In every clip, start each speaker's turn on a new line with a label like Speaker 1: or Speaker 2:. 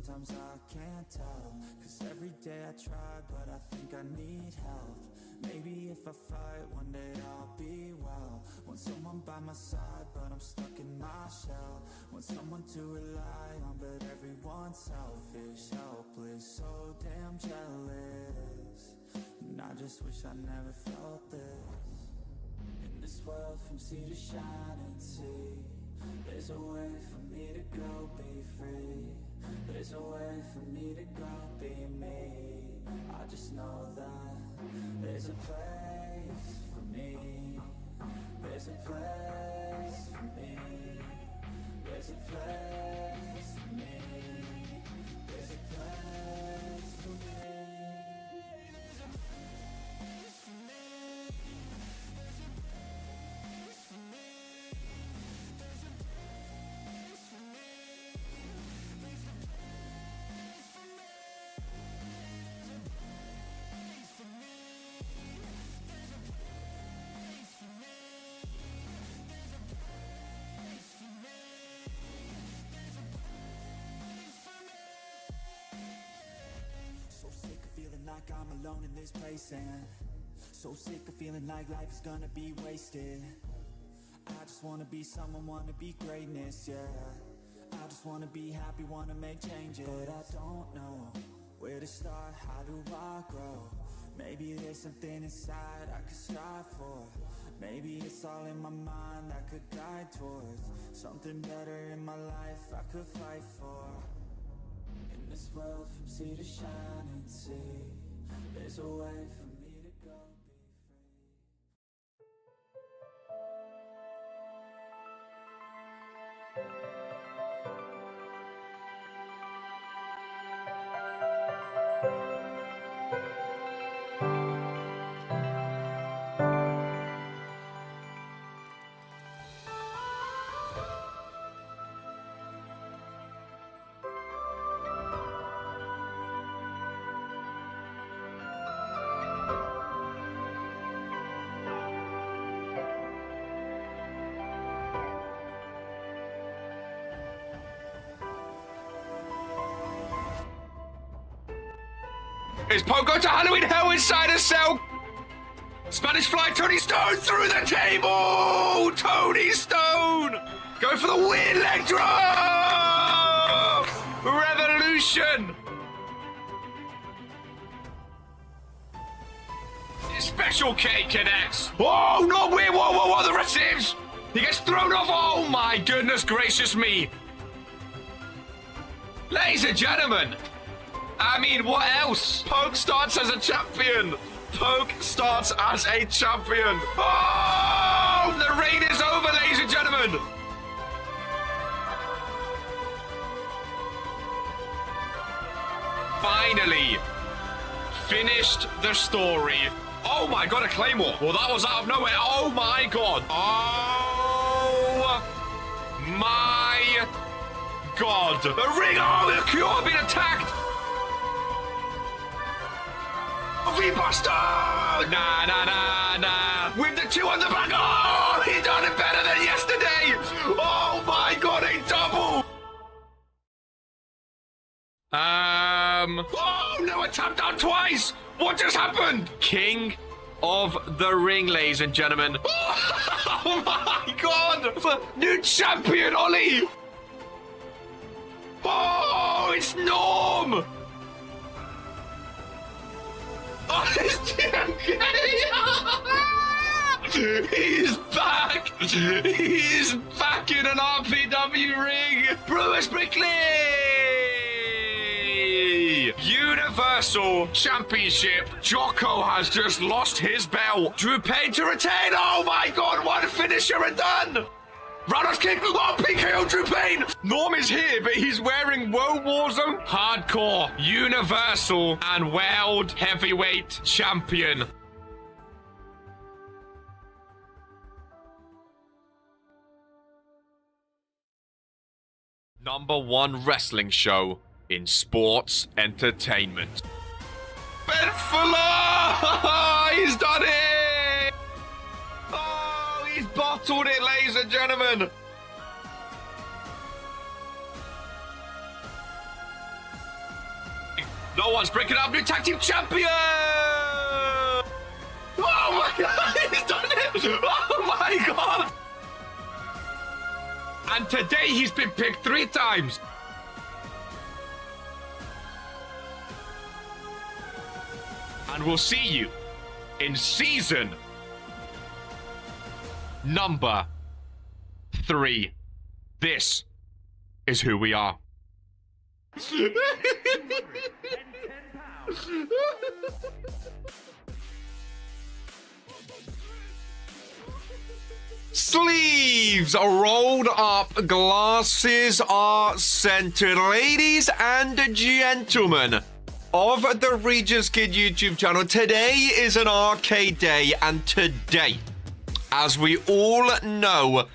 Speaker 1: sometimes I can't tell, 'cause every day I try, but I think I need help. Maybe if I fight, one day I'll be well. Want someone by my side, but I'm stuck in my shell. Want someone to rely on, but everyone's selfish, helpless, so damn jealous. And I just wish I never felt this. In this world from sea to shining sea, there's a way for me to go be free. There's a way for me to go be me. I just know that there's a place for me. There's a place for me. There's a place for me. There's a place for me. There's a place for me. There's a place for me. There's a place for me. There's a place for me. There's a place for me. There's a place for me. There's a place for me. There's a place for me. So sick of feeling like I'm alone in this place, and so sick of feeling like life is gonna be wasted. I just wanna be someone, wanna be greatness, yeah. I just wanna be happy, wanna make changes, but I don't know where to start, how do I grow? Maybe there's something inside I could strive for. Maybe it's all in my mind I could guide towards something better in my life I could fight for. In this world from sea to shining sea, there's a way for me to go be free.
Speaker 2: Is Pogo to Halloween Hell inside a cell? Spanish Fly Tony Stone through the table! Tony Stone! Go for the weird leg drop! Revolution! Special K connects. Oh, no, wait, whoa, the receives! He gets thrown off. Oh, my goodness gracious me. Ladies and gentlemen, I mean, what else? Poke starts as a champion. Poke starts as a champion. Oh, the reign is over, ladies and gentlemen. Finally, finished the story. Oh my God, a Claymore. Well, that was out of nowhere. Oh my God. Oh my God. The ring. Oh, the Cure being attacked. V-Buster! Nah. With the two on the back. Oh, he done it better than yesterday. Oh my God, a double. Oh, no, a tap down twice. What just happened? King of the ring, ladies and gentlemen. Oh my God. New champion, Ollie. Oh, it's Norm. Oh, it's TMK! He's back! He's back in an RPW ring! Brewers Brickley! Universal Championship. Jocko has just lost his belt. Drew Payne to retain. Oh my God, one finisher and done! Roundhouse kick. Oh, PKO Drew Payne. Norm is here, but he's wearing Woah Warzone. Hardcore, Universal, and World Heavyweight Champion. #1 wrestling show in sports entertainment. Ben Fuller! He's done it! Oh, he's bottled it, ladies and gentlemen. No one's breaking up. New tag team champion. Oh my God, he's done it. Oh my God. And today he's been picked 3 times. And we'll see you in season number 3. This is who we are. Sleeves are rolled up, glasses are centered. Ladies and gentlemen of the Regents Kid YouTube channel, today is an arcade day, and today, as we all know,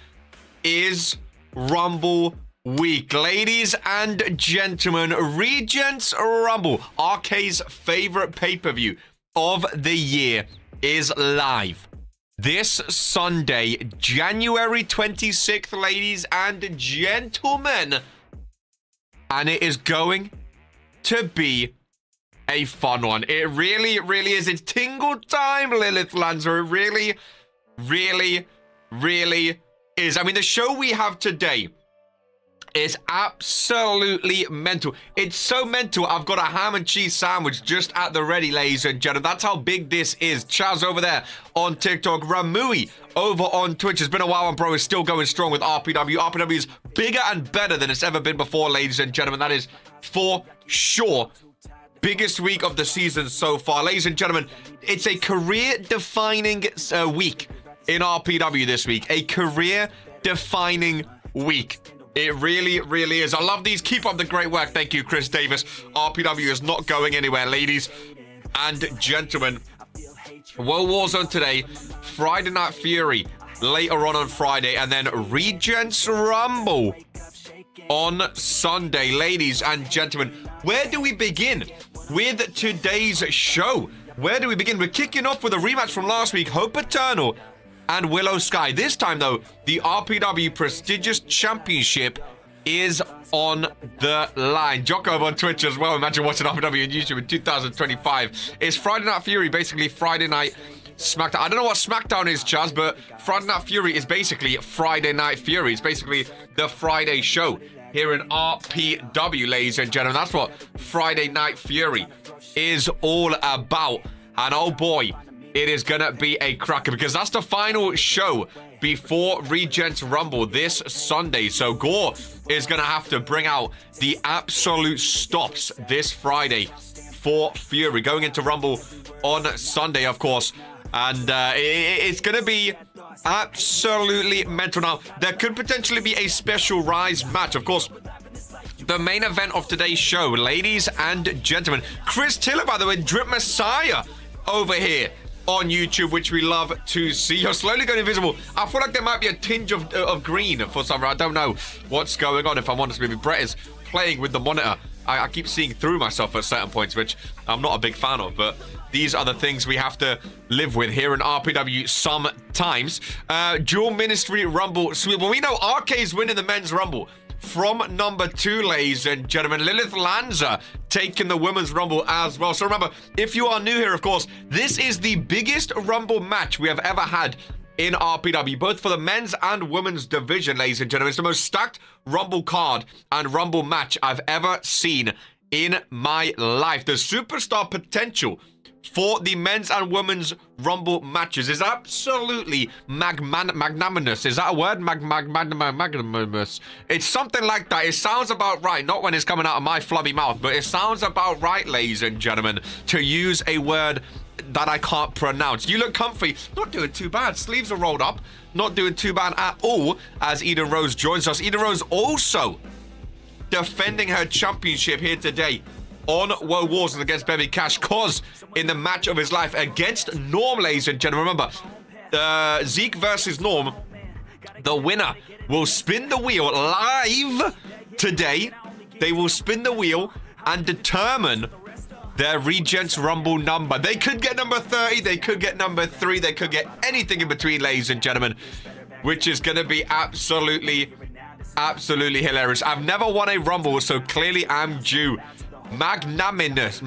Speaker 2: is Rumble Week. Ladies and gentlemen, Regents Rumble, Arcade's favorite pay-per-view of the year, is live this Sunday, January 26th, ladies and gentlemen. And it is going to be a fun one. It really is. It's tingle time, Lilith Lanza. It really is. I mean, the show we have today is absolutely mental. It's so mental, I've got a ham and cheese sandwich just at the ready, ladies and gentlemen. That's how big this is. Chaz over there on TikTok. Ramui over on Twitch. It's been a while, and bro is still going strong with RPW. RPW is bigger and better than it's ever been before, ladies and gentlemen. That is for sure. Biggest week of the season so far. Ladies and gentlemen, it's a career-defining week in RPW this week. A career-defining week. It really is. I love these. Keep up the great work. Thank you, Chris Davis. RPW is not going anywhere, ladies and gentlemen. Woah Warzone today, Friday Night Fury later on Friday, and then Regents Rumble on Sunday. Ladies and gentlemen, where do we begin with today's show? Where do we begin? We're kicking off with a rematch from last week, Hope Eternal and Willow Sky. This time, though, the RPW Prestigious Championship is on the line. Jocko on Twitch as well. Imagine watching RPW on YouTube in 2025. It's Friday Night Fury, basically Friday Night SmackDown. I don't know what SmackDown is, Chaz, but Friday Night Fury is basically Friday Night Fury. It's basically the Friday show here in RPW, ladies and gentlemen. That's what Friday Night Fury is all about. And oh boy, it is gonna be a cracker, because that's the final show before Regents Rumble this Sunday. So Gore is gonna have to bring out the absolute stops this Friday for Fury, going into Rumble on Sunday, of course. And it's gonna be absolutely mental. Now, there could potentially be a special Rise match, of course. The main event of today's show, ladies and gentlemen. Chris Tiller, by the way, Drip Messiah over here on YouTube, which we love to see. You're slowly going invisible. I feel like there might be a tinge of green for some reason. I don't know what's going on, if I'm honest with you. Brett is playing with the monitor. I keep seeing through myself at certain points, which I'm not a big fan of, but these are the things we have to live with here in RPW sometimes. Dual Ministry Rumble sweep. Well, we know RK's winning the men's Rumble from number 2, ladies and gentlemen. Lilith Lanza taking the women's Rumble as well. So remember, if you are new here, of course, this is the biggest Rumble match we have ever had in RPW, both for the men's and women's division, ladies and gentlemen. It's the most stacked Rumble card and Rumble match I've ever seen in my life. The superstar potential for the men's and women's Rumble matches is absolutely magnanimous. Is that a word? Magnanimous. It's something like that. It sounds about right. Not when it's coming out of my flubby mouth, but it sounds about right, ladies and gentlemen, to use a word that I can't pronounce. You look comfy. Not doing too bad. Sleeves are rolled up. Not doing too bad at all as Eden Rose joins us. Eden Rose also defending her championship here today on Woah Warzone against Baby Cash, cause in the match of his life against Norm, ladies and gentlemen. Remember, Zeke versus Norm, the winner will spin the wheel live today. They will spin the wheel and determine their Regents Rumble number. They could get number 30, they could get number 3, they could get anything in between, ladies and gentlemen, which is going to be absolutely hilarious. I've never won a Rumble, so clearly I'm due Magnanimous. See,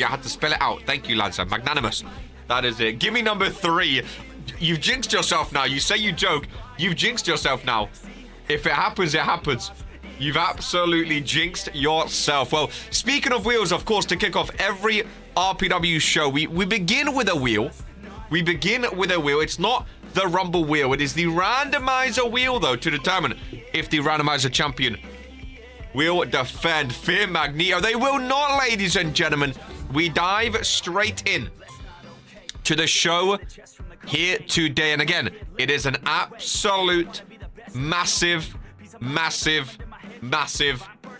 Speaker 2: I had to spell it out. Thank you, Lancer. Magnanimous. That is it. Give me number 3. You've jinxed yourself now. You say you joke. You've jinxed yourself now. If it happens, it happens. You've absolutely jinxed yourself. Well, speaking of wheels, of course, to kick off every RPW show, we begin with a wheel. We begin with a wheel. It's not the Rumble wheel. It is the randomizer wheel, though, to determine if the randomizer champion will defend Fear Magneto. They will not, ladies and gentlemen. We dive straight in to the show here today. And again, it is an absolute massive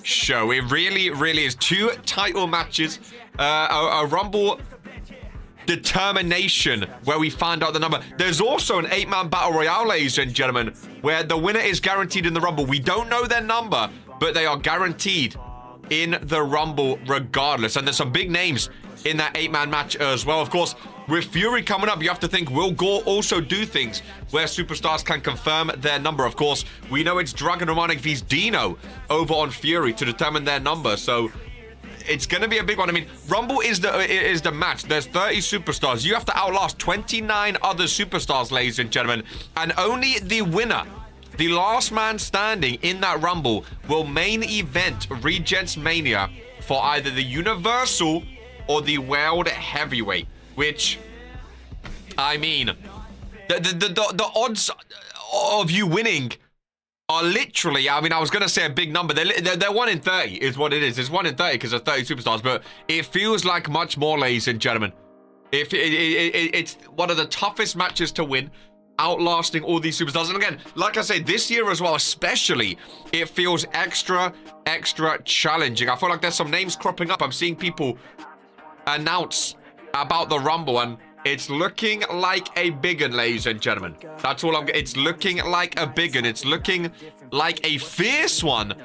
Speaker 2: show. It really is. 2 title matches, a Rumble determination where we find out the number. There's also an 8-man battle royale, ladies and gentlemen, where the winner is guaranteed in the Rumble. We don't know their number, but they are guaranteed in the Rumble regardless. And there's some big names in that 8-man match as well. Of course, with Fury coming up, you have to think, will Gore also do things where superstars can confirm their number? Of course, we know it's Dragon Romanik vs Dino over on Fury to determine their number. So it's going to be a big one. I mean, Rumble is the match. There's 30 superstars. You have to outlast 29 other superstars, ladies and gentlemen. And only the winner, the last man standing in that Rumble, will main event Regents Mania for either the Universal or the World Heavyweight. Which, I mean, the odds of you winning are literally, I mean, I was going to say a big number. They're 1 in 30 is what it is. It's 1 in 30 because of 30 superstars. But it feels like much more, ladies and gentlemen. It's one of the toughest matches to win, outlasting all these superstars. And again, like I say, this year as well, especially, it feels extra challenging. I feel like there's some names cropping up. I'm seeing people announce about the Rumble, and it's looking like a big one, ladies and gentlemen. That's all it's looking like a big one. It's looking like a fierce one,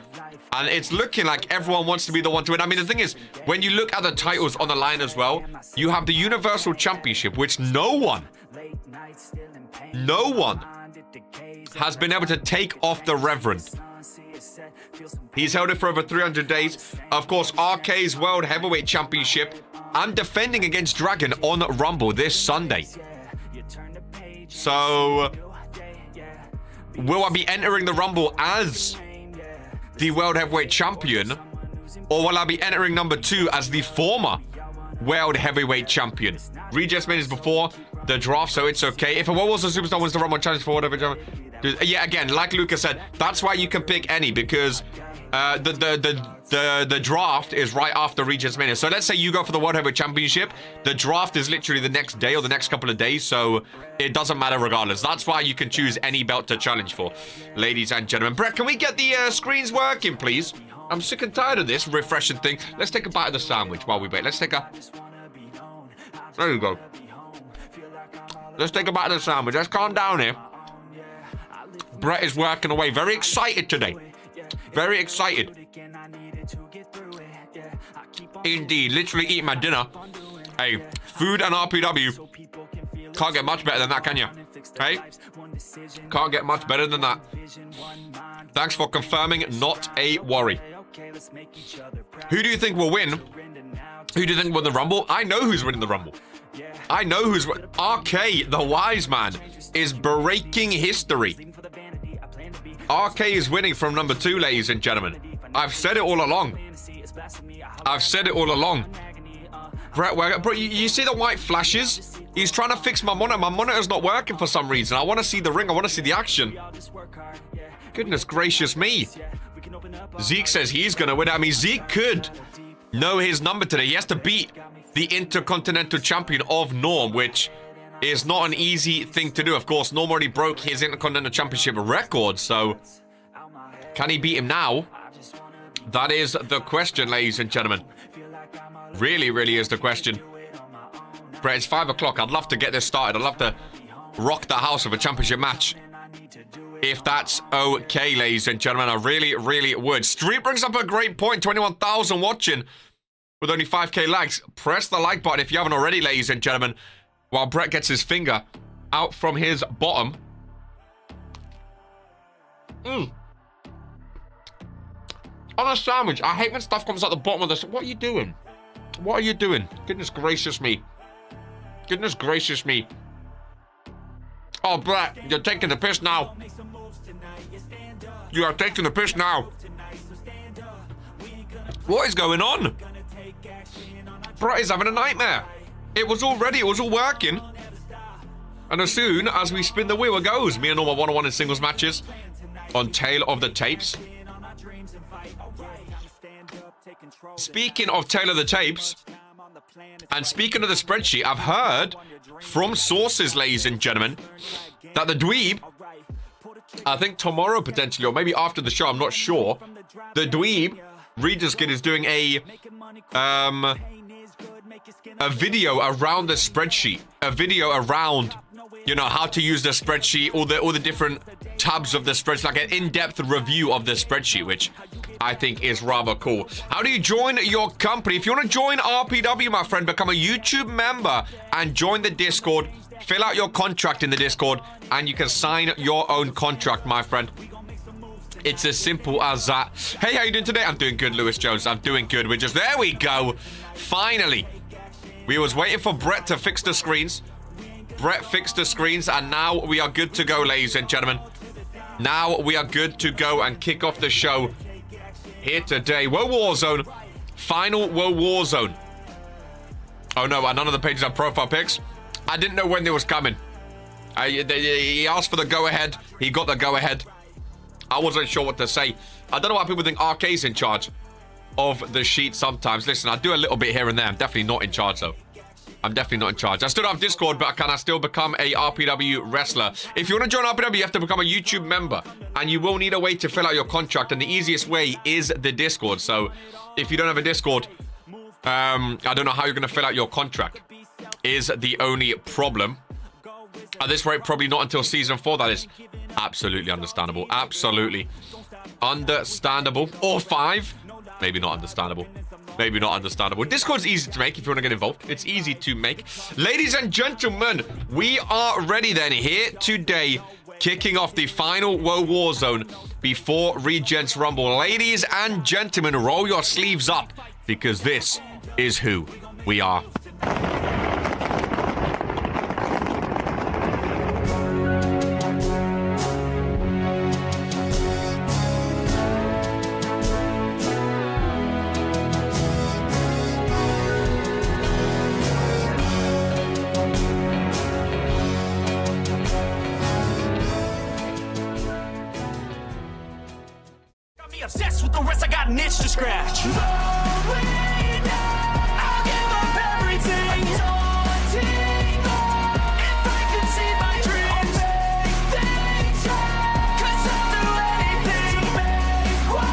Speaker 2: and it's looking like everyone wants to be the one to win. I mean, the thing is, when you look at the titles on the line as well, you have the Universal Championship, which no one has been able to take off the Reverend. He's held it for over 300 days. Of course, RK's World Heavyweight Championship. I'm defending against Dragon on Rumble this Sunday. So, will I be entering the Rumble as the World Heavyweight Champion? Or will I be entering number 2 as the former World Heavyweight Champion? Regents is before the draft, so it's okay. If a World Wars Superstar wins the Rumble challenge for whatever... Yeah, again, like Lucas said, that's why you can pick any, because the draft is right after Regents Mania. So let's say you go for the World Heavyweight Championship. The draft is literally the next day or the next couple of days, so it doesn't matter regardless. That's why you can choose any belt to challenge for, ladies and gentlemen. Brett, can we get the screens working, please? I'm sick and tired of this refreshing thing. Let's take a bite of the sandwich while we wait. Let's take a... There you go. Let's take a bite of the sandwich. Let's calm down here. Brett is working away. Very excited today. Very excited. Indeed. Literally eating my dinner. Hey, food and RPW. Can't get much better than that, can you? Hey? Can't get much better than that. Thanks for confirming. Not a worry. Who do you think will win? Who do you think will win the Rumble? I know who's winning the Rumble. I know who's... RK, the wise man, is breaking history. RK is winning from number 2, ladies and gentlemen. I've said it all along. I've said it all along. Bro, you see the white flashes? He's trying to fix my monitor. My monitor's not working for some reason. I want to see the ring. I want to see the action. Goodness gracious me. Zeke says he's going to win. I mean, Zeke could know his number today. He has to beat the Intercontinental Champion of Norm, which is not an easy thing to do. Of course, Norm already broke his Intercontinental Championship record, so can he beat him now? That is the question, ladies and gentlemen. Really is the question. Brett, it's 5 o'clock. I'd love to get this started. I'd love to rock the house with a championship match, if that's okay, ladies and gentlemen. I really would. Street brings up a great point. 21,000 watching with only 5k likes. Press the like button if you haven't already, ladies and gentlemen, while Brett gets his finger out from his bottom. On a sandwich. I hate when stuff comes at the bottom of the... What are you doing? What are you doing? Goodness gracious me. Goodness gracious me. Oh, Brett, you're taking the piss now. You are taking the piss now. What is going on? Brett is having a nightmare. It was all ready. It was all working. And as soon as we spin the wheel, it goes. Me and Norma 1-on-1 in singles matches on Tale of the Tapes. Speaking of Tale of the Tapes, and speaking of the spreadsheet, I've heard from sources, ladies and gentlemen, that the Dweeb, I think tomorrow potentially, or maybe after the show, I'm not sure, the Dweeb, Regent's Kid, is doing a video around the spreadsheet, a video around, you know, how to use the spreadsheet, all the different tabs of the spreadsheet, like an in-depth review of the spreadsheet, which I think is rather cool. How do you join your company? If you want to join RPW, my friend, become a YouTube member and join the Discord. Fill out your contract in the Discord, and you can sign your own contract, my friend. It's as simple as that. Hey, how you doing today? I'm doing good, Lewis Jones. I'm doing good. We're just... There we go. Finally. We was waiting for Brett to fix the screens. Brett fixed the screens, and now we are good to go, ladies and gentlemen. Now we are good to go and kick off the show here today. Woah Warzone. Final Woah Warzone. Oh, no. None of the pages have profile pics. I didn't know when they was coming. He asked for the go-ahead. He got the go-ahead. I wasn't sure what to say. I don't know why people think RK's in charge of the sheet sometimes. Listen, I do a little bit here and there. I'm definitely not in charge, though. I'm definitely not in charge. I still don't have Discord, but can I still become a RPW wrestler? If you want to join RPW, you have to become a YouTube member. And you will need a way to fill out your contract. And the easiest way is the Discord. So if you don't have a Discord, I don't know how you're going to fill out your contract. Is the only problem. At this rate, probably not until season 4, that is. Absolutely understandable. Absolutely understandable. Or 5. Maybe not understandable. Maybe not understandable. Discord's easy to make if you want to get involved. It's easy to make. Ladies and gentlemen, we are ready then here today, kicking off the final Woah Warzone before Regents Rumble. Ladies and gentlemen, roll your sleeves up, because this is who we are.
Speaker 3: Obsessed with the rest, I got an itch to scratch. I'll give up everything. If I could see my dreams, I'll make things right. 'Cause I'll do anything to make what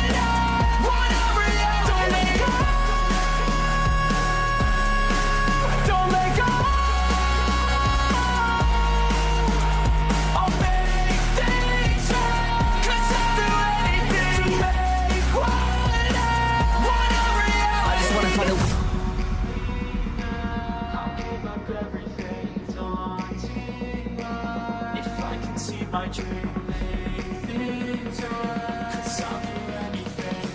Speaker 3: I want a reality. Don't let go. I'll make things right. 'Cause I'll do anything. My dream, make things right. 'Cause I'll do anything.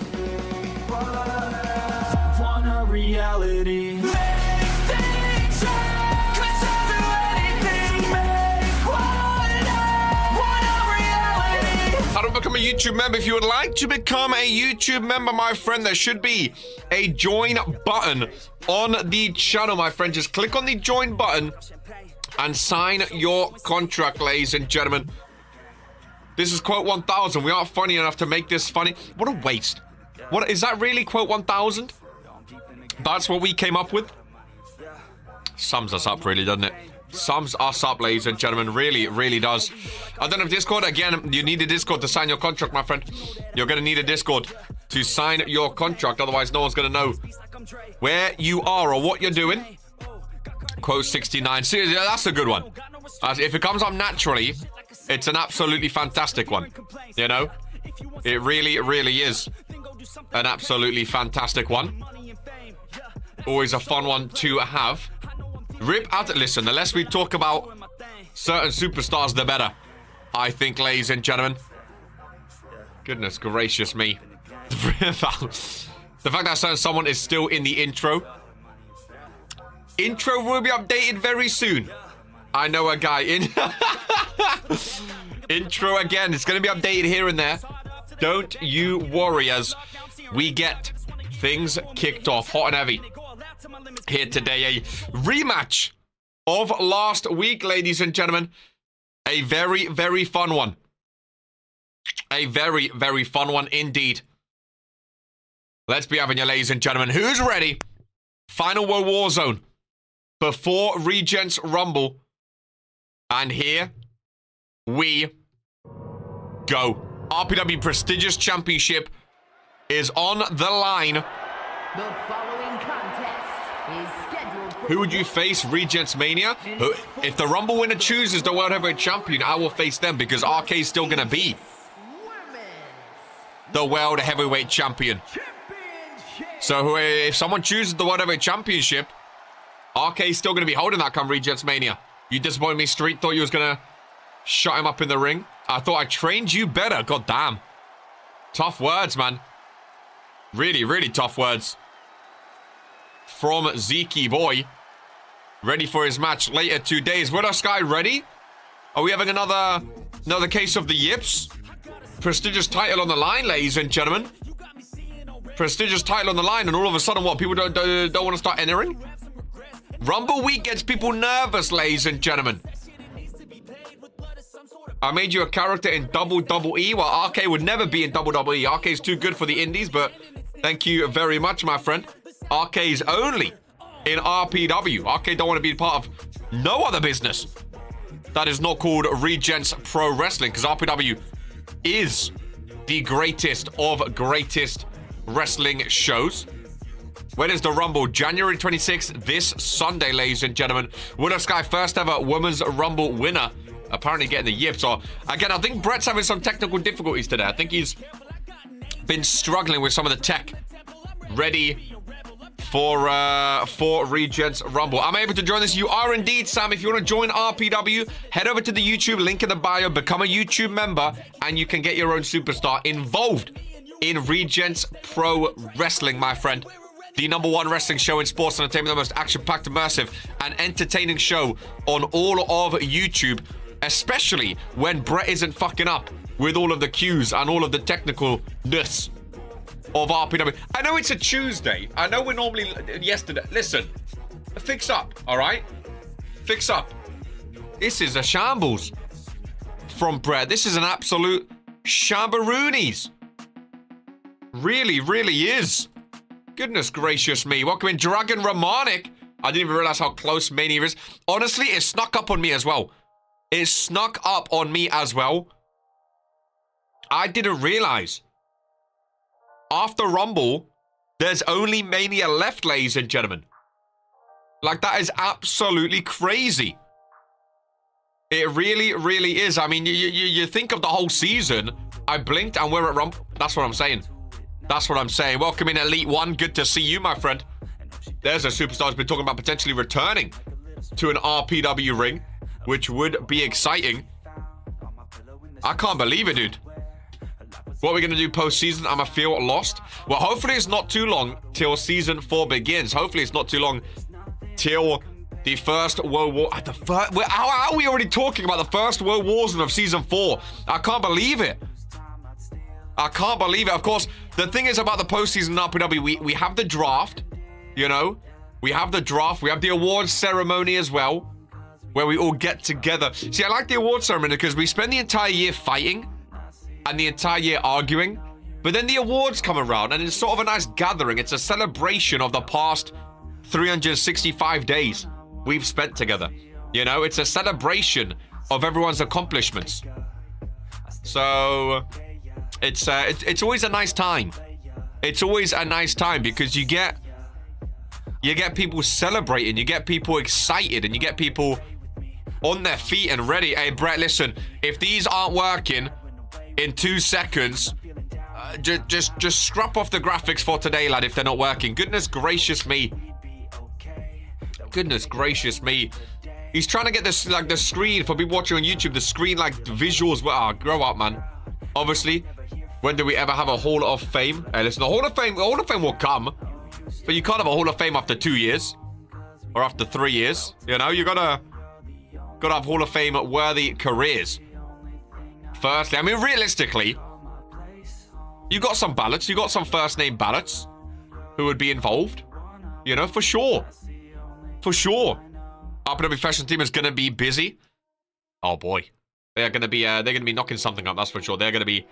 Speaker 3: Want a reality. Make things right. 'Cause I'll do anything. Make what I want a reality.
Speaker 2: How to become a YouTube member? If you would like to become a YouTube member, my friend, there should be a join button on the channel, my friend. Just click on the join button and sign your contract, ladies and gentlemen. This is quote 1000. We aren't funny enough to make this funny. What a waste. What is that really, quote 1000? That's what we came up with? Sums us up, really, doesn't it? Sums us up, ladies and gentlemen. Really, really does. I don't have Discord. Again, you need a Discord to sign your contract, my friend. You're going to need a Discord to sign your contract. Otherwise, no one's going to know where you are or what you're doing. Quote 69. See, that's a good one. If it comes up naturally, it's an absolutely fantastic one. You know? It really, really is an absolutely fantastic one. Always a fun one to have. Rip out. Listen, the less we talk about certain superstars, the better. I think, ladies and gentlemen. Goodness gracious me. The fact that someone is still in the intro. Intro will be updated very soon. I know a guy in... Intro again. It's going to be updated here and there. Don't you worry as we get things kicked off hot and heavy. Here today, a rematch of last week, ladies and gentlemen. A very, very fun one. A very, very fun one indeed. Let's be having you, ladies and gentlemen. Who's ready? Final Woah Warzone. Before Regents Rumble. And here we go. RPW Prestigious Championship is on the line.
Speaker 4: The following contest is scheduled for...
Speaker 2: Who would you face? Regents Mania? If the Rumble winner chooses the World Heavyweight Champion, I will face them because RK is still going to be the World Heavyweight Champion. So if someone chooses the World Heavyweight Championship, RK is still going to be holding that come Regents Mania. You disappointed me, Street. Thought you was going to shut him up in the ring. I thought I trained you better. God damn. Tough words, man. Really, really tough words. From Zeke, boy. Ready for his match later 2 days. Willow Sky ready? Are we having another case of the yips? Prestigious title on the line, ladies and gentlemen. Prestigious title on the line, and all of a sudden, what? People don't want to start entering? Rumble week gets people nervous, ladies and gentlemen. I made you a character in WWE. Well, RK would never be in WWE. RK is too good for the indies, but thank you very much, my friend. RK is only in RPW. RK don't want to be part of no other business that is not called Regents Pro Wrestling, because RPW is the greatest of greatest wrestling shows. When is the Rumble? January 26th, this Sunday, ladies and gentlemen. Willow Sky, first ever Women's Rumble winner. Apparently getting the yips. Or again, I think Brett's having some technical difficulties today. I think he's been struggling with some of the tech. Ready for Regents Rumble. I'm able to join this. You are indeed, Sam. If you want to join RPW, head over to the YouTube link in the bio, become a YouTube member, and you can get your own superstar involved in Regents Pro Wrestling, my friend. The #1 wrestling show in sports and entertainment, the most action-packed, immersive, and entertaining show on all of YouTube, especially when Brett isn't fucking up with all of the cues and all of the technicalness of RPW. I know it's a Tuesday. I know we're normally yesterday. Listen, fix up, all right? Fix up. This is a shambles from Brett. This is an absolute shambaroonies. Really, really is. Goodness gracious me. Welcome in, Dragon Romanic. I didn't even realize how close Mania is. Honestly, it snuck up on me as well. It snuck up on me as well. I didn't realize. After Rumble, there's only Mania left, ladies and gentlemen. Like, that is absolutely crazy. It really, really is. I mean, you think of the whole season. I blinked and we're at Rumble. That's what I'm saying. That's what I'm saying. Welcome in, Elite One. Good to see you, my friend. There's a superstar who's been talking about potentially returning to an RPW ring, which would be exciting. I can't believe it, dude. What are we going to do post-season? I'm going to feel lost. Well, hopefully it's not too long till Season 4 begins. Hopefully it's not too long till the first Woah War... How are we already talking about the first Woah Warzone of Season 4? I can't believe it. I can't believe it. Of course, the thing is about the postseason RPW, we have the draft, you know? We have the draft. We have the awards ceremony as well, where we all get together. See, I like the awards ceremony because we spend the entire year fighting and the entire year arguing, but then the awards come around and it's sort of a nice gathering. It's a celebration of the past 365 days we've spent together. You know, it's a celebration of everyone's accomplishments. So... It's always a nice time. It's always a nice time because you get people celebrating, you get people excited, and you get people on their feet and ready. Hey, Brett, listen, if these aren't working in 2 seconds, just scrap off the graphics for today, lad, if they're not working. Goodness gracious me. Goodness gracious me. He's trying to get this, like, the screen, for people watching on YouTube, the screen, like, the visuals. Grow up, man. Obviously, When do we ever have a Hall of Fame? Hey, listen, the Hall of Fame will come. But you can't have a Hall of Fame after 2 years. Or after 3 years. You know, you gotta have Hall of Fame worthy careers. Firstly, I mean, realistically, you got some ballots. You got some first name ballots who would be involved. You know, for sure. For sure. RPW fashion team is gonna be busy. Oh boy. They're gonna be knocking something up, that's for sure. They're gonna be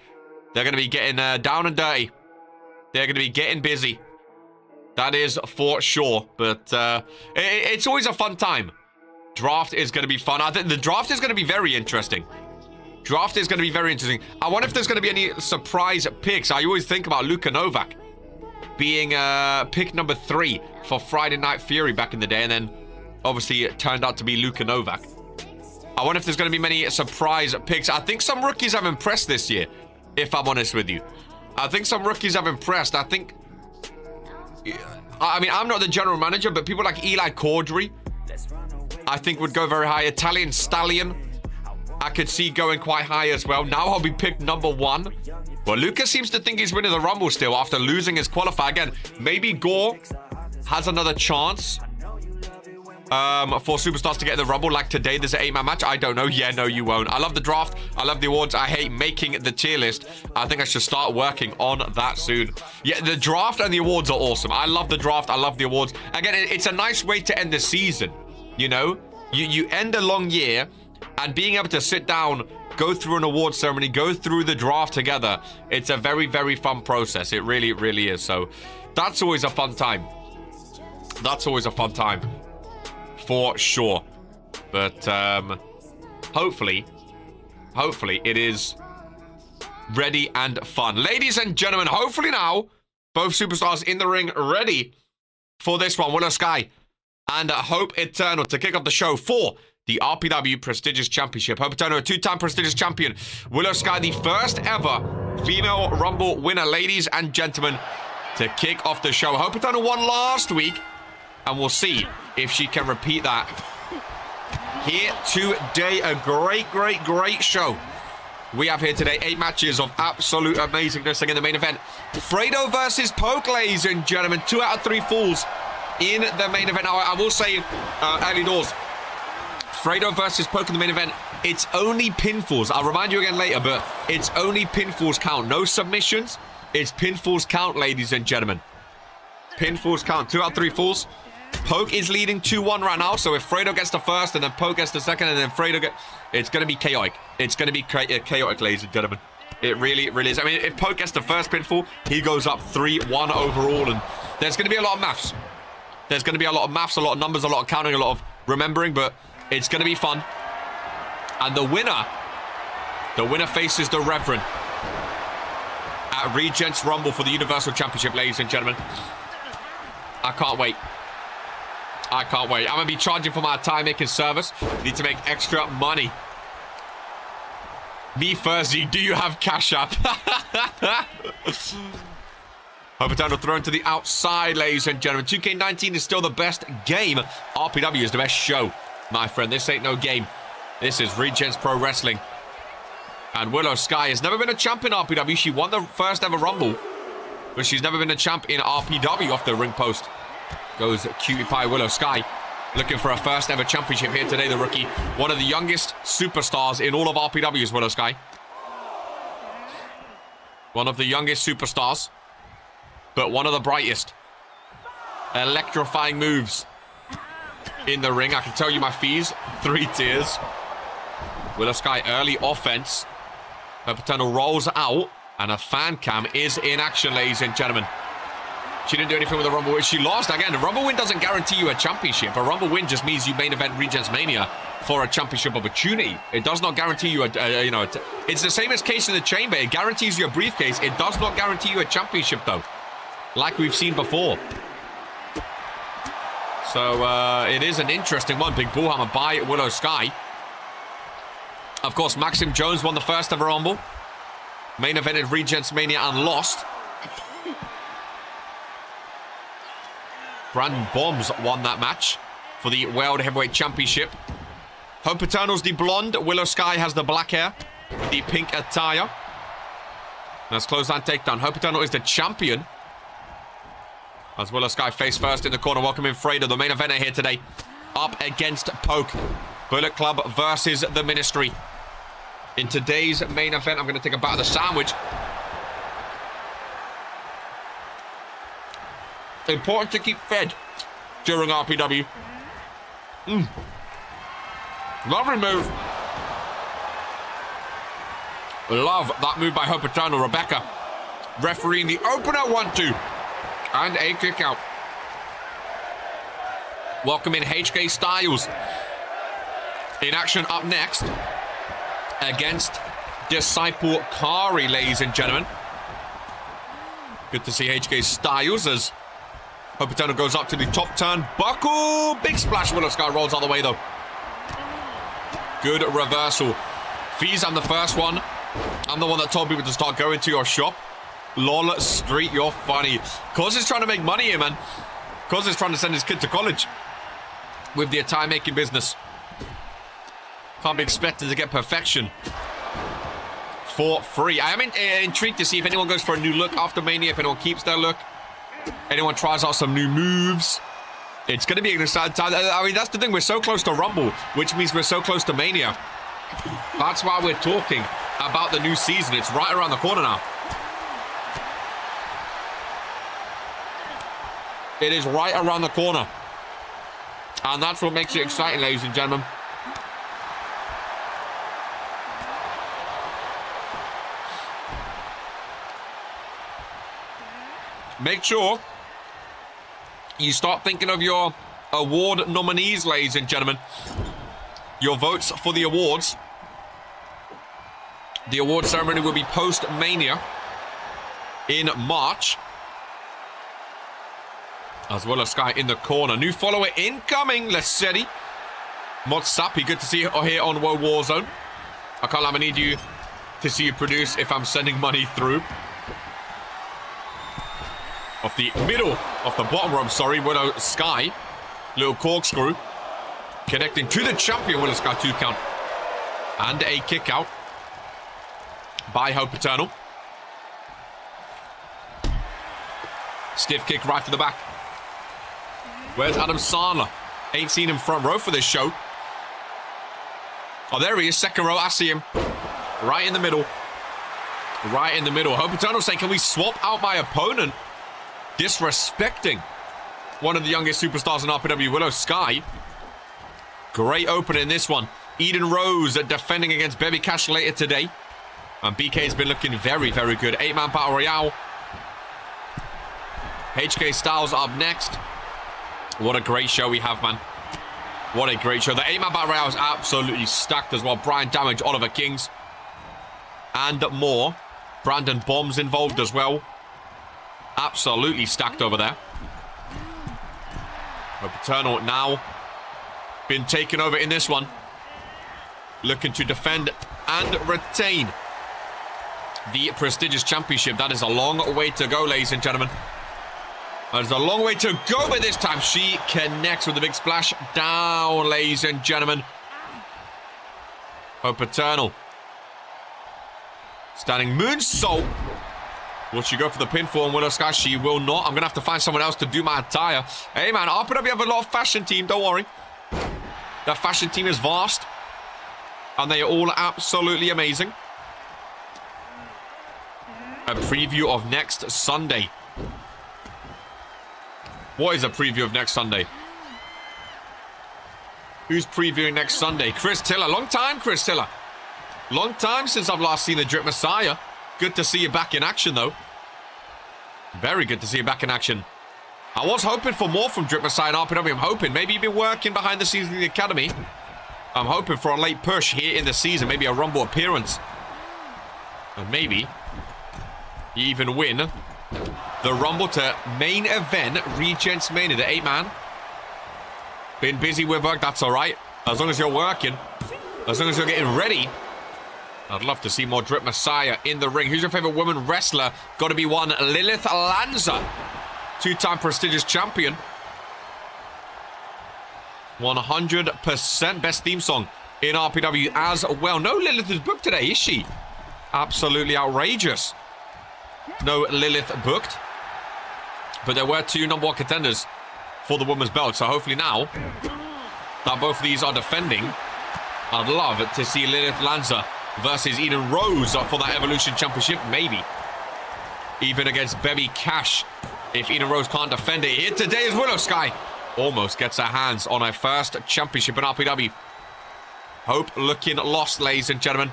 Speaker 2: getting down and dirty. They're gonna be getting busy. That is for sure. But it's always a fun time. Draft is gonna be fun. I think the draft is gonna be very interesting. Draft is gonna be very interesting. I wonder if there's gonna be any surprise picks. I always think about Luka Novak being pick number 3 for Friday Night Fury back in the day, and then obviously it turned out to be Luka Novak. I wonder if there's going to be many surprise picks. I think some rookies have impressed this year, if I'm honest with you. I think some rookies have impressed. I mean, I'm not the general manager, but people like Eli Caudry, I think would go very high. Italian Stallion, I could see going quite high as well. Now I'll be picked number 1. Well, Lucas seems to think he's winning the Rumble still after losing his qualifier. Again, maybe Gore has another chance for superstars to get in the Rumble. Like today, there's an 8-man match. I don't know. Yeah, no, you won't. I love the draft. I love the awards. I hate making the tier list. I think I should start working on that soon. Yeah, the draft and the awards are awesome. I love the draft. I love the awards. Again, it's a nice way to end the season. You know, you end a long year, and being able to sit down, go through an award ceremony, go through the draft together, it's a very, very fun process. It really, really is. So that's always a fun time. That's always a fun time. For sure. But hopefully it is ready and fun. Ladies and gentlemen, hopefully now, both superstars in the ring ready for this one. Willow Sky and Hope Eternal to kick off the show for the RPW Prestigious Championship. Hope Eternal, a 2-time prestigious champion. Willow Sky, the first ever female Rumble winner, ladies and gentlemen, to kick off the show. Hope Eternal won last week, and we'll see if she can repeat that here today. A great show we have here today. 8 matches of absolute amazingness. In the main event, Fredo versus Poke, ladies and gentlemen. 2 out of 3 falls in the main event. Now, I will say, early doors, Fredo versus Poke in the main event, it's only pinfalls. I'll remind you again later, but it's only pinfalls count. No submissions. It's pinfalls count, ladies and gentlemen. Pinfalls count. 2 out of 3 falls. Poke is leading 2-1 right now, so if Fredo gets the first and then Poke gets the second and then Fredo gets... It's going to be chaotic. It's going to be chaotic, ladies and gentlemen. It really, really is. I mean, if Poke gets the first pinfall, he goes up 3-1 overall, and there's going to be a lot of maths. There's going to be a lot of maths, a lot of numbers, a lot of counting, a lot of remembering, but it's going to be fun. And the winner faces the Reverend at Regents Rumble for the Universal Championship, ladies and gentlemen. I can't wait. I can't wait. I'm going to be charging for my time-making service. Need to make extra money. Me first, Zeke. Do you have Cash App? Hope Eternal thrown to the outside, ladies and gentlemen. 2K19 is still the best game. RPW is the best show, my friend. This ain't no game. This is Regents Pro Wrestling. And Willow Sky has never been a champ in RPW. She won the first ever Rumble, but she's never been a champ in RPW off the ring post. Goes Cutie Pie Willow Sky, looking for her first ever championship here today, the rookie. One of the youngest superstars in all of RPW is Willow Sky. One of the youngest superstars, but one of the brightest. Electrifying moves in the ring. I can tell you my fees, 3 tiers. Willow Sky early offense. Her Paternal rolls out, and a fan cam is in action, ladies and gentlemen. She didn't do anything with the Rumble win. She lost. Again, a Rumble win doesn't guarantee you a championship. A Rumble win just means you main event Regents Mania for a championship opportunity. It does not guarantee you it's the same as Case in the Chamber. It guarantees you a briefcase. It does not guarantee you a championship, though, like we've seen before. So it is an interesting one. Big bullhammer by Willow Sky. Of course, Maxim Jones won the first ever Rumble. Main evented Regents Mania and lost. Brandon Bombs won that match for the World Heavyweight Championship. Hope Eternal's the blonde. Willow Sky has the black hair, the pink attire. Let's close that takedown. Hope Eternal is the champion. As Willow Sky face first in the corner. Welcome in Fredo, the main eventer here today. Up against Poke. Bullet Club versus the Ministry. In today's main event, I'm going to take a bite of the sandwich. Important to keep fed during RPW. Lovely move. Love that move by Hope Eternal. Rebecca refereeing the opener 1-2. And a kick out. Welcome in HK Styles. In action up next against Disciple Kari, ladies and gentlemen. Good to see HK Styles as Hope Eternal goes up to the top turn. Buckle. Big splash. Willow Sky rolls all the way though. Good reversal. Fees, I'm the first one. I'm the one that told people to start going to your shop. Lol Street, you're funny. Cause is trying to make money here, man. Cause is trying to send his kid to college with the attire making business. Can't be expected to get perfection for free. I am intrigued to see if anyone goes for a new look after Mania, if anyone keeps their look, anyone tries out some new moves. It's going to be an exciting time. I mean, that's the thing. We're so close to Rumble, which means we're so close to Mania. That's why we're talking about the new season. It's right around the corner now. It is right around the corner. And that's what makes it exciting, ladies and gentlemen. Make sure you start thinking of your award nominees, ladies and gentlemen. Your votes for the awards. The award ceremony will be post-Mania in March. As well as Sky in the corner. New follower incoming, Lesedi. Motsapi, good to see you here on Woah Warzone. I can't lie, I need you to see you produce if I'm sending money through. Off the middle, off the bottom rope, sorry, Willow Sky. Little corkscrew. Connecting to the champion, Willow Sky 2 count. And a kick out by Hope Eternal. Stiff kick right to the back. Where's Adam Sandler? Ain't seen him front row for this show. Oh, there he is, second row. I see him. Right in the middle. Right in the middle. Hope Eternal saying, can we swap out my opponent? Disrespecting one of the youngest superstars in RPW, Willow Sky. Great opener in this one. Eden Rose defending against Baby Cash later today. And BK has been looking very, very good. 8-man Battle Royale. HK Styles up next. What a great show we have, man. What a great show. The 8-man Battle Royale is absolutely stacked as well. Brian Damage, Oliver Kings. And more. Brandon Bombs involved as well. Absolutely stacked over there. Hope Eternal now been taken over in this one. Looking to defend and retain the prestigious championship. That is a long way to go, ladies and gentlemen. That is a long way to go, but this time she connects with the big splash down, ladies and gentlemen. Hope Eternal. Standing moonsault. Will she go for the pinfall on Willow Sky? She will not. I'm going to have to find someone else to do my attire. Hey, man, RPW have a lot of fashion team. Don't worry. That fashion team is vast. And they are all absolutely amazing. A preview of next Sunday. What is a preview of next Sunday? Who's previewing next Sunday? Chris Tiller. Long time, Chris Tiller. Long time since I've last seen the Drip Messiah. Good to see you back in action, though. Very good to see you back in action. I was hoping for more from Drip Messiah and RPW. I'm hoping. Maybe you've been working behind the scenes in the academy. I'm hoping for a late push here in the season. Maybe a Rumble appearance. And maybe you even win the Rumble to main event Regents Mania, the 8-man. Been busy with work, that's all right. As long as you're working, as long as you're getting ready. I'd love to see more Drip Messiah in the ring. Who's your favorite woman wrestler? Got to be one Lilith Lanza, 2-time prestigious champion. 100% best theme song in RPW as well. No Lilith is booked today, is she? Absolutely outrageous. no Lilith booked. But there were 2 number 1 contenders for the women's belt. So hopefully now that both of these are defending, I'd love to see Lilith Lanza versus Eden Rose for that Evolution Championship. Maybe even against Baby Cash if Eden Rose can't defend it. Here today is Willow Sky. Almost gets her hands on her first championship in RPW. Hope looking lost, ladies and gentlemen.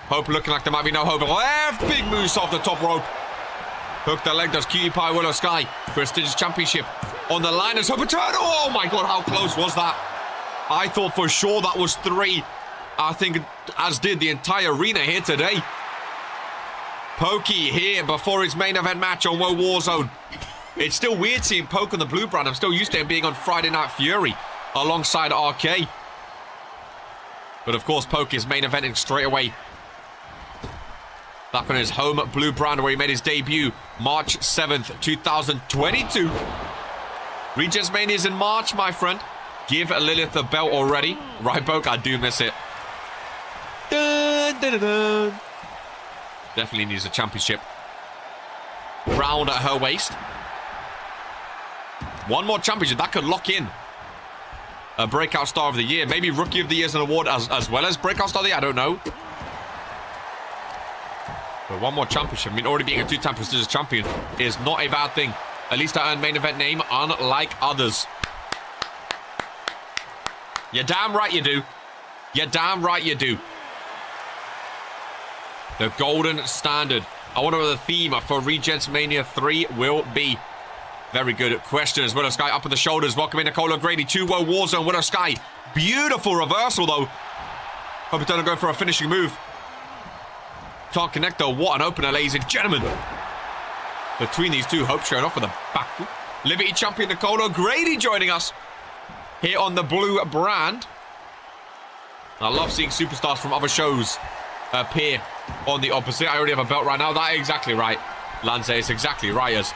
Speaker 2: Hope looking like there might be no hope. Left big moves off the top rope. Hook the leg does Cutie Pie Willow Sky. Prestigious championship on the line as Hope Eternal. Oh my god, how close was that? I thought for sure that was 3. I think as did the entire arena here today. Pokey here before his main event match on Woah Warzone. It's still weird seeing Poke on the blue brand. I'm still used to him being on Friday Night Fury alongside RK. But of course, Poke is main eventing straight away. Back on his home blue brand where he made his debut March 7th, 2022. Regents Mania is in March, my friend. Give Lilith the belt already. Right, Poke, I do miss it. Dun, dun, dun, dun. Definitely needs a championship. Round at her waist. One more championship. That could lock in a Breakout Star of the Year. Maybe Rookie of the Year is an award as well as Breakout Star of the Year. I don't know. But one more championship. I mean, already being a 2-time prestigious champion is not a bad thing. At least I earned main event name, unlike others. You're damn right you do. You're damn right you do. The golden standard. I wonder what the theme for Regents Mania 3 will be. Very good question as Willow Sky up on the shoulders. Welcome in Nicole O'Grady to Woah Warzone. Willow Sky. Beautiful reversal though. Hope it's going to go for a finishing move. Can't connect though. What an opener, ladies and gentlemen. Between these two, Hope showing off with a back. Liberty champion Nicole O'Grady joining us here on the blue brand. I love seeing superstars from other shows appear on the opposite. I already have a belt right now. That is exactly right. Lanza is exactly right. As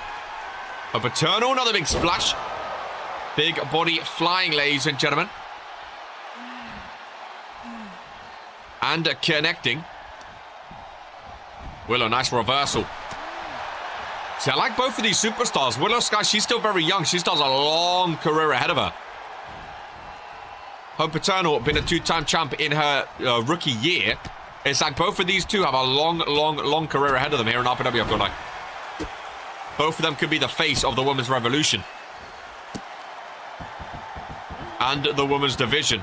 Speaker 2: a paternal, another big splash. Big body flying, ladies and gentlemen. And connecting. Willow, nice reversal. See, I like both of these superstars. Willow Sky, she's still very young. She still has a long career ahead of her. Hope Eternal, been a 2-time champ in her rookie year. It's like both of these two have a long career ahead of them here in RPW, I feel like. Both of them could be the face of the women's revolution. And the women's division.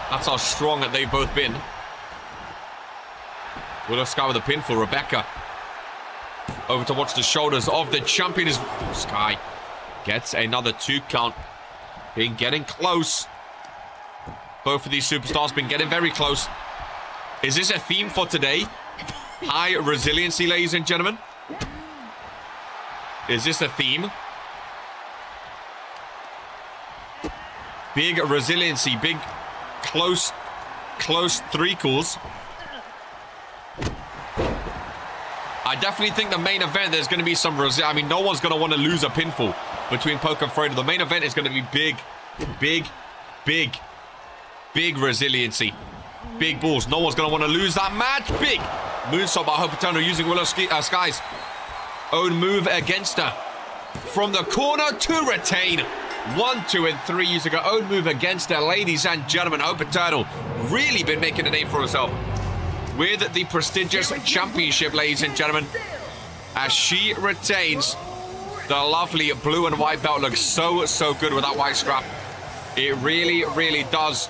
Speaker 2: That's how strong that they've both been. Willow Sky with a pin for Rebecca. Over to watch the shoulders of the champion is Sky. Gets another 2 count. Been getting close. Both of these superstars been getting very close. Is this a theme for today? High resiliency, ladies and gentlemen. Is this a theme? Big resiliency, big close three-calls. I definitely think the main event, there's going to be some I mean, no one's going to want to lose a pinfall between Poke and Fredo. The main event is going to be big resiliency. Big balls. No one's going to want to lose that match. Big moonsault by Hope Eternal using Willow Sky's own move against her. From the corner to retain. 1, 2, and 3 using her own move against her. Ladies and gentlemen, Hope Eternal really been making a name for herself with the prestigious championship, ladies and gentlemen, as she retains the lovely blue and white belt. Looks so good with that white strap. It really does.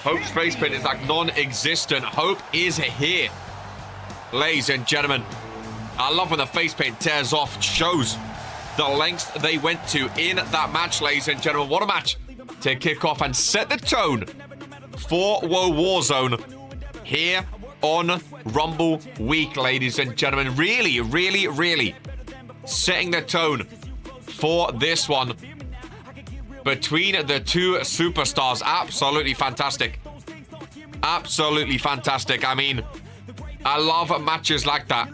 Speaker 2: Hope's face paint is like non-existent. Hope is here, ladies and gentlemen. I love when the face paint tears off. Shows the lengths they went to in that match, ladies and gentlemen. What a match to kick off and set the tone for Woah Warzone here on Rumble Week, ladies and gentlemen. Really setting the tone for this one between the two superstars. Absolutely fantastic. Absolutely fantastic. I mean, I love matches like that.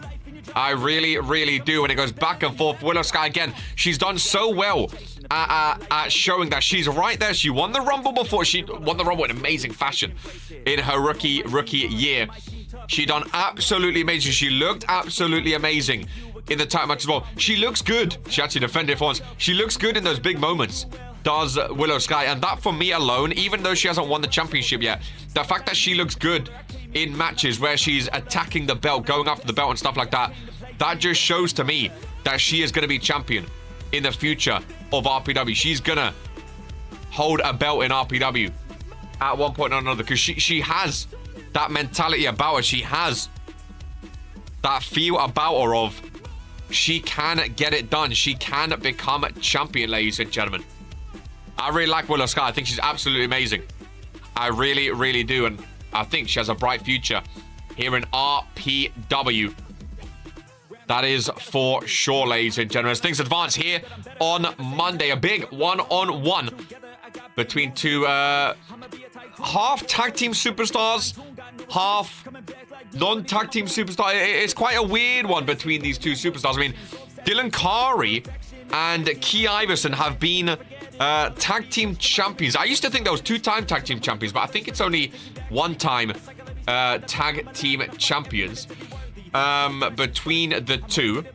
Speaker 2: I really do. When it goes back and forth, Willow Sky again, she's done so well at showing that she's right there. She won the Rumble before. She won the Rumble in amazing fashion in her rookie year. She done absolutely amazing. She looked absolutely amazing in the title match as well. She looks good. She actually defended for once. She looks good in those big moments, does Willow Sky. And that, for me alone, even though she hasn't won the championship yet, the fact that she looks good in matches where she's attacking the belt, going after the belt and stuff like that, that just shows to me that she is going to be champion in the future of RPW. She's going to hold a belt in RPW at one point or another, because she has that mentality about her. She has that feel about her of she can get it done. She can become a champion, ladies and gentlemen. I really like Willow Sky. I think she's absolutely amazing. I really, really do. And I think she has a bright future here in RPW. That is for sure, ladies and gentlemen. As things advance here on Monday, a big one-on-one between two half tag team superstars, half non-tag team superstar. It's quite a weird one between these two superstars. I mean, Dylan Kari and Key Iverson have been tag team champions. I used to think there was two-time tag team champions, but I think it's only one-time tag team champions between the two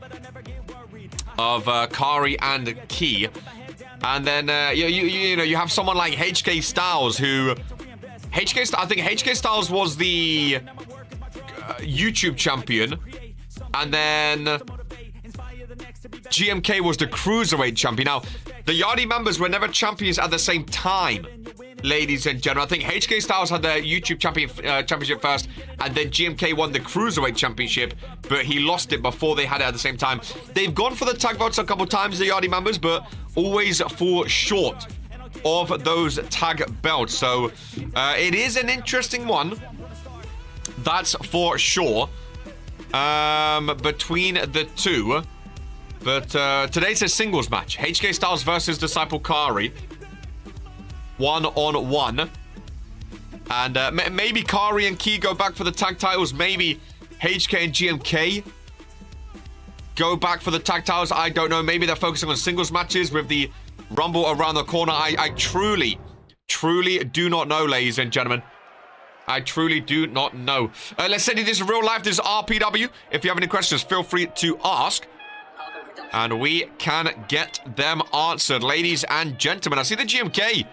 Speaker 2: of Kari and Key. And then you know, you have someone like HK Styles, who I think HK Styles was the YouTube champion, and then GMK was the Cruiserweight champion. Now, the Yardi members were never champions at the same time, ladies and gentlemen. I think HK Styles had the YouTube championship first, and then GMK won the Cruiserweight championship, but he lost it before they had it at the same time. They've gone for the tag belts a couple times, the Yardi members, but always fall short of those tag belts. So it is an interesting one, that's for sure, between the two. But today's a singles match. HK Styles versus Disciple Kari. One-on-one. And maybe Kari and Key go back for the tag titles. Maybe HK and GMK go back for the tag titles. I don't know. Maybe they're focusing on singles matches with the Rumble around the corner. I truly do not know, ladies and gentlemen. I truly do not know. Let's say this is real life. This is RPW. If you have any questions, feel free to ask, and we can get them answered, ladies and gentlemen. I see the GMK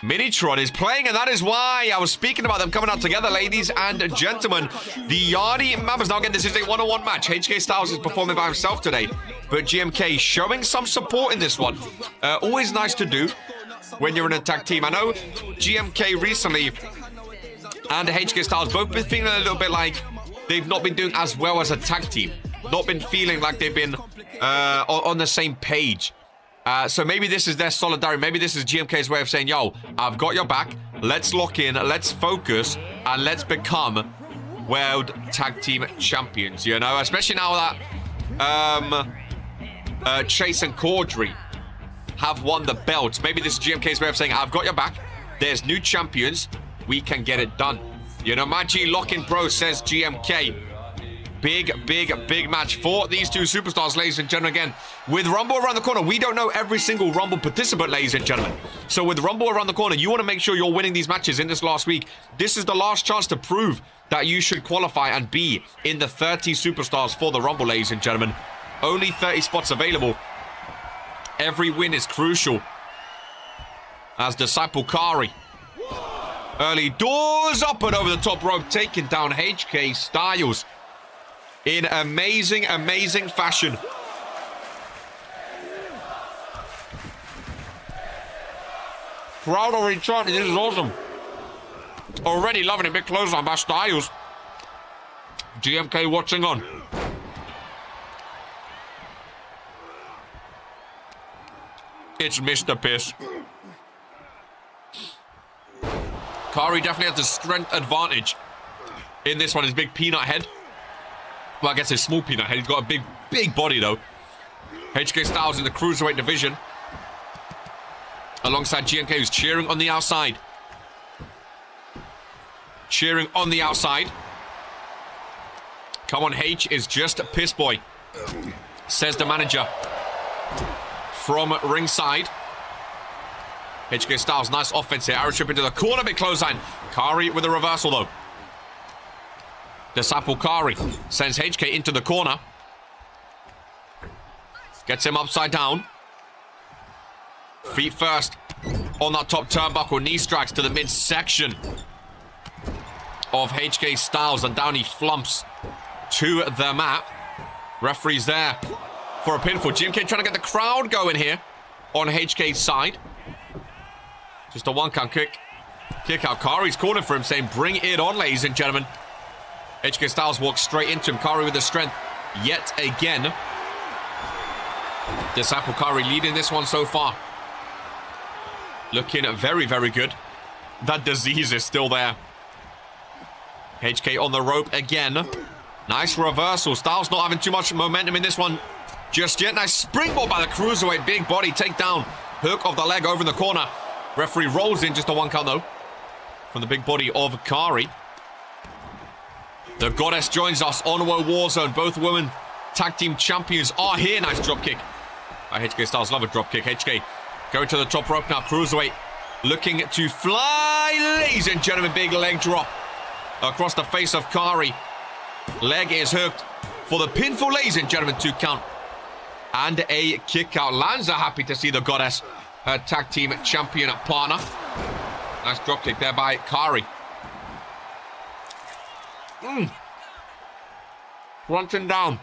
Speaker 2: Minitron is playing, and that is why I was speaking about them coming out together, ladies and gentlemen. The Yardi members. Now, again, this is a one-on-one match. HK Styles is performing by himself today, but GMK showing some support in this one. Always nice to do when you're in a tag team. I know GMK recently and HK Styles both been feeling a little bit like they've not been doing as well as a tag team. Not been feeling like they've been on the same page. So maybe this is their solidarity. Maybe this is GMK's way of saying, yo, I've got your back. Let's lock in, let's focus, and let's become World Tag Team Champions, you know? Especially now that Chase and Caudry have won the belts. Maybe this is GMK's way of saying, I've got your back. There's new champions. We can get it done. You know, my G lock-in bro, says GMK. Big match for these two superstars, ladies and gentlemen. Again, with Rumble around the corner, we don't know every single Rumble participant, ladies and gentlemen. So with Rumble around the corner, you want to make sure you're winning these matches in this last week. This is the last chance to prove that you should qualify and be in the 30 superstars for the Rumble, ladies and gentlemen. Only 30 spots available. Every win is crucial. As Disciple Kari. Early doors up and over the top rope, taking down HK Styles in amazing fashion. Crowd already chanting, this is awesome. Already loving it, big clothesline by Styles. GMK watching on. It's Mr. Piss. Kari definitely has the strength advantage in this one. His big peanut head. Well, I guess his small peanut head. He's got a big body, though. HK Styles in the Cruiserweight division. Alongside GMK, who's cheering on the outside. Cheering on the outside. Come on, H is just a piss boy, says the manager from ringside. HK Styles, nice offense here. Arrow trip into the corner, big clothesline. Kari with a reversal, though. Disciple Kari sends HK into the corner. Gets him upside down. Feet first on that top turnbuckle. Knee strikes to the midsection of HK Styles. And down he flumps to the mat. Referee's there for a pinfall. GMK trying to get the crowd going here on HK's side. Just a 1 count kick. Kick out. Kari's calling for him, saying, bring it on, ladies and gentlemen. HK Styles walks straight into him. Kari with the strength yet again. Disciple Kari leading this one so far. Looking very, very good. That disease is still there. HK on the rope again. Nice reversal. Styles not having too much momentum in this one just yet. Nice springboard by the cruiserweight. Big body takedown. Hook of the leg over in the corner. Referee rolls in. Just a 1 count though. From the big body of Kari. The Goddess joins us on Woah Warzone. Both women tag team champions are here. Nice dropkick. HK Styles love a dropkick. HK going to the top rope now. Cruiserweight looking to fly. Ladies and gentlemen, big leg drop across the face of Kari. Leg is hooked for the pinfall, ladies and gentlemen. 2 count. And a kick out. Lanza happy to see the Goddess, her tag team champion partner. Nice dropkick there by Kari. Crunching down.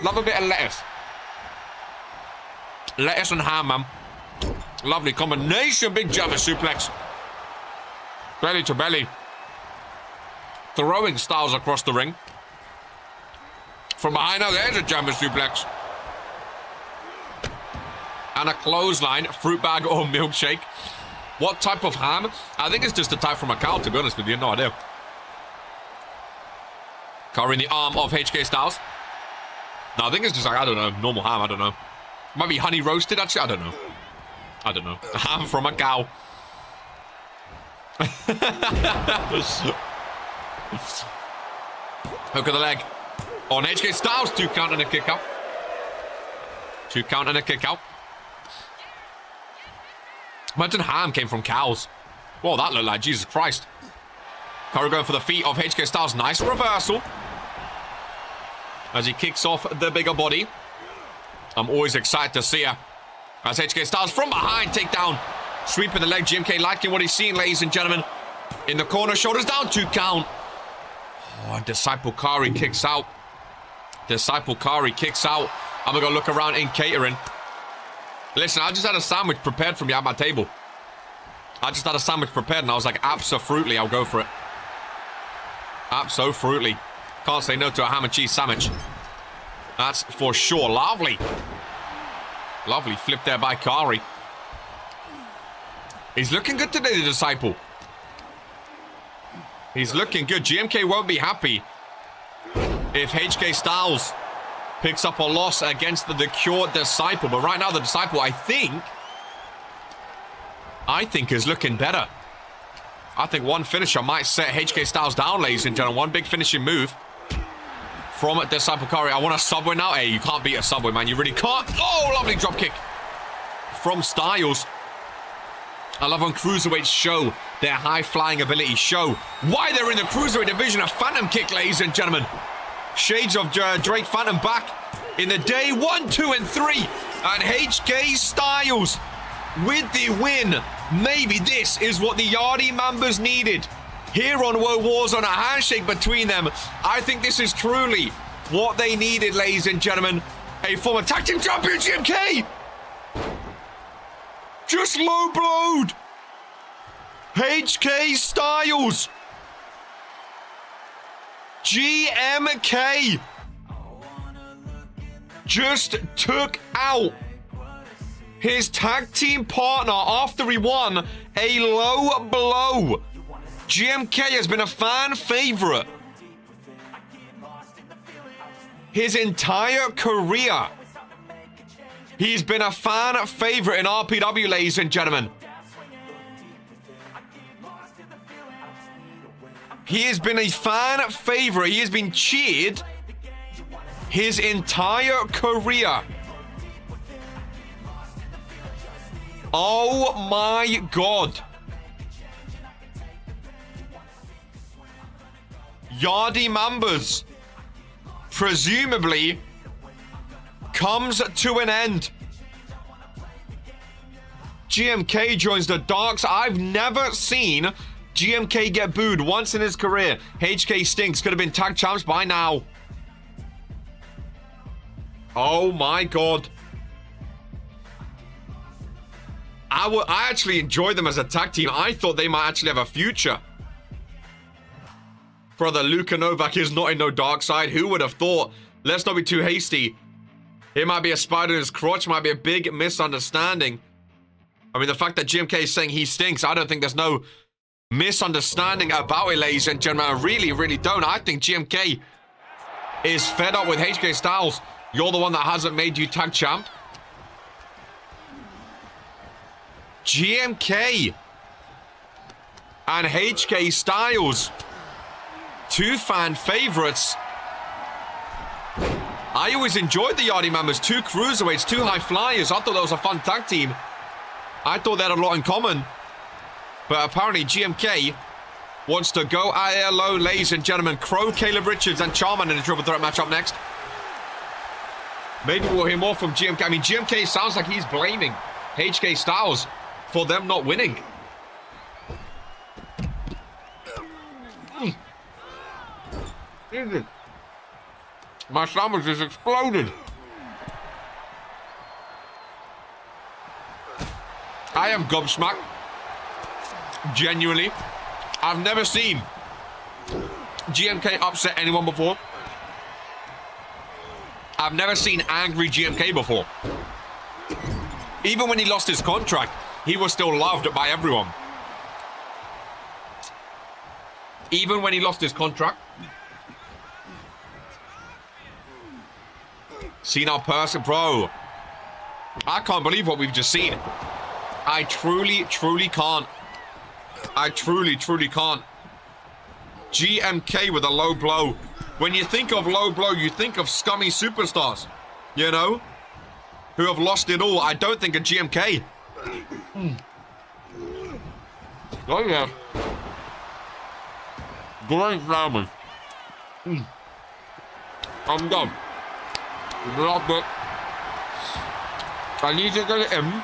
Speaker 2: Love a bit of lettuce. Lettuce and ham, man. Lovely combination. Big German suplex. Belly to belly. Throwing Styles across the ring. From behind now, there's a German suplex. And a clothesline. Fruit bag or milkshake. What type of ham? I think it's just a type from a cow, to be honest with you. No idea. Covering the arm of HK Styles. No, I think it's just like, I don't know, normal ham, I don't know. Might be honey roasted, actually, I don't know. I don't know. Ham from a cow. Hook of the leg on HK Styles. 2 count and a kick out. 2 count and a kick out. Imagine ham came from cows. Whoa, that looked like Jesus Christ. Kari going for the feet of HK Styles. Nice reversal. As he kicks off the bigger body. I'm always excited to see her. As HK Styles from behind, takedown. Sweeping the leg. GMK liking what he's seeing, ladies and gentlemen. In the corner, shoulders down. 2 count. Oh, Disciple Kari kicks out. Disciple Kari kicks out. I'm going to go look around in catering. Listen, I just had a sandwich prepared for me at my table. I just had a sandwich prepared and I was like, abso-fruitly, I'll go for it. Abso-fruitly. Can't say no to a ham and cheese sandwich. That's for sure. Lovely. Lovely flip there by Kari. He's looking good today, the Disciple. He's looking good. GMK won't be happy if HK Styles picks up a loss against the cured Disciple. But right now, the Disciple, I think is looking better. I think one finisher might set HK Styles down, ladies and gentlemen. One big finishing move from Disciple Kari. I want a Subway now. Hey, you can't beat a Subway, man. You really can't. Oh, lovely drop kick from Styles. I love when cruiserweights show their high-flying ability. Show why they're in the cruiserweight division. A phantom kick, ladies and gentlemen. Shades of Drake Phantom back in the day 1, 2, and 3. And HK Styles with the win. Maybe this is what the Yardie members needed. Here on Woah Warzone, a handshake between them. I think this is truly what they needed, ladies and gentlemen. A former tag team champion, GMK. Just low blowed. HK Styles. GMK just took out his tag team partner after he won a low blow. GMK has been a fan favorite his entire career. He's been a fan favorite in RPW, ladies and gentlemen. He has been a fan favorite. He has been cheered his entire career. Oh my God. Yardy Mambas presumably comes to an end. GMK joins the Darks. I've never seen GMK get booed once in his career. HK stinks. Could have been tag champs by now. Oh my god. I actually enjoyed them as a tag team. I thought they might actually have a future. Brother, Luka Novak is not in no dark side. Who would have thought? Let's not be too hasty. It might be a spider in his crotch. Might be a big misunderstanding. I mean, the fact that GMK is saying he stinks, I don't think there's no misunderstanding about it, ladies and gentlemen. I really, really don't. I think GMK is fed up with HK Styles. You're the one that hasn't made you tag champ. GMK and HK Styles, two fan favorites. I always enjoyed the Yardy members, two cruiserweights, two high flyers. I thought that was a fun tag team. I thought they had a lot in common. But apparently GMK wants to go ILO, ladies and gentlemen. Crow, Caleb Richards, and Charman in a triple threat match up next. Maybe we'll hear more from GMK. I mean, GMK sounds like he's blaming HK Styles for them not winning. My stomach just exploded. I am gobsmacked. Genuinely. I've never seen GMK upset anyone before. I've never seen angry GMK before. Even when he lost his contract, he was still loved by everyone. Even when he lost his contract. Seen our person, bro. I can't believe what we've just seen. I truly, truly can't. I truly, truly can't. GMK with a low blow. When you think of low blow, you think of scummy superstars, you know, who have lost it all. I don't think of GMK. Oh, yeah. Great family. I'm done. Love it. I need to get it in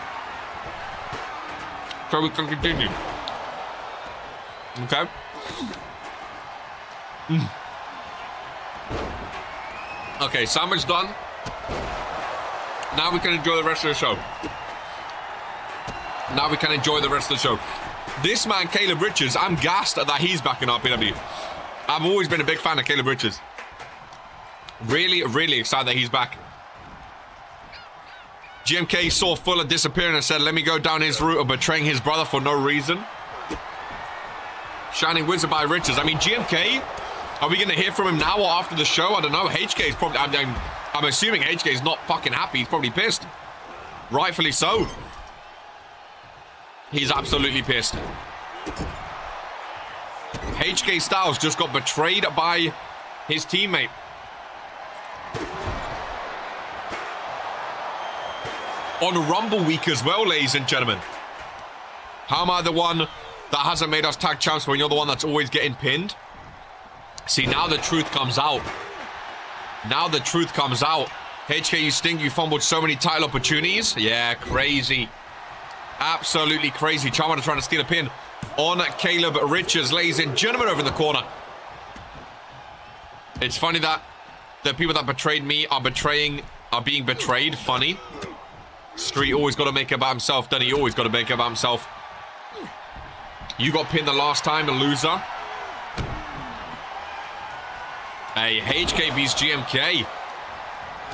Speaker 2: so we can continue. Okay. Okay, sandwich done. Now we can enjoy the rest of the show. Now we can enjoy the rest of the show. This man, Caleb Richards, I'm gassed that he's back in RPW. I've always been a big fan of Caleb Richards. Really, really excited that he's back. GMK saw Fuller disappearing and said, let me go down his route of betraying his brother for no reason. Shining Wizard by Richards. I mean, GMK, are we going to hear from him now or after the show? I don't know. HK is probably, I'm assuming HK is not fucking happy. He's probably pissed. Rightfully so. He's absolutely pissed. HK Styles just got betrayed by his teammate. On Rumble Week as well, ladies and gentlemen. How am I the one that hasn't made us tag champs when you're the one that's always getting pinned? See, now the truth comes out. Now the truth comes out. HK, you stink. You fumbled so many title opportunities. Yeah, crazy. Absolutely crazy. Charmander trying to steal a pin on Caleb Richards, ladies and gentlemen, over in the corner. It's funny that the people that betrayed me are being betrayed. Funny. Street always got to make it about himself, doesn't he? Always got to make it about himself. You got pinned the last time, a loser. Hey, HK vs GMK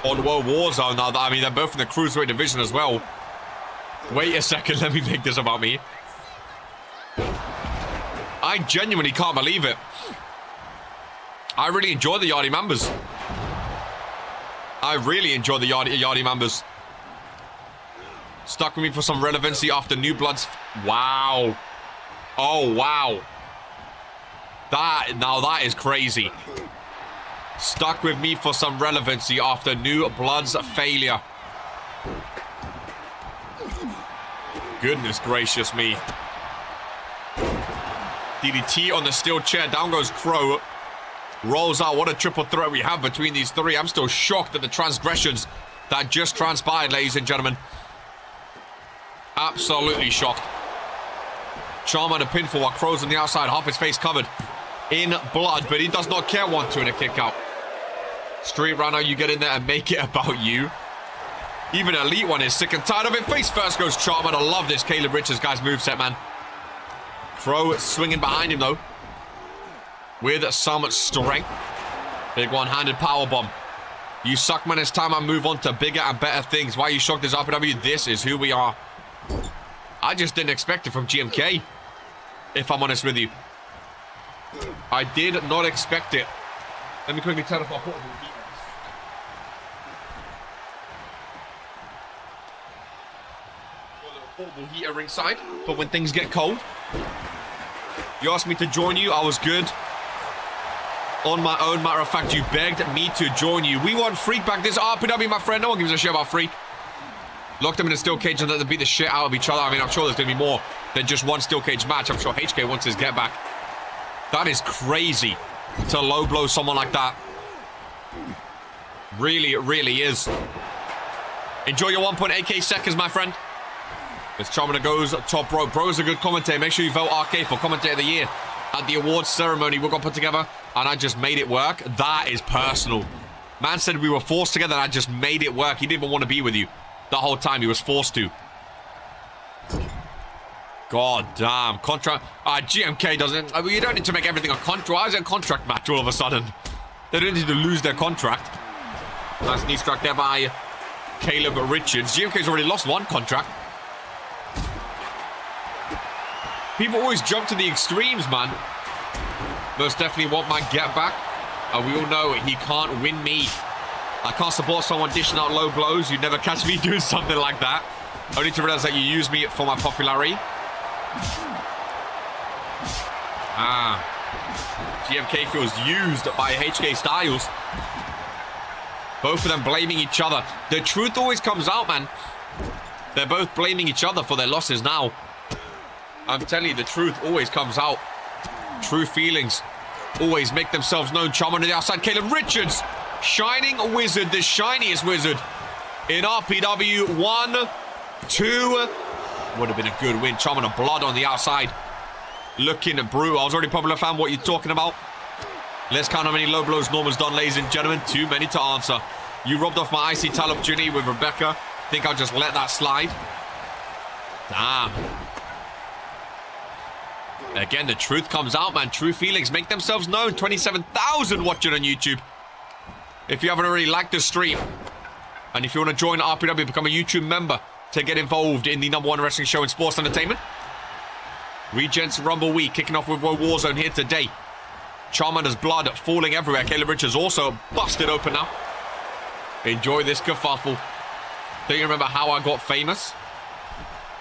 Speaker 2: on Warzone. Now, I mean, they're both in the Cruiserweight division as well. Wait a second, let me make this about me. I genuinely can't believe it. I really enjoy the Yardy members. I really enjoy the Yardy members. Stuck with me for some relevancy after New Blood's... Wow. Oh, wow. Now that is crazy. Stuck with me for some relevancy after New Blood's failure. Goodness gracious me. DDT on the steel chair. Down goes Crow. rolls out. What a triple threat we have between these three. I'm still shocked at the transgressions that just transpired, ladies and gentlemen. Absolutely shocked. Charman a pinfall while Crow's on the outside, half his face covered in blood, but he does not care. 1-2 and a kick out. Street runner, you get in there and make it about you. Even Elite One is sick and tired of it. Face first goes Charman. I love this Caleb Richards guy's moveset, man. Crow swinging behind him, though, with some strength. Big one-handed powerbomb. You suck, man. It's time I move on to bigger and better things. Why are you shocked? This RPW, this is who we are. I just didn't expect it from GMK, if I'm honest with you. I did not expect it. Let me quickly turn off our portable heaters. Portable heater ringside, but when things get cold. You asked me to join you. I was good. On my own, matter of fact, you begged me to join you. We want Freak back. This RPW, my friend. No one gives a shit about Freak. Locked them in a steel cage and let them beat the shit out of each other. I mean, I'm sure there's going to be more than just one steel cage match. I'm sure HK wants his get back. That is crazy to low blow someone like that. Really, it really is. Enjoy your 1.8k seconds, my friend. As Charmander goes top rope. Bro's a good commentator. Make sure you vote RK for Commentator of the Year at the awards ceremony we're going to put together. And I just made it work. That is personal. Man said we were forced together and I just made it work. He didn't even want to be with you the whole time. He was forced to. God damn. Contract. GMK doesn't. I mean, you don't need to make everything a contract. Why is it a contract match all of a sudden? They don't need to lose their contract. Nice knee struck there by Caleb Richards. GMK's already lost one contract. People always jump to the extremes, man. Most definitely want my get back. We all know he can't win me. I can't support someone dishing out low blows. You'd never catch me doing something like that. Only to realize that you use me for my popularity. GMK feels used by HK Styles. Both of them blaming each other. The truth always comes out, man. They're both blaming each other for their losses now. I'm telling you, the truth always comes out. True feelings always make themselves known. Charman on the outside. Caleb Richards. Shining wizard. The shiniest wizard in RPW. 1, 2. Would have been a good win. Charman of blood on the outside. Looking at brutal. I was already popular fan. What are you talking about? Let's count how many low blows Norman's done, ladies and gentlemen. Too many to answer. You robbed off my IC title opportunity with Rebecca. Think I'll just let that slide? Damn. Again, the truth comes out, man. True feelings make themselves known. 27,000 watching on YouTube. If you haven't already liked the stream, and if you want to join RPW, become a YouTube member to get involved in the #1 wrestling show in sports entertainment. Regents Rumble Week kicking off with Warzone here today. Charmander's blood falling everywhere. Caleb Richards also busted open now. Enjoy this kerfuffle. Don't you remember how I got famous?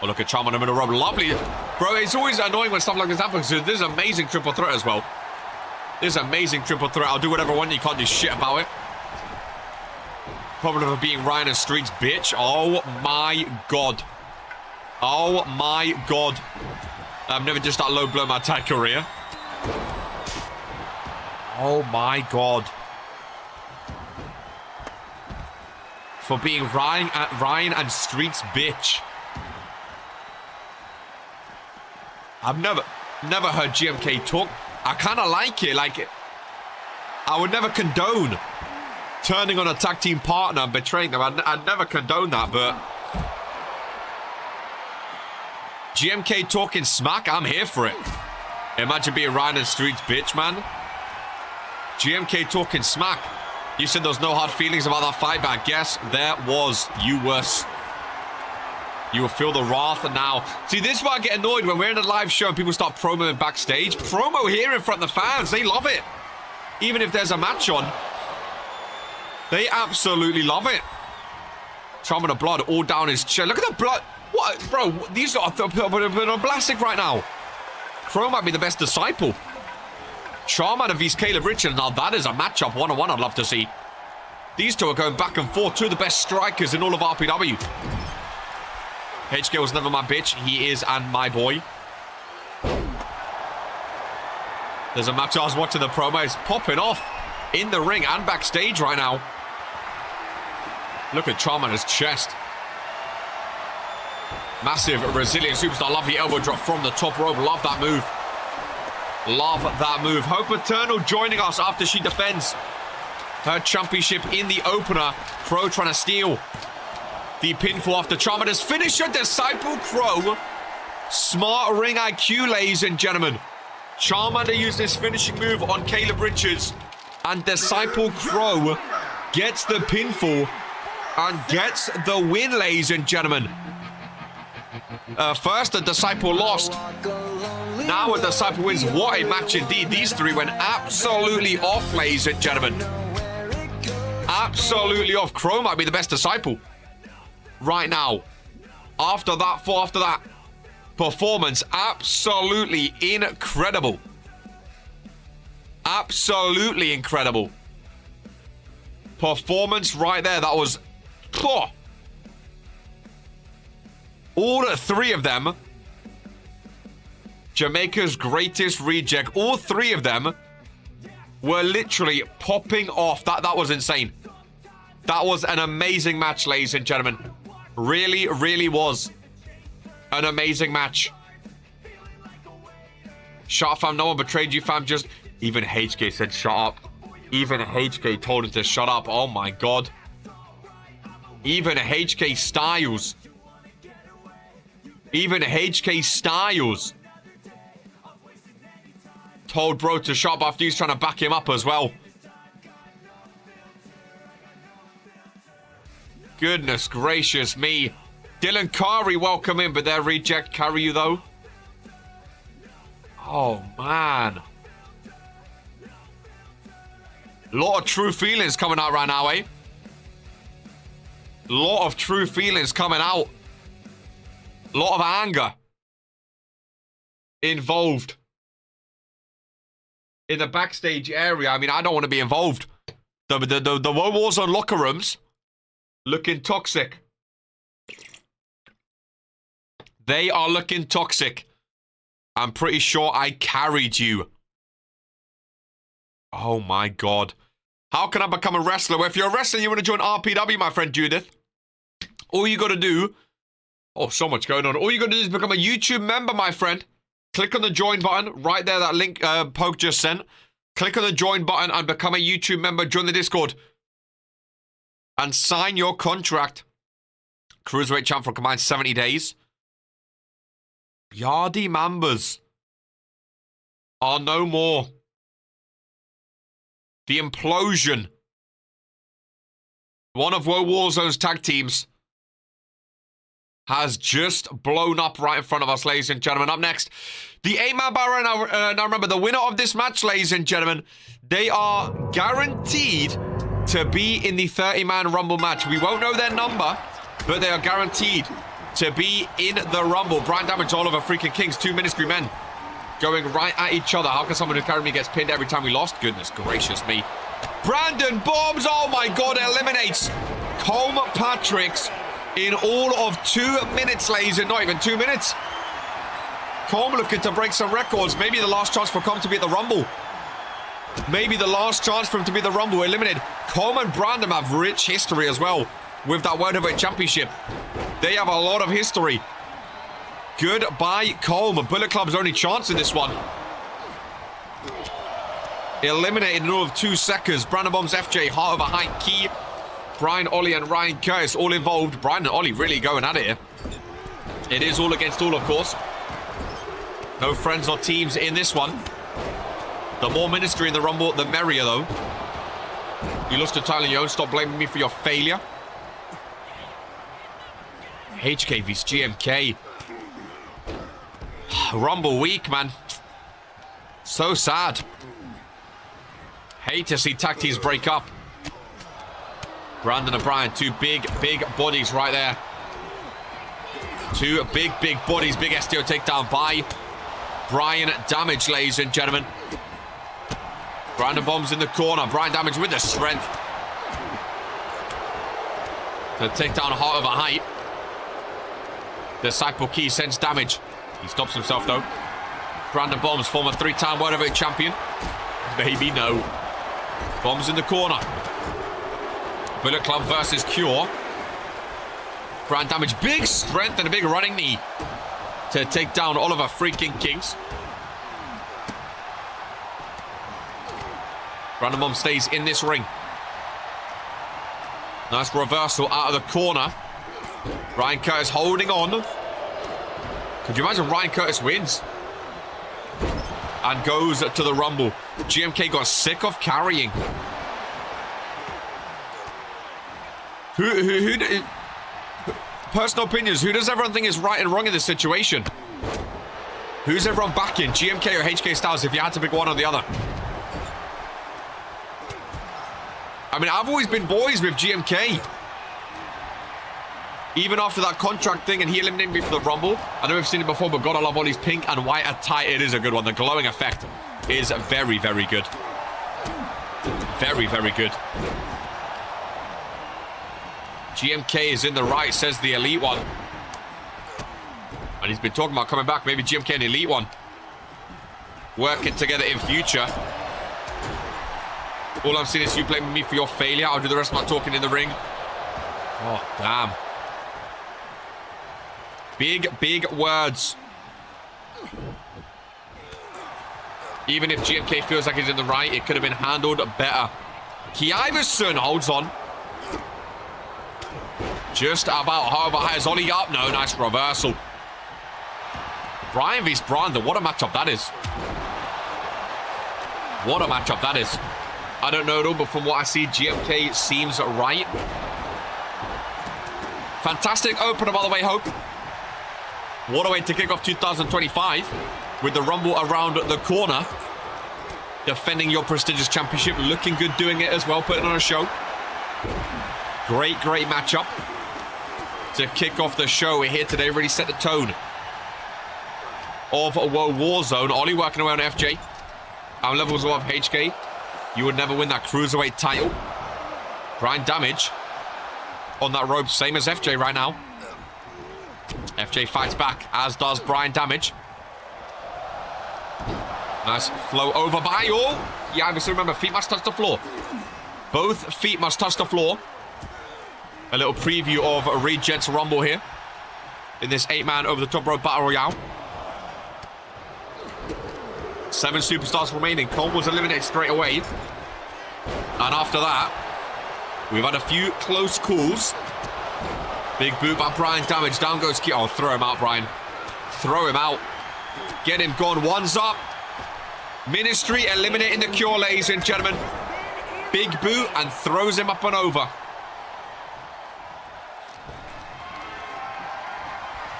Speaker 2: Oh, look at Charmander in a robe. Lovely. Bro, it's always annoying when stuff like this happens. This is an amazing triple threat as well. This is an amazing triple threat. I'll do whatever I want. You can't do shit about it. Problem of being Ryan and Street's bitch. Oh, my God. Oh, my God. I've never just that low blow my entire career. Oh, my God. For being Ryan and Street's bitch. I've never heard GMK talk. I kind of like it. Like, I would never condone turning on a tag team partner and betraying them. I'd never condone that, but GMK talking smack, I'm here for it. Imagine being Ryan and Street's bitch, man. GMK talking smack. You said there was no hard feelings about that fight, but I guess there was. You will feel the wrath now. See, this is why I get annoyed when we're in a live show and people start promoing backstage. Promo here in front of the fans. They love it. Even if there's a match on. They absolutely love it. Charman of blood all down his chest. Look at the blood. What? Bro, these are plastic right now. Crow might be the best disciple. Charman of Caleb Richards. Now that is a matchup 1-on-1 I'd love to see. These two are going back and forth. Two of the best strikers in all of RPW. HK was never my bitch. He is, and my boy. There's a match I was watching the promo. It's popping off in the ring and backstage right now. Look at Charmander's chest. Massive, resilient superstar. Love the elbow drop from the top rope. Love that move. Love that move. Hope Eternal joining us after she defends her championship in the opener. Crow trying to steal the pinfall after Charmander's finisher. Disciple Crow. Smart ring IQ, ladies and gentlemen. Charmander used this finishing move on Caleb Richards. And Disciple Crow gets the pinfall and gets the win, ladies and gentlemen. First, the Disciple lost. Now a Disciple wins. What a match indeed. These three went absolutely off, ladies and gentlemen. Absolutely off. Crow might be the best Disciple right now. After that performance, absolutely incredible. Absolutely incredible. Performance right there. That was... Oh. All three of them, Jamaica's greatest reject, all three of them were literally popping off. That was insane. That was an amazing match, ladies and gentlemen. Really, really was an amazing match. Shut up, fam. No one betrayed you, fam. Just... Even HK said shut up. Even HK told him to shut up. Oh, my God. Even HK Styles... Even HK Styles told bro to shut up after he's trying to back him up as well. Goodness gracious me. Dylan Curry, welcome in, but their reject carry you though. Oh, man. Lot of true feelings coming out right now, eh? Lot of true feelings coming out. Lot of anger involved in the backstage area. I mean, I don't want to be involved. The Warzone locker rooms looking toxic. They are looking toxic. I'm pretty sure I carried you. Oh my God. How can I become a wrestler? Well, if you're a wrestler, you want to join RPW, my friend Judith. All you got to do... Oh, so much going on. All you got to do is become a YouTube member, my friend. Click on the join button right there, that link Poke just sent. Click on the join button and become a YouTube member. Join the Discord. And sign your contract. Cruiserweight champ for a combined 70 days. Yardy Mambas are no more. The implosion. One of Warzone's tag teams has just blown up right in front of us, ladies and gentlemen. Up next, the 8-man battle. Now remember, the winner of this match, ladies and gentlemen, they are guaranteed to be in the 30-man Rumble match. We won't know their number, but they are guaranteed to be in the Rumble. Brian Damage, Oliver freaking Kings, two Ministry men going right at each other. How can someone who carried me gets pinned every time we lost? Goodness gracious me. Brandon Bombs, oh my God, eliminates Colm Patricks in all of 2 minutes, ladies, and not even 2 minutes. Colm looking to break some records. Maybe the last chance for Colm to be at the Rumble. Maybe the last chance for him to be at the Rumble. Eliminated. Colm and Brandon have rich history as well with that World Heavyweight Championship. They have a lot of history. Goodbye, Colm. Bullet Club's only chance in this one. Eliminated in all of 2 seconds. Brandon Bombs, FJ, Heart Over Height, Key, Brian, Ollie, and Ryan Curtis all involved. Brian and Ollie really going at it here. It is all against all, of course. No friends or teams in this one. The more Ministry in the Rumble, the merrier, though. You lost to Tyler Young. Stop blaming me for your failure. HK vs GMK. Rumble week, man. So sad. Hate to see tag teams break up. Brandon and Brian, 2 big bodies right there. 2 big bodies. Big STO takedown by Brian Damage, ladies and gentlemen. Brandon Bombs in the corner. Brian Damage with the strength to take down Heart Over Height. Disciple Key sends Damage. He stops himself, though. Brandon Bombs, former 3-time World Heavyweight Champion. Maybe no. Bombs in the corner. Bullet Club versus Cure. Brand Damage, big strength and a big running knee to take down Oliver freaking Kings. Brandon Bombs stays in this ring. Nice reversal out of the corner. Ryan Curtis holding on. Could you imagine Ryan Curtis wins? And goes to the Rumble. GMK got sick of carrying. Personal opinions, who does everyone think is right and wrong in this situation? Who's everyone backing? GMK or HK Styles if you had to pick one or the other? I mean, I've always been boys with GMK. Even after that contract thing and he eliminated me for the Rumble. I know we've seen it before, but God, I love Ollie's pink and white attire. It is a good one. The glowing effect is very, very good. Very, very good. GMK is in the right, says the Elite One. And he's been talking about coming back. Maybe GMK and Elite One working together in future. All I'm seeing is you blaming me for your failure. I'll do the rest of my talking in the ring. Oh, damn. Big, big words. Even if GMK feels like he's in the right, it could have been handled better. Kieverson holds on. Just about, however, high as Ollie up. No, nice reversal. Brian vs. Brandon. What a matchup that is. What a matchup that is. I don't know though, but from what I see, GMK seems right. Fantastic opener, by the way, Hope. What a way to kick off 2025 with the Rumble around the corner. Defending your prestigious championship. Looking good doing it as well, putting on a show. Great, great matchup to kick off the show here today. Really set the tone of Woah Warzone. Ollie working away on FJ. Our levels of HK. You would never win that Cruiserweight title. Brian Damage on that rope. Same as FJ right now. FJ fights back, as does Brian Damage. Nice flow over by all. Yeah, obviously remember, feet must touch the floor. Both feet must touch the floor. A little preview of Regent's Rumble here in this 8-man over-the-top rope battle royale. 7 superstars remaining. Cole was eliminated straight away. And after that, we've had a few close calls. Big boot by Brian Damage. Down goes Key. Oh, throw him out, Brian. Throw him out. Get him gone. One's up. Ministry eliminating the Cure, ladies and gentlemen. Big boot and throws him up and over.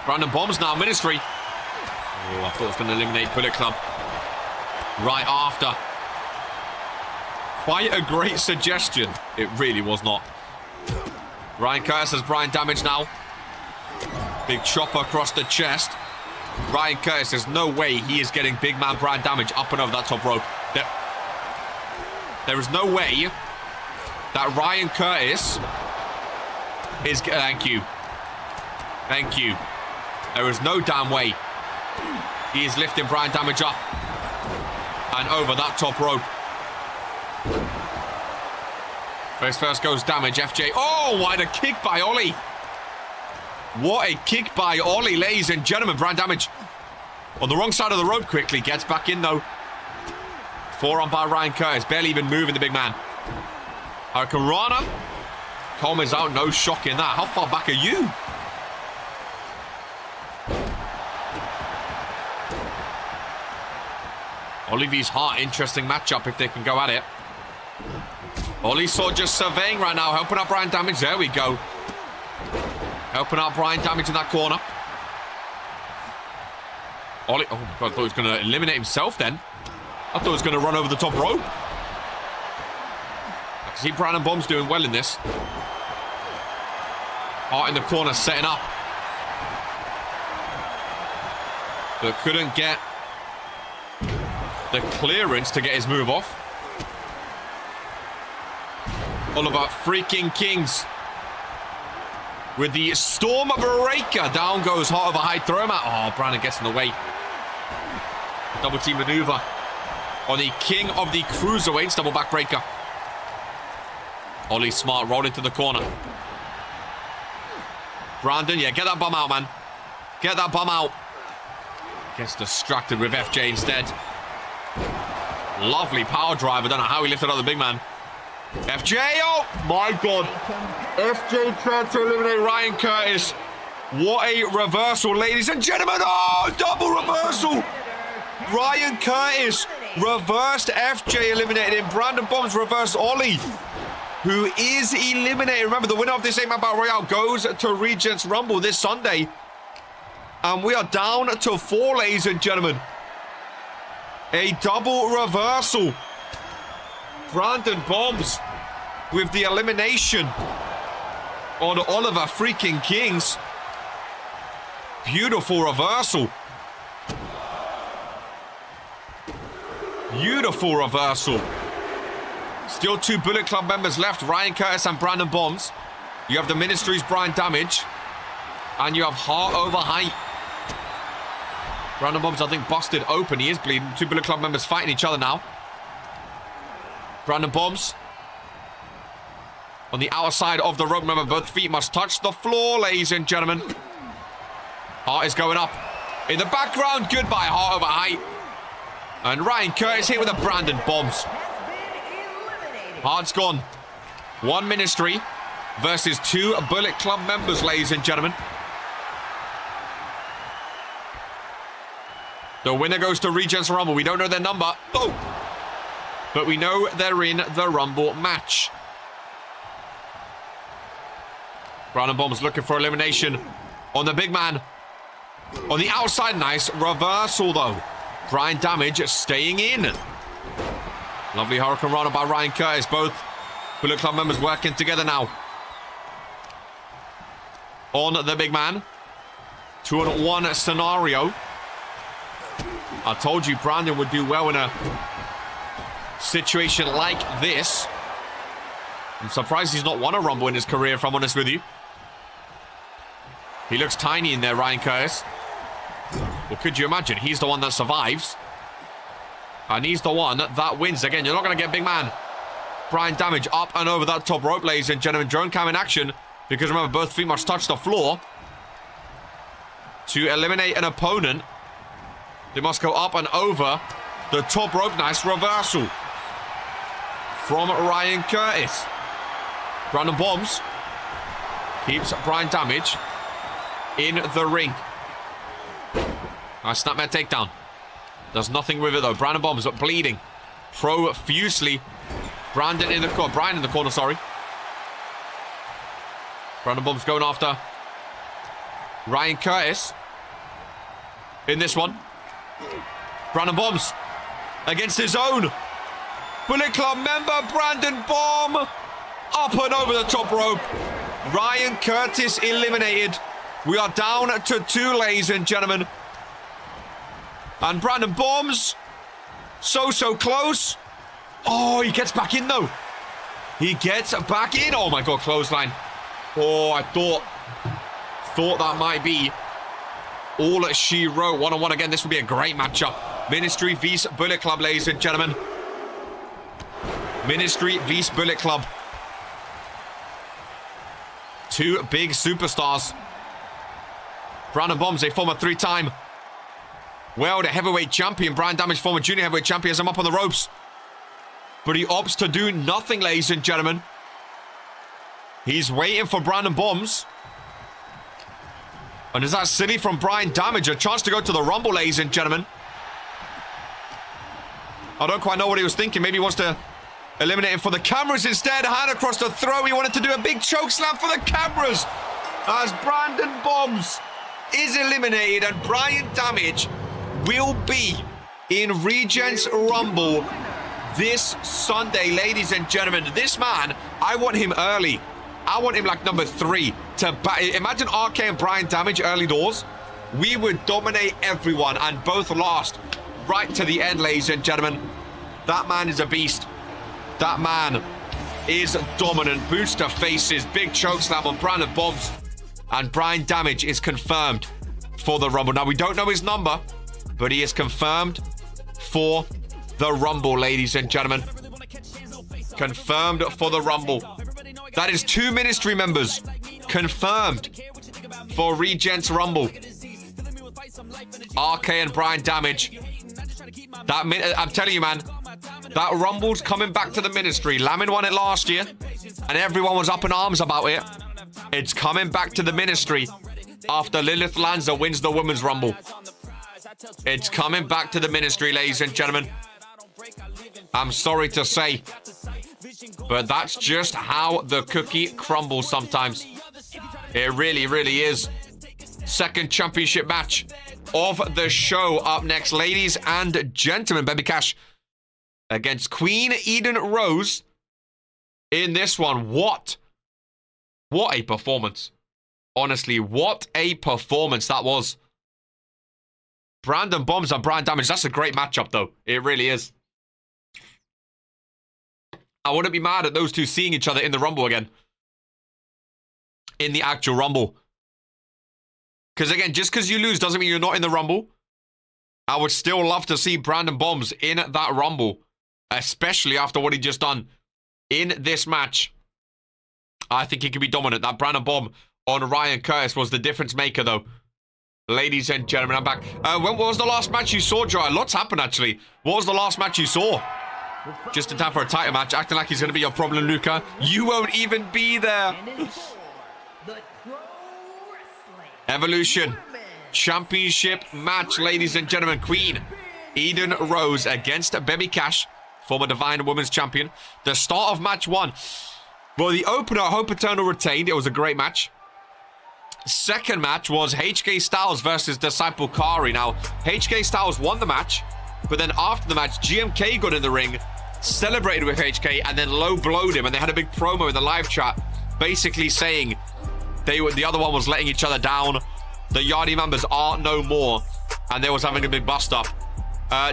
Speaker 2: Brandon Bombs now, Ministry. Oh, I thought it was going to eliminate Bullet Club right after. Quite a great suggestion. It really was not. Ryan Curtis has Brian Damage now. Big chopper across the chest. Ryan Curtis, there's no way he is getting big man Brian Damage up and over that top rope. There is no way that Ryan Curtis is... Thank you. Thank you. There is no damn way he is lifting Brian Damage up and over that top rope. First goes Damage. FJ. Oh, what a kick by Ollie. What a kick by Ollie, ladies and gentlemen. Brian Damage on the wrong side of the rope quickly. Gets back in, though. Forearm by Ryan Curtis. Barely even moving the big man. Hurricanrana. Coleman's out. No shock in that. How far back are you? Ollie vs. Hart. Interesting matchup if they can go at it. Ollie saw just surveying right now. Helping out Brian Damage. There we go. Helping out Brian Damage in that corner. Ollie. Oh my God. I thought he was going to eliminate himself then. I thought he was going to run over the top rope. I can see Brandon Bombs doing well in this. Hart in the corner setting up. But couldn't get the clearance to get his move off. Oliver freaking Kings with the Storm Breaker. Down goes Heart of a High. Throw him out. Oh, Brandon gets in the way. Double team maneuver on the king of the cruiserweights. Double backbreaker. Ollie smart, roll into the corner. Brandon, yeah, get that bum out, man. Get that bum out. Gets distracted with FJ instead. Lovely power drive. I don't know how he lifted up the big man. FJ, oh my God. FJ tried to eliminate Ryan Curtis. What a reversal, ladies and gentlemen. Oh, double reversal. Ryan Curtis reversed FJ, eliminated him. Brandon Bombs reversed Ollie, who is eliminated. Remember, the winner of this 8-man battle royale goes to Regents Rumble this Sunday. And we are down to 4, ladies and gentlemen. A double reversal. Brandon Bombs with the elimination on Oliver freaking Kings. Beautiful reversal. Beautiful reversal. Still 2 Bullet Club members left, Ryan Curtis and Brandon Bombs. You have the Ministry's Brian Damage. And you have Heart over Height. Brandon Bombs, I think, busted open. He is bleeding. 2 Bullet Club members fighting each other now. Brandon Bombs. On the outside of the rope, remember, both feet must touch the floor, ladies and gentlemen. Heart is going up. In the background, goodbye, Heart over Height. And Ryan Curtis here with the Brandon Bombs. Heart's gone. 1 Ministry versus 2 Bullet Club members, ladies and gentlemen. The winner goes to Regents Rumble. We don't know their number. Oh! But we know they're in the Rumble match. Brandon Bombs looking for elimination on the big man. On the outside, nice reversal though. Brian Damage staying in. Lovely Hurricane Rana by Ryan Curtis. Both Bullet Club members working together now. On the big man. 2-on-1 scenario. I told you Brandon would do well in a situation like this. I'm surprised he's not won a Rumble in his career, if I'm honest with you. He looks tiny in there, Ryan Curtis. Well, could you imagine? He's the one that survives. And he's the one that wins. Again, you're not going to get big man Brian Damage up and over that top rope, ladies and gentlemen. Drone cam in action. Because remember, both feet must touch the floor. To eliminate an opponent, they must go up and over the top rope. Nice reversal from Ryan Curtis. Brandon Bombs keeps Brian Damage in the ring. Nice snapmare takedown. Does nothing with it though. Brandon Bombs bleeding profusely. Brandon in the corner. Brian in the corner, sorry. Brandon Bombs going after Ryan Curtis in this one. Brandon Bombs against his own Bullet Club member, Brandon Bomb. Up and over the top rope. Ryan Curtis eliminated. We are down to 2, ladies and gentlemen. And Brandon Bombs, so close. Oh, he gets back in though. He gets back in. Oh my God, clothesline. Oh, I thought that might be all she wrote. 1-on-1 again. This would be a great matchup. Ministry vs Bullet Club, ladies and gentlemen. Ministry vs Bullet Club. 2 big superstars. Brandon Bombs, a former 3-time world heavyweight champion. Brian Damage, former junior heavyweight champion, has him up on the ropes. But he opts to do nothing, ladies and gentlemen. He's waiting for Brandon Bombs. And is that silly from Brian Damage? A chance to go to the Rumble, ladies and gentlemen. I don't quite know what he was thinking. Maybe he wants to eliminate him for the cameras instead. Hand across the throat. He wanted to do a big choke slam for the cameras. As Brandon Bombs is eliminated and Brian Damage will be in Regents Rumble this Sunday, ladies and gentlemen. This man, I want him early. I want him like number 3 to imagine RK and Brian Damage early doors. We would dominate everyone and both last right to the end, ladies and gentlemen. That man is a beast. That man is dominant. Booster faces, big choke slam on Brandon Bombs. And Brian Damage is confirmed for the Rumble. Now, we don't know his number, but he is confirmed for the Rumble, ladies and gentlemen. Confirmed for the Rumble. That is 2 ministry members confirmed for Regents Rumble. RK and Brian Damage. I'm telling you, man, that Rumble's coming back to the ministry. Lamin won it last year, and everyone was up in arms about it. It's coming back to the ministry after Lilith Lanza wins the Women's Rumble. It's coming back to the ministry, ladies and gentlemen. I'm sorry to say, but that's just how the cookie crumbles sometimes. It really, really is. Second championship match of the show up next, ladies and gentlemen. Baby Cash against Queen Eden Rose in this one. What a performance. Honestly, what a performance that was. Brandon Bombs and Brian Damage. That's a great matchup, though. It really is. I wouldn't be mad at those two seeing each other in the Rumble again. In the actual Rumble. Because again, just because you lose doesn't mean you're not in the Rumble. I would still love to see Brandon Bombs in that Rumble. Especially after what he just done in this match. I think he could be dominant. That Brandon Bomb on Ryan Curtis was the difference maker, though. Ladies and gentlemen, I'm back. What was the last match you saw, Joy? Lots happened, actually. What was the last match you saw? Just in time for a title match. Acting like he's going to be your problem, Luca. You won't even be there. Evolution Championship match, ladies and gentlemen. Queen Eden Rose against Baby Cash, former Divine Women's Champion. The start of match 1. Well, the opener, Hope Eternal retained. It was a great match. Second match was HK Styles versus Disciple Kari. Now, HK Styles won the match, but then after the match, GMK got in the ring, celebrated with HK, and then low-blowed him, and they had a big promo in the live chat, basically saying the other one was letting each other down. The Yardie members are no more, and they was having a big bust-up.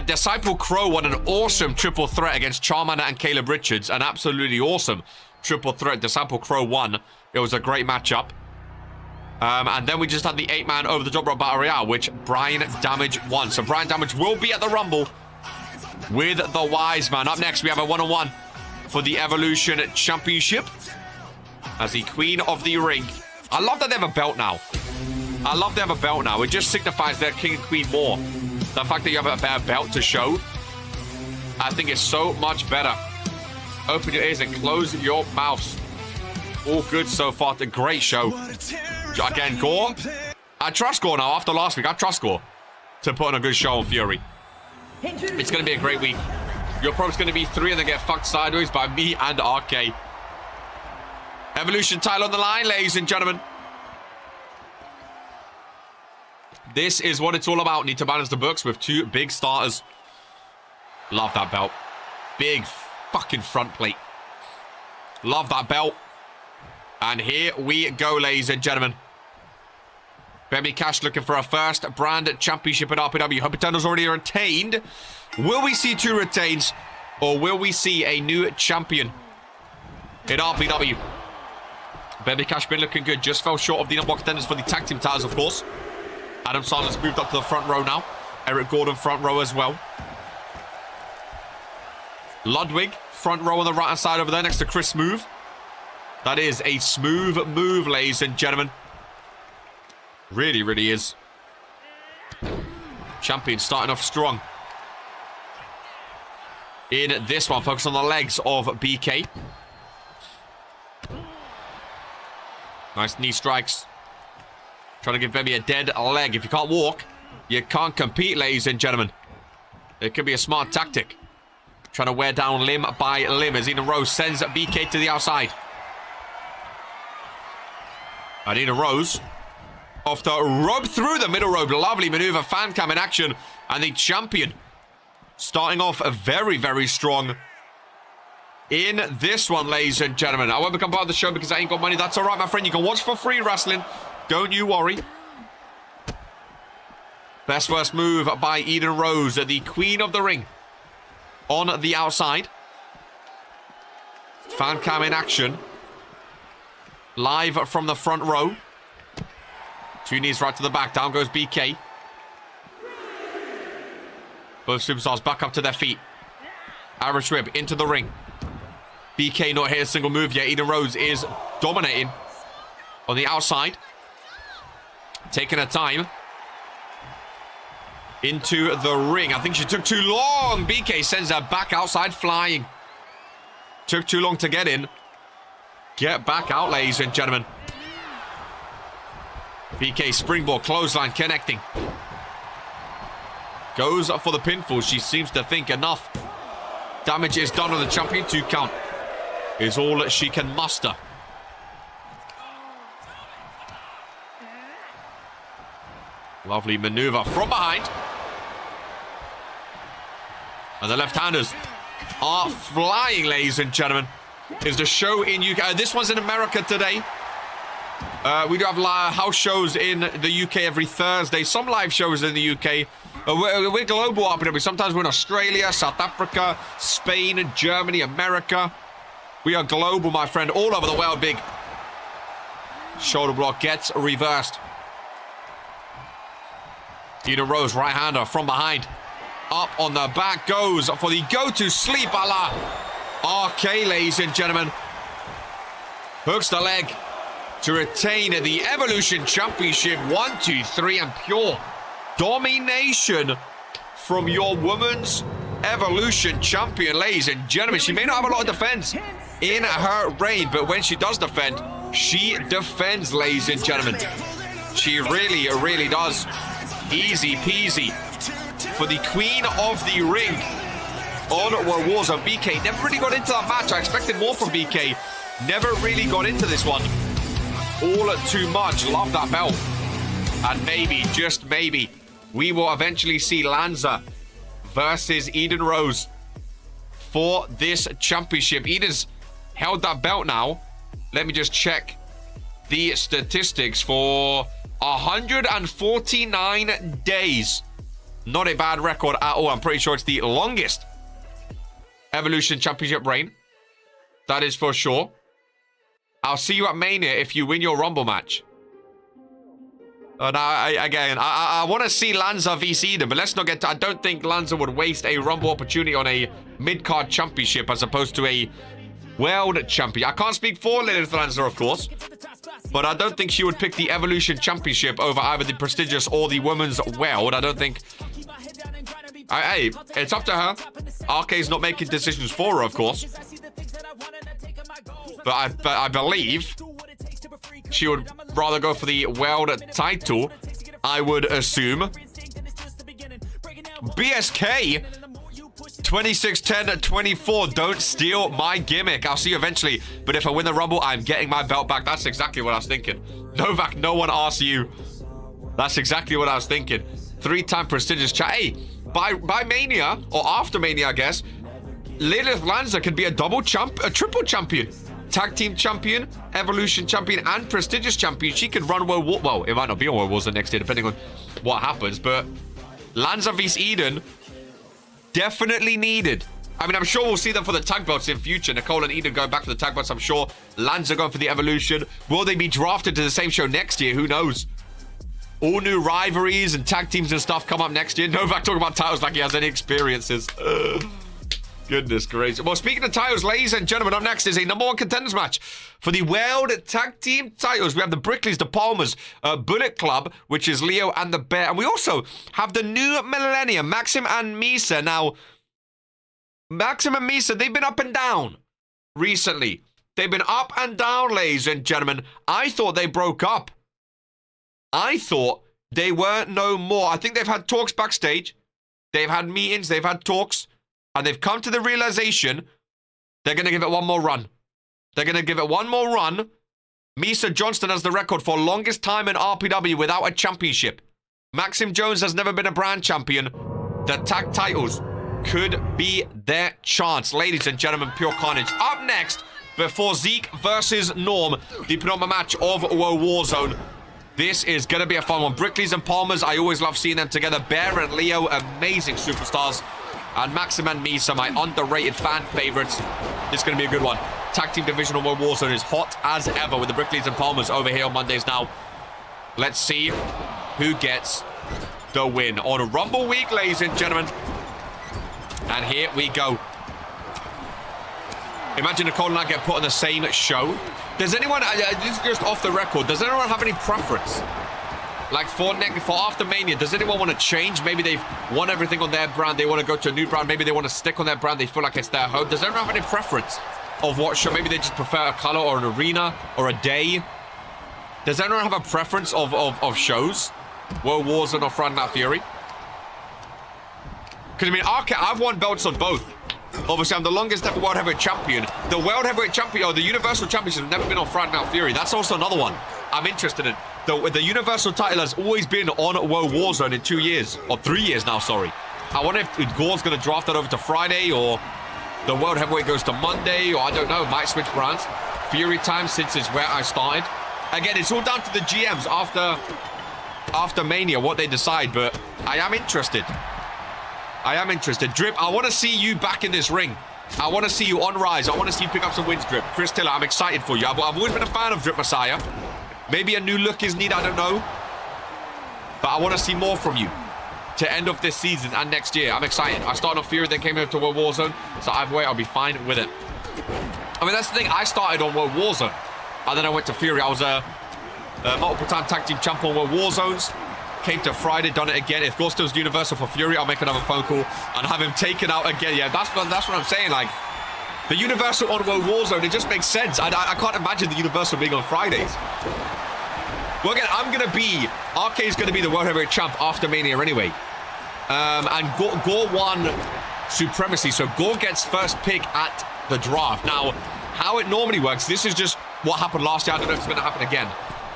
Speaker 2: Disciple Crow won an awesome triple threat against Charmander and Caleb Richards. An absolutely awesome triple threat. Disciple Crow won. It was a great matchup. And then we just had the 8-man over the top rope battle royale, which Brian Damage won. So Brian Damage will be at the Rumble with the Wise Man. Up next, we have a one-on-one for the Evolution Championship as the Queen of the Ring. I love that they have a belt now. I love they have a belt now. It just signifies they're King and Queen more. The fact that you have a better belt to show, I think is so much better. Open your ears and close your mouths. All good so far. A great show. Again, Gore. I trust Gore now. After last week, I trust Gore to put on a good show on Fury. It's going to be a great week. Your pro's going to be 3 and then get fucked sideways by me and RK. Evolution title on the line, ladies and gentlemen. This is what it's all about. Need to balance the books with 2 big starters. Love that belt. Big fucking front plate. Love that belt. And here we go, ladies and gentlemen. Baby Cash looking for a first brand championship at RPW. Hope Eternal's already retained. Will we see 2 retains? Or will we see a new champion at RPW? Baby Cash been looking good. Just fell short of the number 1 contenders for the tag team titles, of course. Adam Sandler's moved up to the front row now. Eric Gordon front row as well. Ludwig front row on the right hand side over there next to Chris Smooth. That is a smooth move, ladies and gentlemen. Really, really is. Champion starting off strong. In this one, focus on the legs of BK. Nice knee strikes. Trying to give Baby a dead leg. If you can't walk, you can't compete, ladies and gentlemen. It could be a smart tactic. Trying to wear down limb by limb as Eden Rose sends BK to the outside. Eden Rose off the rope through the middle rope. Lovely maneuver. Fan cam in action. And the champion starting off very, very strong in this one, ladies and gentlemen. I won't become part of the show because I ain't got money. That's all right, my friend. You can watch for free wrestling. Don't you worry. Best first move by Eden Rose, the Queen of the Ring. On the outside. Fan cam in action. Live from the front row. 2 knees right to the back. Down goes BK. Both superstars back up to their feet. Irish whip into the ring. BK not hit a single move yet. Eden Rose is dominating on the outside. Taking her time. Into the ring. I think she took too long. BK sends her back outside flying. Took too long to get in. Get back out, ladies and gentlemen. BK springboard clothesline connecting. Goes for the pinfall. She seems to think enough damage is done on the champion. 2 count is all that she can muster. Lovely maneuver from behind. And the left-handers are flying, ladies and gentlemen. Is the show in UK. This one's in America today. We do have house shows in the UK every Thursday. Some live shows in the UK. We're global RPW. Sometimes we're in Australia, South Africa, Spain, Germany, America. We are global, my friend. All over the world, big. Shoulder block gets reversed. Eden Rose, right-hander from behind. Up on the back goes for the go-to sleep a la RK, ladies and gentlemen. Hooks the leg to retain the Evolution Championship. 1, 2, 3, and pure domination from your women's Evolution champion, ladies and gentlemen. She may not have a lot of defense in her reign, but when she does defend, she defends, ladies and gentlemen. She really, really does. Easy peasy for the queen of the ring on Warzone. BK never really got into that match. I expected more from BK. Never really got into this one. All too much. Love that belt. And maybe, just maybe, we will eventually see Lanza versus Eden Rose for this championship. Eden's held that belt now. Let me just check the statistics for 149 days. Not a bad record at all. I'm pretty sure it's the longest Evolution Championship reign. That is for sure. I'll see you at Mania if you win your Rumble match. Now, I want to see Lanza vs Eden, but let's not get to... I don't think Lanza would waste a Rumble opportunity on a mid-card championship as opposed to a world champion. I can't speak for Lilith Lanza, of course, but I don't think she would pick the Evolution Championship over either the prestigious or the women's world. I don't think... Hey, it's up to her. RK's not making decisions for her, of course. But I believe she would rather go for the world title, I would assume. BSK 26-10-24. Don't steal my gimmick. I'll see you eventually. But if I win the Rumble, I'm getting my belt back. That's exactly what I was thinking. Novak, no one asked you. That's exactly what I was thinking. 3-time prestigious chat. Hey, by Mania, or after Mania, I guess, Lilith Lanza could be a triple champion. Tag team champion, Evolution champion, and prestigious champion. She could run World War. Well, it might not be on World Warzone next year, depending on what happens. But Lanza vs Eden, definitely needed. I mean, I'm sure we'll see them for the tag belts in future. Nicole and Eden going back for the tag belts, I'm sure. Lanza going for the Evolution. Will they be drafted to the same show next year? Who knows? All new rivalries and tag teams and stuff come up next year. Novak talking about titles like he has any experiences. Goodness gracious. Well, speaking of titles, ladies and gentlemen, up next is a #1 contenders match for the World Tag Team titles. We have the Brickleys, the Palmers, Bullet Club, which is Leo and the Bear. And we also have the new Millennium, Maxim and Misa. Now, Maxim and Misa, they've been up and down recently. They've been up and down, ladies and gentlemen. I thought they broke up. I thought they weren't no more. I think they've had talks backstage. They've had meetings. They've had talks. And they've come to the realization they're going to give it one more run. They're going to give it one more run. Misa Johnston has the record for longest time in RPW without a championship. Maxim Jones has never been a brand champion. The tag titles could be their chance. Ladies and gentlemen, pure carnage. Up next, before Zeke versus Norm, the penultimate match of Warzone. This is going to be a fun one. Brickleys and Palmers, I always love seeing them together. Bear and Leo, amazing superstars. And Maxim and Misa, my underrated fan favorites. This is going to be a good one. Tag Team Division on Warzone is hot as ever with the Brickleys and Palmers over here on Mondays now. Let's see who gets the win on Rumble Week, ladies and gentlemen. And here we go. Imagine Nicole and I get put on the same show. Does anyone, this is just off the record, does anyone have any preference? Like for after Mania, does anyone want to change? Maybe they've won everything on their brand. They want to go to a new brand. Maybe they want to stick on their brand. They feel like it's their home. Does anyone have any preference of what show? Maybe they just prefer a color or an arena or a day. Does anyone have a preference of shows? Woah, Warzone or Friday Night Fury? Because, I mean, I've won belts on both. Obviously, I'm the longest ever World Heavyweight Champion. The World Heavyweight Champion, or the Universal Championship, has never been on Friday Night Fury. That's also another one I'm interested in. The Universal title has always been on Woah Warzone in 2 years. Or 3 years now, sorry. I wonder if Gore's going to draft that over to Friday, or the World Heavyweight goes to Monday, or I don't know, might switch brands. Fury time, since it's where I started. Again, it's all down to the GMs after Mania, what they decide, but I am interested. I am interested. Drip, I want to see you back in this ring. I want to see you on rise. I want to see you pick up some wins, Drip. Chris Tiller, I'm excited for you. I've always been a fan of Drip Messiah. Maybe a new look is needed, I don't know. But I want to see more from you to end of this season and next year. I'm excited. I started on Fury, then came over to Woah Warzone. So either way, I'll be fine with it. I mean, that's the thing. I started on Woah Warzone. And then I went to Fury. I was a multiple-time tag team champion on Woah Warzones. Came to Friday, done it again. If Gore still's Universal for Fury, I'll make another phone call and have him taken out again. Yeah, that's what I'm saying. Like, the Universal on Woah Warzone, it just makes sense. I can't imagine the Universal being on Fridays. Well, again, RK is going to be the World Heavyweight Champ after Mania anyway. And Gore won Supremacy, so Gore gets first pick at the draft. Now, how it normally works, this is just what happened last year. I don't know if it's going to happen again.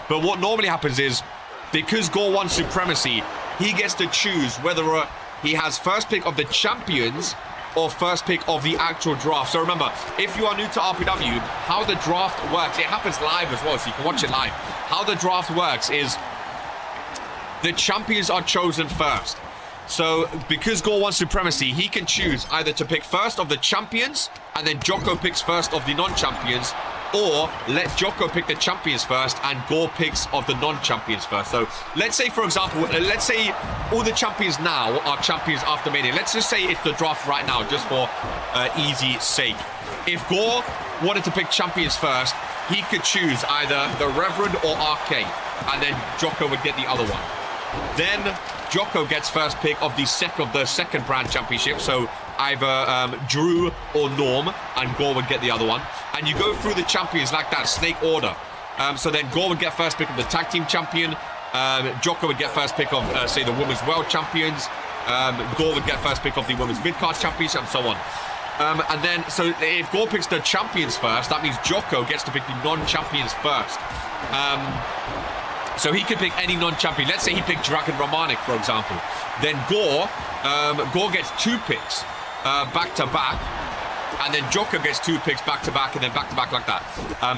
Speaker 2: But what normally happens is, because Gore won Supremacy, he gets to choose whether he has first pick of the champions or first pick of the actual draft. So remember, if you are new to RPW, how the draft works, it happens live as well, so you can watch it live. How the draft works is the champions are chosen first. So because Gore won Supremacy, he can choose either to pick first of the champions and then Jocko picks first of the non-champions, or let Jocko pick the champions first and Gore picks of the non-champions first. So let's say, for example, let's say all the champions now are champions after Mania. Let's just say it's the draft right now, just for easy sake. If Gore wanted to pick champions first, he could choose either the Reverend or RK, and then Jocko would get the other one. Then Jocko gets first pick of the second brand championship, so either Drew or Norm, and Gore would get the other one. And you go through the champions like that, snake order. So then Gore would get first pick of the tag team champion. Jocko would get first pick of, say, the women's world champions. Gore would get first pick of the women's mid-card championship, and so on. And then, so if Gore picks the champions first, that means Jocko gets to pick the non-champions first. So he could pick any non-champion. Let's say he picked Dragon Romanik, for example. Then Gore gets 2 picks back-to-back. And then Jocko gets 2 picks back-to-back, and then back-to-back like that.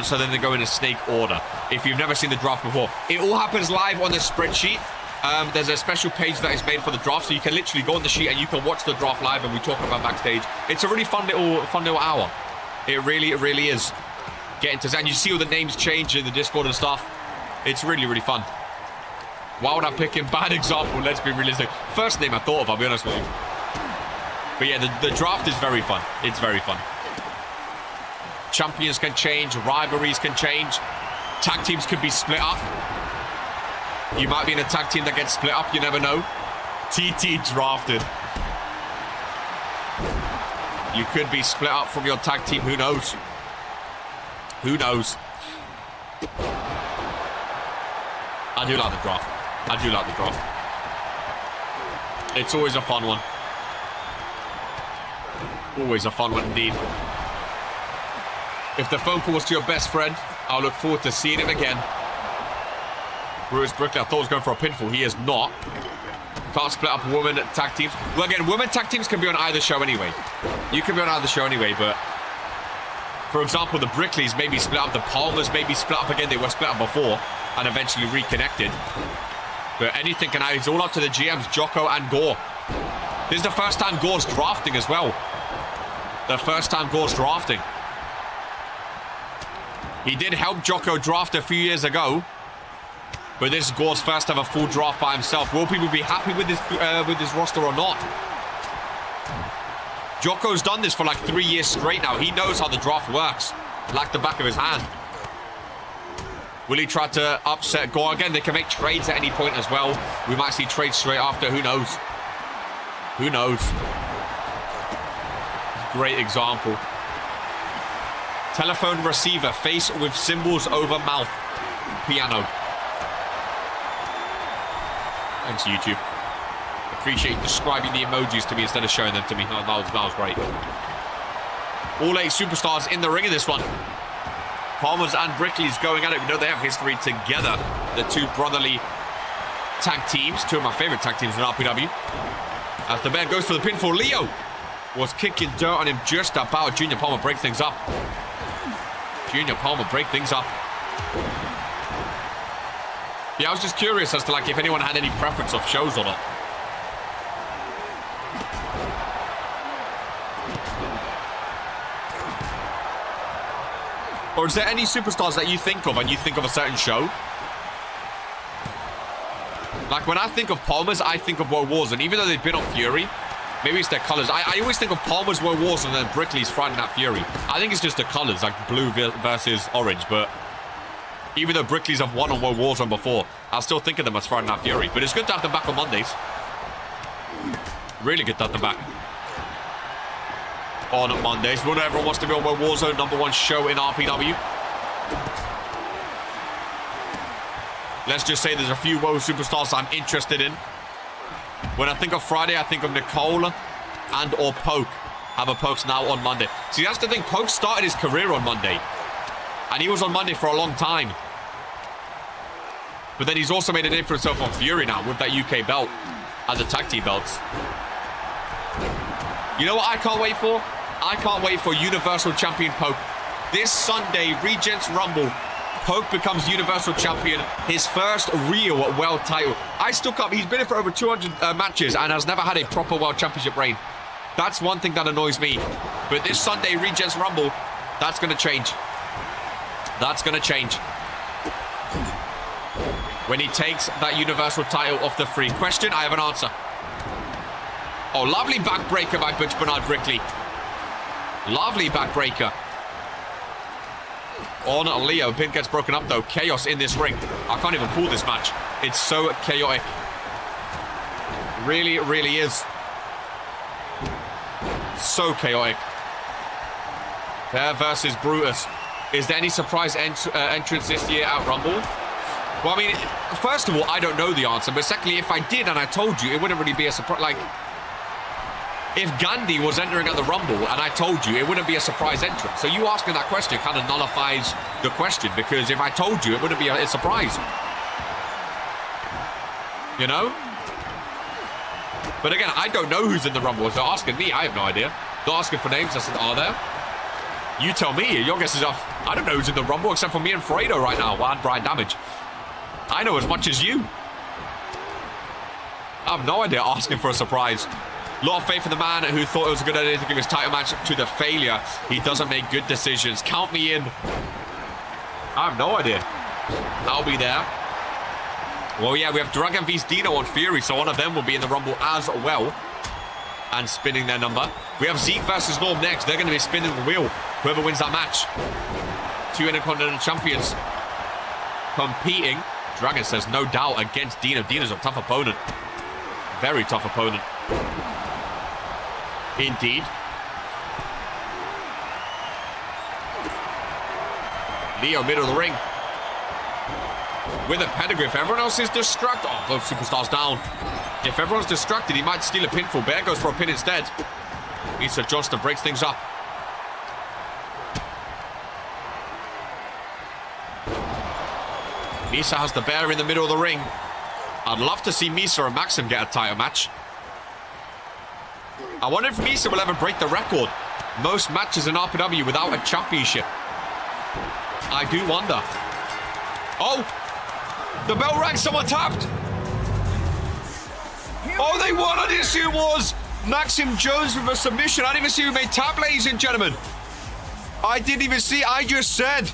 Speaker 2: So then they go in a snake order. If you've never seen the draft before. It all happens live on the spreadsheet. There's a special page that is made for the draft, so you can literally go on the sheet and you can watch the draft live, and we talk about backstage. It's a really fun little hour. It really is. Getting to, and you see all the names change in the Discord and stuff. It's really, really fun. Why would I pick him? Bad example, let's be realistic. First name I thought of, I'll be honest with you. But yeah, the draft is very fun. It's very fun. Champions can change, rivalries can change. Tag teams could be split up. You might be in a tag team that gets split up, you never know. TT drafted. You could be split up from your tag team, who knows? Who knows? I do like the draft. I do like the draft. It's always a fun one. Always a fun one indeed. If the phone call was to your best friend, I'll look forward to seeing him again. Bruce Brickley, I thought he was going for a pinfall. He is not. Can't split up women tag teams. Well, again, women tag teams can be on either show anyway. You can be on either show anyway, but... For example, the Brickleys may be split up. The Palmers may be split up again. They were split up before and eventually reconnected. But anything can happen. It's all up to the GMs, Jocko and Gore. This is the first time Gore's drafting as well. The first time Gore's drafting. He did help Jocko draft a few years ago. But this is Gore's first ever full draft by himself. Will people be happy with this roster or not? Jocko's done this for like 3 years straight now. He knows how the draft works. Like the back of his hand. Will he try to upset Gore again? They can make trades at any point as well. We might see trades straight after. Who knows? Who knows? Great example. Telephone receiver. Face with symbols over mouth. Piano. Thanks, YouTube. Appreciate you describing the emojis to me instead of showing them to me. Oh, that was great. All 8 superstars in the ring in this one. Palmer's and Brickley's going at it. We know they have history together. The 2 brotherly tag teams. 2 of my favorite tag teams in RPW. As the man goes for the pinfall, Leo was kicking dirt on him just about. Junior Palmer break things up. Junior Palmer break things up. Yeah, I was just curious as to like if anyone had any preference of shows or not. Or is there any superstars that you think of and you think of a certain show? Like when I think of Palmer's, I think of Warzone. Even though they've been on Fury, maybe it's their colors. I always think of Palmer's Warzone and then Brickley's Friday Night Fury. I think it's just the colors, like blue versus orange. But even though Brickley's have won on Warzone before, I'll still think of them as Friday Night Fury. But it's good to have them back on Mondays. Really good to have them back on Mondays. Not everyone wants to be on Warzone, #1 show in RPW. Let's just say there's a few Woah superstars I'm interested in. When I think of Friday, I think of Nicole and or Poke. Have a Poke's now on Monday. See, that's the thing. Poke started his career on Monday. And he was on Monday for a long time. But then he's also made a name for himself on Fury now with that UK belt and the tag team belts. You know what I can't wait for? I can't wait for Universal Champion Poke. This Sunday, Regents Rumble. Poke becomes Universal Champion. His first real world title. I still can't. He's been in for over 200 matches and has never had a proper world championship reign. That's one thing that annoys me. But this Sunday, Regents Rumble, that's going to change. That's going to change. When he takes that Universal title off the free. Question, I have an answer. Oh, lovely backbreaker by Butch Bernard Brickley. Lovely backbreaker. On Leo. Pin gets broken up, though. Chaos in this ring. I can't even call this match. It's so chaotic. Really, really is. So chaotic. Bear versus Brutus. Is there any surprise entrance this year at Rumble? Well, I mean, first of all, I don't know the answer. But secondly, if I did and I told you, it wouldn't really be a surprise. Like, if Gandhi was entering at the Rumble and I told you, it wouldn't be a surprise entrance. So you asking that question kind of nullifies the question, because if I told you, it wouldn't be a surprise. You know? But again, I don't know who's in the Rumble. If they're asking me, I have no idea. They're asking for names. I said, are there? You tell me. Your guess is off. I don't know who's in the Rumble except for me and Fredo right now. And Brian Damage. I know as much as you. I have no idea asking for a surprise. A lot of faith in the man who thought it was a good idea to give his title match to the failure. He doesn't make good decisions. Count me in. I have no idea. I'll be there. Well, yeah, we have Dragon vs Dino on Fury, so one of them will be in the Rumble as well. And spinning their number. We have Zeke versus Norm next. They're going to be spinning the wheel. Whoever wins that match. 2 Intercontinental Champions competing. Dragon says no doubt against Dino. Dino's a tough opponent. Very tough opponent. Indeed. Leo, middle of the ring. With a pedigree. If everyone else is distracted. Oh, both superstars down. If everyone's distracted, he might steal a pinfall. Bear goes for a pin instead. Lisa Johnston breaks things up. Misa has the Bear in the middle of the ring. I'd love to see Misa and Maxim get a title match. I wonder if Misa will ever break the record. Most matches in RPW without a championship. I do wonder. Oh! The bell rang, someone tapped! Oh, they won! I didn't see who it was! Maxim Jones with a submission. I didn't even see who made tap, ladies and gentlemen. I didn't even see. I just said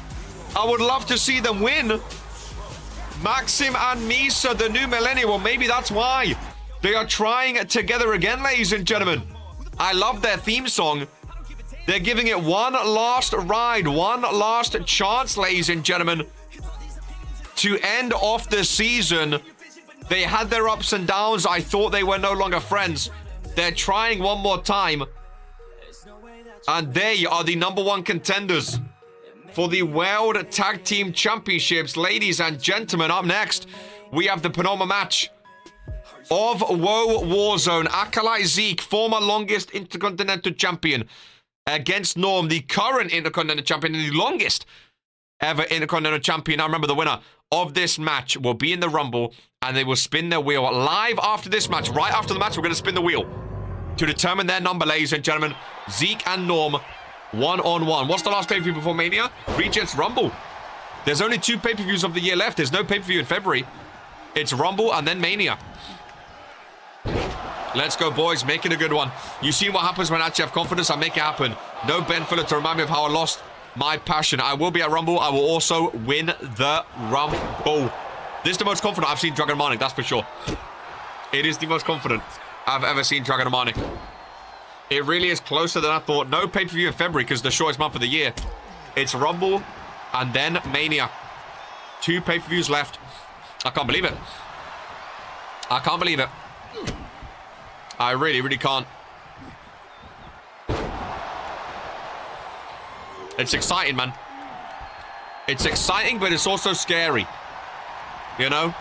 Speaker 2: I would love to see them win. Maxim and Misa, the new millennial. Well, maybe that's why. They are trying together again, ladies and gentlemen. I love their theme song. They're giving it one last ride, one last chance, ladies and gentlemen, to end off the season. They had their ups and downs. I thought they were no longer friends. They're trying one more time. And they are the #1 contenders for the World Tag Team Championships. Ladies and gentlemen, up next, we have the penultimate match of Woah Warzone. Acolyte Zeke, former longest Intercontinental Champion, against Norm, the current Intercontinental Champion and the longest ever Intercontinental Champion. Now remember, the winner of this match will be in the Rumble, and they will spin their wheel live after this match. Right after the match, we're going to spin the wheel to determine their number, ladies and gentlemen. Zeke and Norm, one-on-one. What's the last pay-per-view before Mania? Regents Rumble. There's only 2 pay-per-views of the year left. There's no pay-per-view in February. It's Rumble and then Mania. Let's go, boys. Make it a good one. You see what happens when I actually have confidence? I make it happen. No Ben Fuller to remind me of how I lost my passion. I will be at Rumble. I will also win the Rumble. This is the most confident I've seen Dragon Marnik, that's for sure. It is the most confident I've ever seen Dragon Marnik. It really is closer than I thought. No pay-per-view in February because the shortest month of the year. It's Rumble and then Mania. 2 pay-per-views left. I can't believe it. I can't believe it. I really, really can't. It's exciting, man. It's exciting, but it's also scary. You know?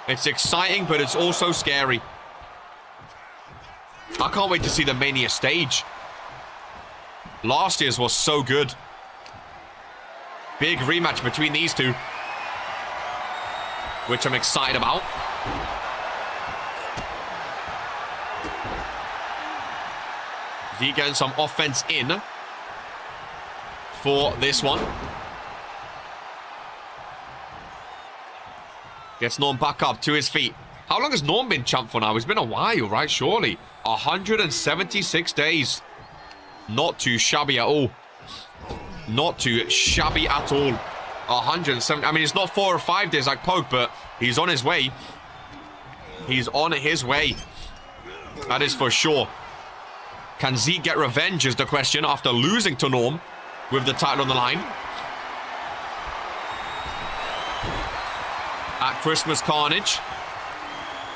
Speaker 2: It's exciting, but it's also scary. I can't wait to see the Mania stage. Last year's was so good. Big rematch between these two, which I'm excited about. Zeke getting some offense in for this one. Gets Norm back up to his feet. How long has Norm been champ for now? It's been a while, right? Surely. 176 days. Not too shabby at all. Not too shabby at all. 170. I mean, it's not 4 or 5 days like Poke, but he's on his way. He's on his way. That is for sure. Can Zeke get revenge is the question after losing to Norm with the title on the line. At Christmas Carnage,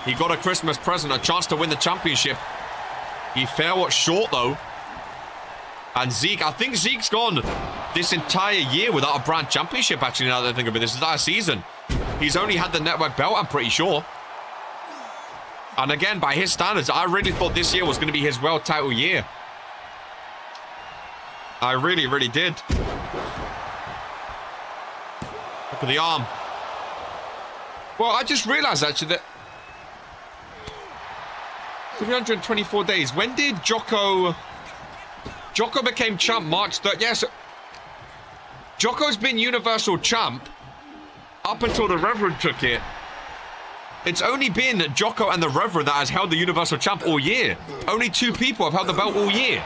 Speaker 2: he got a Christmas present, a chance to win the championship. He fell short though. And Zeke, I think Zeke's gone this entire year without a brand championship, actually, now that I think of it. This is our season. He's only had the network belt, I'm pretty sure. And again, by his standards, I really thought this year was going to be his world title year. I really, really did. Look at the arm. Well, I just realized, actually, that 324 days. When did Jocko became champ? March 3rd. Yes. Jocko's been Universal Champ up until the Reverend took it. It's only been Jocko and the Reverend that has held the Universal Champ all year. Only 2 people have held the belt all year.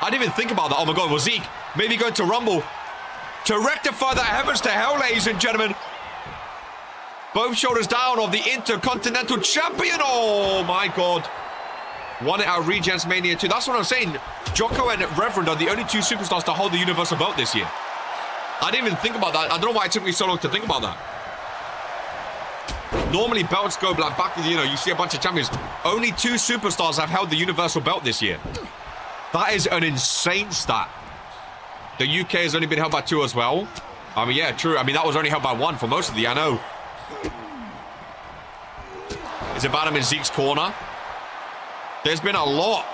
Speaker 2: I didn't even think about that. Oh my God, well, Zeke maybe going to Rumble to rectify that heavens to hell, ladies and gentlemen. Both shoulders down of the Intercontinental Champion. Oh my God. Won it at Regents Mania 2. That's what I'm saying. Jocko and Reverend are the only 2 superstars to hold the Universal belt this year. I didn't even think about that. I don't know why it took me so long to think about that. Normally belts go like back to, you know, you see a bunch of champions. Only 2 superstars have held the Universal belt this year. That is an insane stat. The UK has only been held by 2 as well. I mean, yeah, true. I mean, that was only held by 1 for most of the year, I know. Is it Badham in Zeke's corner? There's been a lot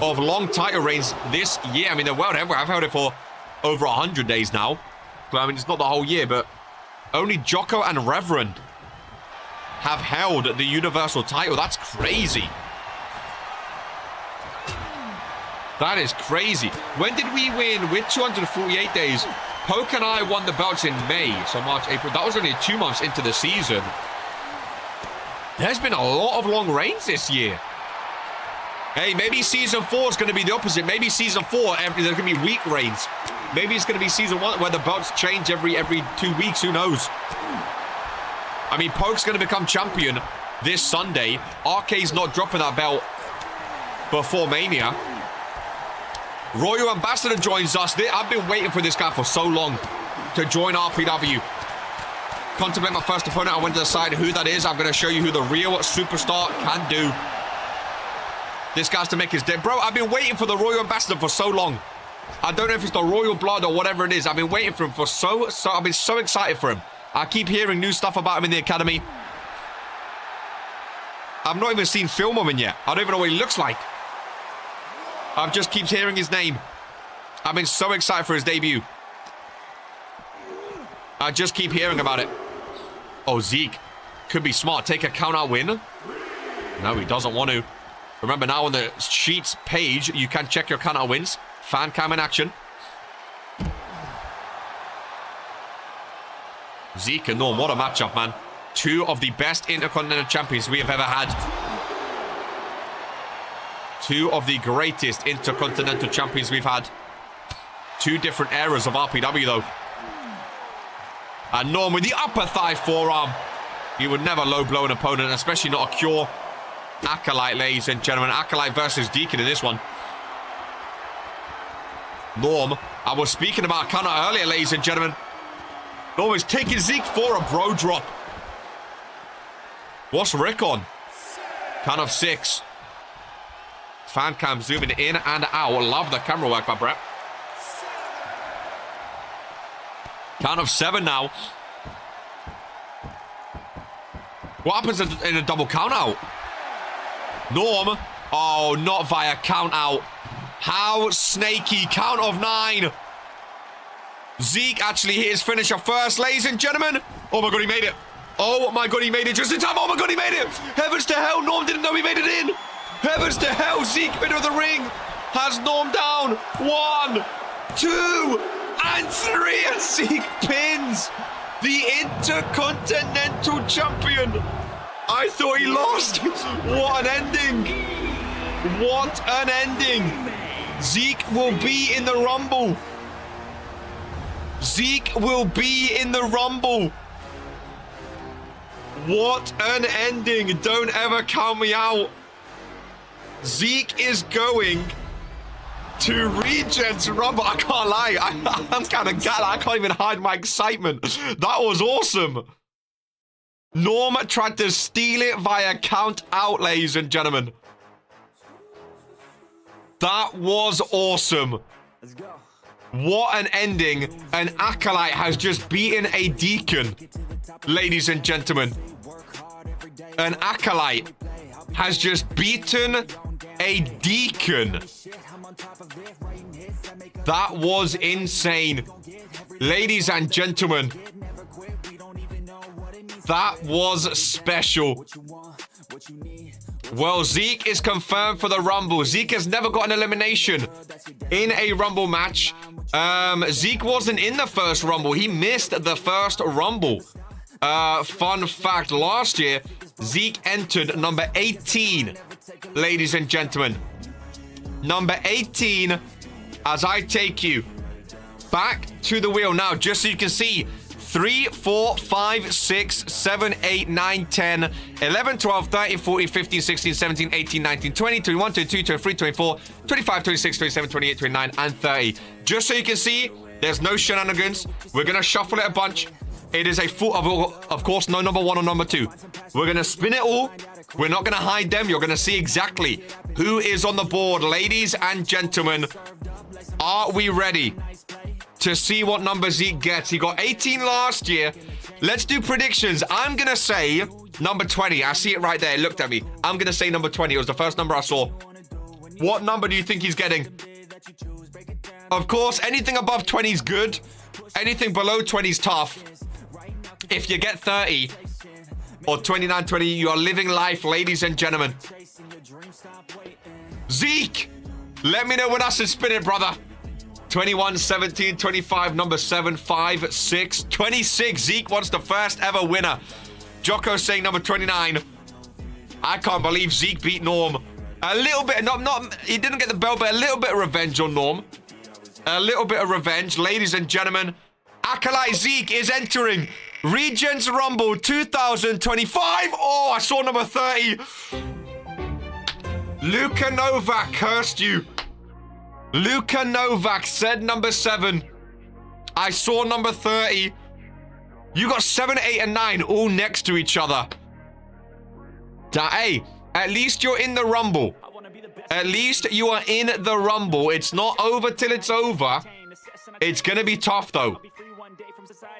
Speaker 2: of long title reigns this year. I mean, the World Heavyweight, I've held it for over 100 days now. But, I mean, it's not the whole year, but only Jocko and Reverend have held the Universal title. That's crazy. That is crazy. When did we win with 248 days? Poke and I won the belts in May. So March, April. That was only 2 months into the season. There's been a lot of long reigns this year. Hey, maybe season 4 is going to be the opposite. Maybe season 4, there's going to be week reigns. Maybe it's going to be season 1 where the belts change every 2 weeks. Who knows? I mean, Poke's going to become champion this Sunday. RK's not dropping that belt before Mania. Royal Ambassador joins us. I've been waiting for this guy for so long to join RPW. Contemplate my first opponent. I went to decide who that is. I'm going to show you who the real superstar can do. This guy's to make his day. Bro, I've been waiting for the Royal Ambassador for so long. I don't know if it's the Royal Blood or whatever it is. I've been waiting for him for so I've been so excited for him. I keep hearing new stuff about him in the academy. I've not even seen film of him yet. I don't even know what he looks like. I just keep hearing his name. I've been so excited for his debut. I just keep hearing about it. Oh, Zeke could be smart. Take a count-out win. No, he doesn't want to. Remember, now on the Sheets page, you can check your count-out wins. Fan cam in action. Zeke and Norm, what a matchup, man. Two of the best Intercontinental champions we have ever had. Two of the greatest Intercontinental champions we've had. Two different eras of RPW, though. And Norm with the upper thigh forearm. You would never low blow an opponent, especially not a Cure Acolyte, ladies and gentlemen. Acolyte versus Deacon in this one. Norm, I was speaking about counter earlier, ladies and gentlemen. Norm is taking Zeke for a bro drop. What's Rick on? Count of 6. Fan cam zooming in and out. Love the camera work by Brett. Count of 7 now. What happens in a double count out? Norm. Oh, not via count out. How snaky. Count of 9. Zeke actually hit his finisher first, ladies and gentlemen. Oh my god, he made it. Oh my god, he made it just in time. Oh my god, he made it. Heavens to hell. Norm didn't know he made it in. Heavens to hell. Zeke, middle of the ring, has Norm down. 1, 2, and 3. And Zeke pins the Intercontinental Champion. I thought he lost. What an ending. What an ending. Zeke will be in the Rumble. Zeke will be in the Rumble. What an ending. Don't ever count me out. Zeke is going to Regents Rumble. I can't lie. I'm kind of gala. I can't even hide my excitement. That was awesome. Norm tried to steal it via count out, ladies and gentlemen. That was awesome.
Speaker 1: Let's go.
Speaker 2: What an ending. An Acolyte has just beaten a Deacon, ladies and gentlemen. An Acolyte has just beaten a Deacon. That was insane. Ladies and gentlemen, that was special. Well, Zeke is confirmed for the Rumble. Zeke has never got an elimination in a Rumble match. Zeke wasn't in the first Rumble. He missed the first Rumble. Fun fact, last year, Zeke entered number 18, ladies and gentlemen. Number 18, as I take you back to the wheel now, just so you can see. 3, 4, 5, 6, 7, 8, 9, 10, 11, 12, 13, 14, 15, 16, 17, 18, 19, 20, 21, 22, 23, 24, 25, 26, 27, 28, 29, and 30. Just so you can see, there's no shenanigans. We're going to shuffle it a bunch. It is a full, of course, no number 1 or number 2. We're going to spin it all. We're not going to hide them. You're going to see exactly who is on the board. Ladies and gentlemen, are we ready to see what number Zeke gets? He got 18 last year. Let's do predictions. I'm going to say number 20. I see it right there. It looked at me. I'm going to say number 20. It was the first number I saw. What number do you think he's getting? Of course, anything above 20 is good. Anything below 20 is tough. If you get 30 or 29, 20, you are living life, ladies and gentlemen. Zeke, let me know when I should spin it, brother. 21, 17, 25, number 7, 5, 6, 26. Zeke wants the first ever winner. Jocko saying number 29. I can't believe Zeke beat Norm. A little bit, he didn't get the belt, but a little bit of revenge on Norm. A little bit of revenge, ladies and gentlemen. Acolyte Zeke is entering Regents Rumble 2025. Oh, I saw number 30. Luka Novak cursed you. Luka Novak said number 7. I saw number 30. You got 7, 8, and 9 all next to each other. Hey, at least you're in the Rumble. At least you are in the Rumble. It's not over till it's over. It's going to be tough, though.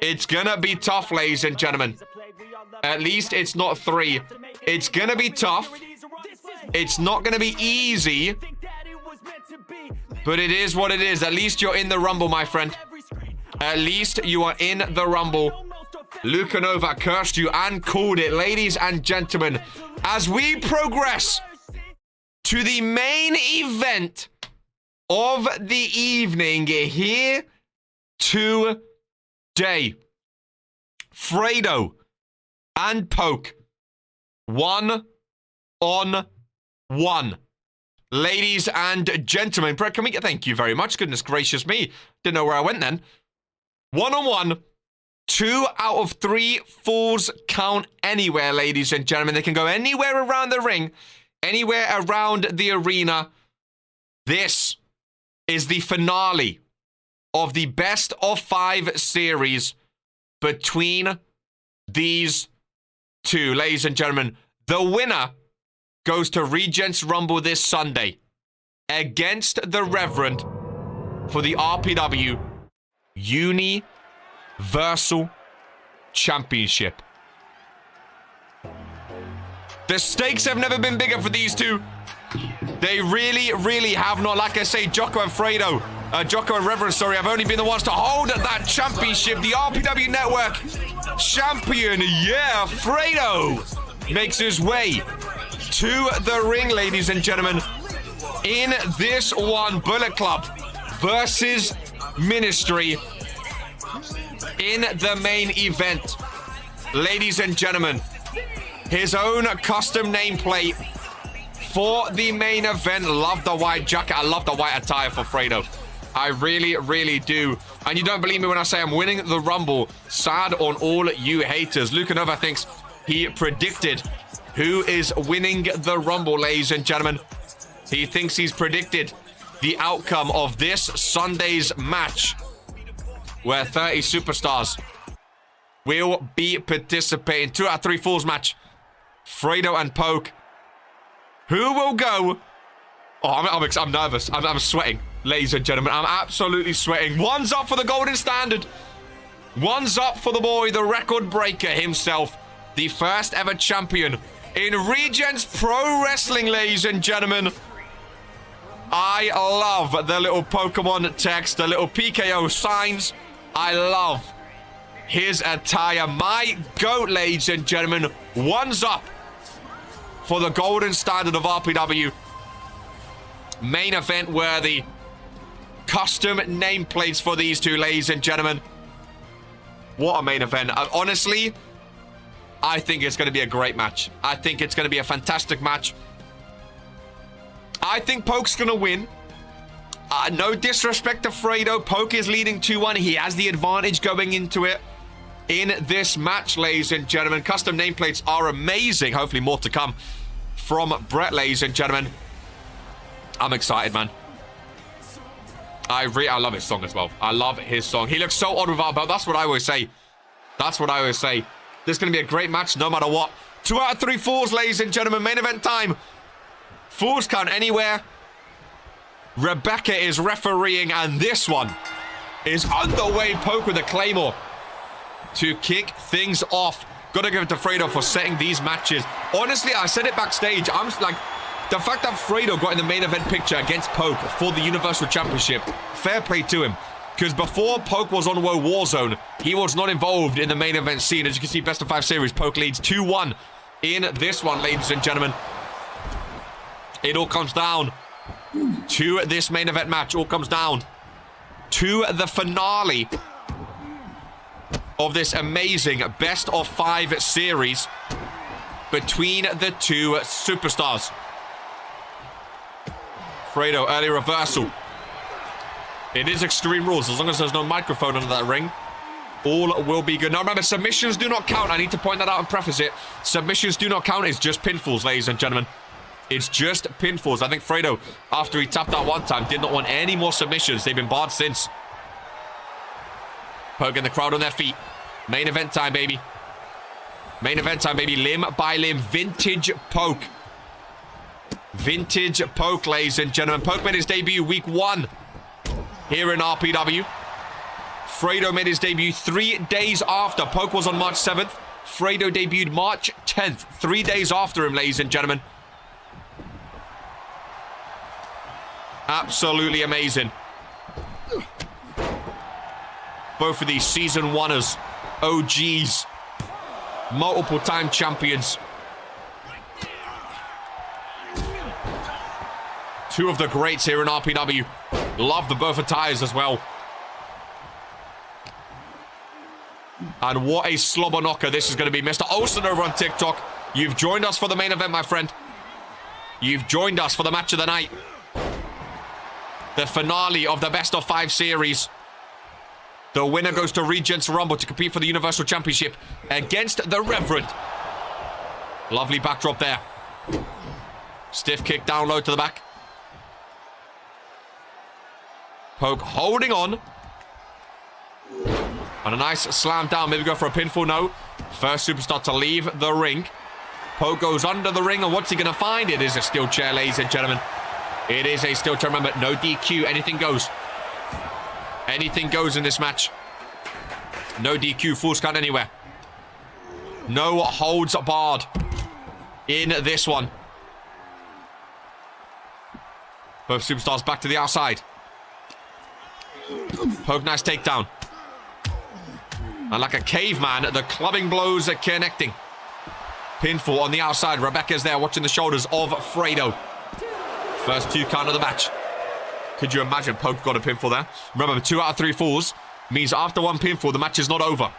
Speaker 2: It's going to be tough, ladies and gentlemen. At least it's not 3. It's going to be tough. It's not going to be easy. But it is what it is. At least you're in the Rumble, my friend. At least you are in the Rumble. Luka Novak cursed you and called it, ladies and gentlemen. As we progress to the main event of the evening here today. Fredo and Poke. 1-on-1. Ladies and gentlemen, can we get... Thank you very much. Goodness gracious me. Didn't know where I went then. 1-on-1. 2 out of 3 falls count anywhere, ladies and gentlemen. They can go anywhere around the ring, anywhere around the arena. This is the finale of the best of 5 series between these two. Ladies and gentlemen, the winner goes to Regents Rumble this Sunday against the Reverend for the RPW Universal Championship. The stakes have never been bigger for these two. They really, really have not. Like I say, Jocko and Fredo, Jocko and Reverend, sorry, have only been the ones to hold that championship. The RPW Network champion, yeah, Fredo makes his way to the ring, ladies and gentlemen, in this one. Bullet Club versus Ministry in the main event. Ladies and gentlemen, his own custom nameplate for the main event. Love the white jacket. I love the white attire for Fredo. I really, really do. And you don't believe me when I say I'm winning the Rumble. Sad on all you haters. Luka Nova thinks he predicted who is winning the Rumble, ladies and gentlemen. He thinks he's predicted the outcome of this Sunday's match, where 30 superstars will be participating. 2 out of 3 falls match. Fredo and Poke. Who will go? Oh, I'm nervous. I'm sweating, ladies and gentlemen. I'm absolutely sweating. One's up for the golden standard. One's up for the boy, the record breaker himself. The first ever champion in Regents Pro Wrestling, ladies and gentlemen. I love the little Pokemon text, the little PKO signs. I love his attire. My GOAT, ladies and gentlemen. One's up for the golden standard of RPW. Main event worthy. Custom nameplates for these two, ladies and gentlemen. What a main event. Honestly, I think it's going to be a great match. I think it's going to be a fantastic match. I think Poke's going to win. No disrespect to Fredo. Poke is leading 2-1. He has the advantage going into it in this match, ladies and gentlemen. Custom nameplates are amazing. Hopefully more to come from Brett, ladies and gentlemen. I'm excited, man. I love his song as well. I love his song. He looks so odd without a belt. That's what I always say. That's what I always say. This is going to be a great match no matter what. 2 out of 3 falls, ladies and gentlemen. Main event time. Falls count anywhere. Rebecca is refereeing, and this one is underway. Poke with a Claymore to kick things off. Gotta give it to Fredo for setting these matches. Honestly, I said it backstage. I'm like, the fact that Fredo got in the main event picture against Poke for the Universal Championship, fair play to him. Because before Poke was on Woah Warzone, he was not involved in the main event scene. As you can see, best of 5 series, Poke leads 2-1 in this one, ladies and gentlemen. It all comes down to this main event match. All comes down to the finale of this amazing best of 5 series between the two superstars. Fredo, early reversal. It is Extreme Rules. As long as there's no microphone under that ring, all will be good. Now remember, submissions do not count. I need to point that out and preface it. Submissions do not count. It's just pinfalls, ladies and gentlemen. It's just pinfalls. I think Fredo, after he tapped out one time, did not want any more submissions. They've been barred since. Poking the crowd on their feet. Main event time, baby. Main event time, baby. Limb by limb. Vintage Poke. Vintage Poke, ladies and gentlemen. Poke made his debut week 1 here in RPW. Fredo made his debut 3 days after. Poke was on March 7th. Fredo debuted March 10th. 3 days after him, ladies and gentlemen. Absolutely amazing. Both of these season 1ers. OGs. Multiple time champions. Two of the greats here in RPW. Love the both attires as well. And what a slobber knocker this is going to be. Mr. Olsen over on TikTok. You've joined us for the main event, my friend. You've joined us for the match of the night. The finale of the best of 5 series. The winner goes to Regents Rumble to compete for the Universal Championship against the Reverend. Lovely backdrop there. Stiff kick down low to the back. Poke holding on. And a nice slam down. Maybe go for a pinfall. No. First superstar to leave the ring. Poke goes under the ring. And what's he going to find? It is a steel chair, ladies and gentlemen. It is a steel chair. Remember, no DQ. Anything goes. Anything goes in this match. No DQ. Full count anywhere. No holds barred in this one. Both superstars back to the outside. Poke, nice takedown. And like a caveman, the clubbing blows are connecting. Pinfall on the outside. Rebecca's there watching the shoulders of Fredo. First 2 count of the match. Could you imagine Poke got a pinfall there? Remember, 2 out of 3 falls means after 1 pinfall, the match is not over.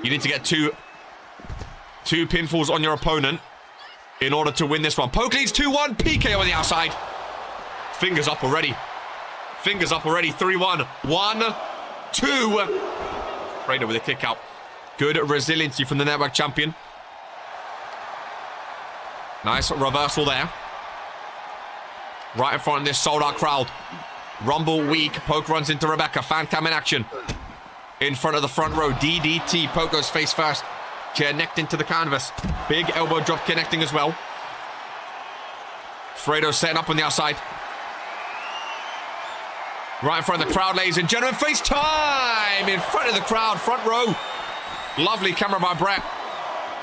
Speaker 2: You need to get two pinfalls on your opponent in order to win this one. Poke leads 2-1. PKO on the outside. Fingers up already. Fingers up already. 3-1. 1, 2. Fredo with a kick out. Good resiliency from the network champion. Nice reversal there. Right in front of this sold out crowd. Rumble weak. Poke runs into Rebecca. Fan cam in action. In front of the front row. DDT. Poke goes face first. Connecting to the canvas. Big elbow drop connecting as well. Fredo setting up on the outside. Right in front of the crowd, ladies and gentlemen. Face time! In front of the crowd. Front row. Lovely camera by Brett.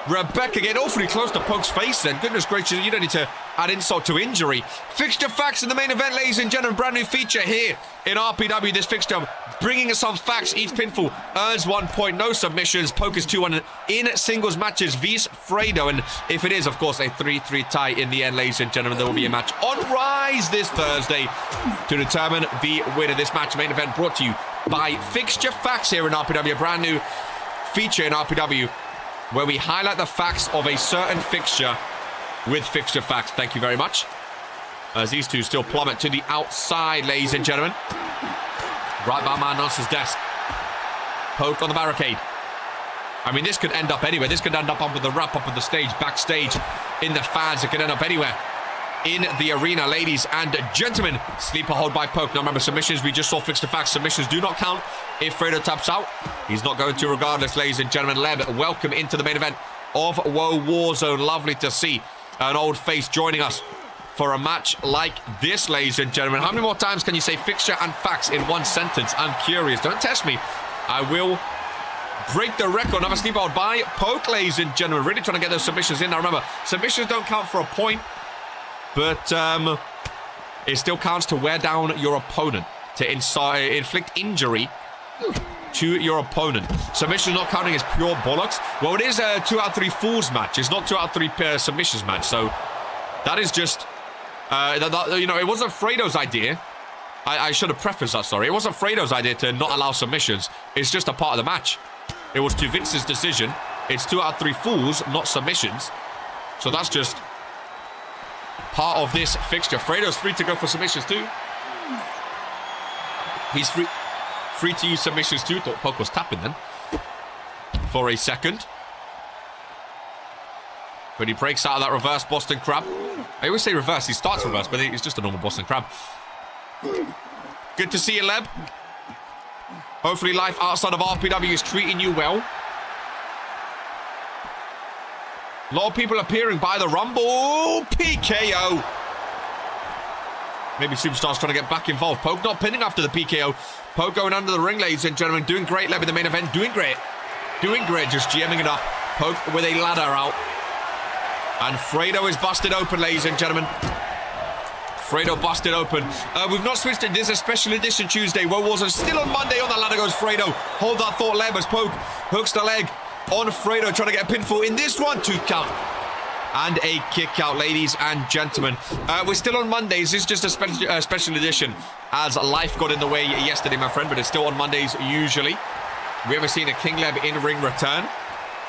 Speaker 2: Rebecca getting awfully close to Poke's face then. Goodness gracious, you don't need to add insult to injury. Fixture facts in the main event, ladies and gentlemen. Brand new feature here in RPW. This fixture bringing us some facts. Each pinfall earns 1 point. No submissions. Poke is 2-1 in singles matches. Vs Fredo. And if it is, of course, a 3-3 tie in the end, ladies and gentlemen, there will be a match on Rise this Thursday to determine the winner. This match main event brought to you by Fixture Facts here in RPW. A brand new feature in RPW where we highlight the facts of a certain fixture with Fixture Facts. Thank you very much. As these two still plummet to the outside, ladies and gentlemen. Right by my announcer's desk. Poke on the barricade. I mean, this could end up anywhere. This could end up with the wrap up of the stage, backstage, in the fans. It could end up anywhere in the arena, ladies and gentlemen. Sleeper hold by Poke. Now remember, submissions, we just saw Fixture Facts. Submissions do not count if Fredo taps out. He's not going to regardless, ladies and gentlemen. Leb, welcome into the main event of Woah Warzone. Lovely to see an old face joining us for a match like this, ladies and gentlemen. How many more times can you say fixture and facts in one sentence? I'm curious. Don't test me. I will break the record. Another sleeper hold by Poke, ladies and gentlemen. Really trying to get those submissions in. Now remember, submissions don't count for a point, but it still counts to wear down your opponent, to inflict injury to your opponent. Submission not counting as pure bollocks. Well, it is a 2 out of 3 falls match. It's not 2 out of 3 submissions match. So that is just, you know, it wasn't Fredo's idea. I should have prefaced that, sorry. It wasn't Fredo's idea to not allow submissions. It's just a part of the match. It was to Vince's decision. It's 2 out of 3 falls, not submissions. So that's just part of this fixture. Fredo's free to go for submissions too. He's free to use submissions too. Thought Poke was tapping then for a second. But he breaks out of that reverse Boston Crab. I always say reverse. He starts reverse, but it's just a normal Boston Crab. Good to see you, Leb. Hopefully life outside of RPW is treating you well. A lot of people appearing by the Rumble. PKO. Maybe Superstar's trying to get back involved. Poke not pinning after the PKO. Poke going under the ring, ladies and gentlemen. Doing great, Leb, in the main event. Doing great. Doing great, just GMing it up. Poke with a ladder out. And Fredo is busted open, ladies and gentlemen. Fredo busted open. We've not switched it. This is a special edition Tuesday. Woah Warzone still on Monday. On the ladder goes Fredo. Hold that thought, Leb, as Poke hooks the leg on Fredo, trying to get a pinfall in this one. 2 count. And a kick out, ladies and gentlemen. We're still on Mondays. This is just a special edition, as life got in the way yesterday, my friend, but it's still on Mondays usually. We ever seen a King Leb in-ring return?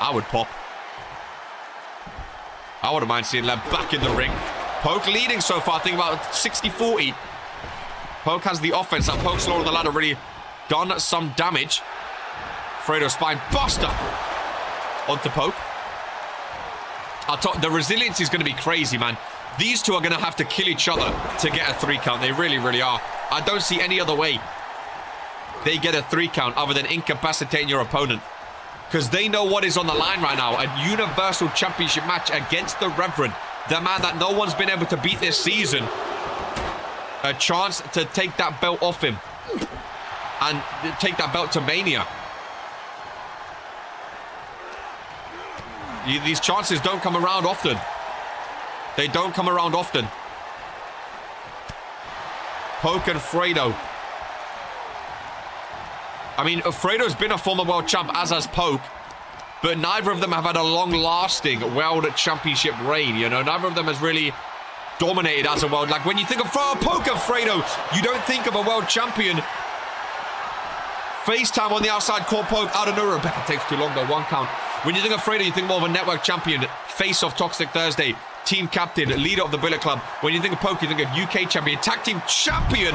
Speaker 2: I would pop. I wouldn't mind seeing Leb back in the ring. Poke leading so far, I think about 60-40. Poke has the offense. That Poke's lower on the ladder really done some damage. Fredo spine buster onto Poke. The resilience is going to be crazy, man. These two are going to have to kill each other to get a 3 count. They really, really are. I don't see any other way they get a 3 count other than incapacitating your opponent. Because they know what is on the line right now. A Universal Championship match against the Reverend. The man that no one's been able to beat this season. A chance to take that belt off him. And take that belt to Mania. These chances don't come around often. They don't come around often. Poke and Fredo. I mean, Fredo's been a former world champ, as has Poke. But neither of them have had a long-lasting world championship reign, you know? Neither of them has really dominated as a world. Like, when you think of Poke and Fredo, you don't think of a world champion. FaceTime on the outside, caught Poke out of nowhere. Rebecca takes too long, though. 1 count. When you think of Fredo, you think more of a network champion. Face of Toxic Thursday. Team captain, leader of the Bullet Club. When you think of Poke, you think of UK champion, tag team champion.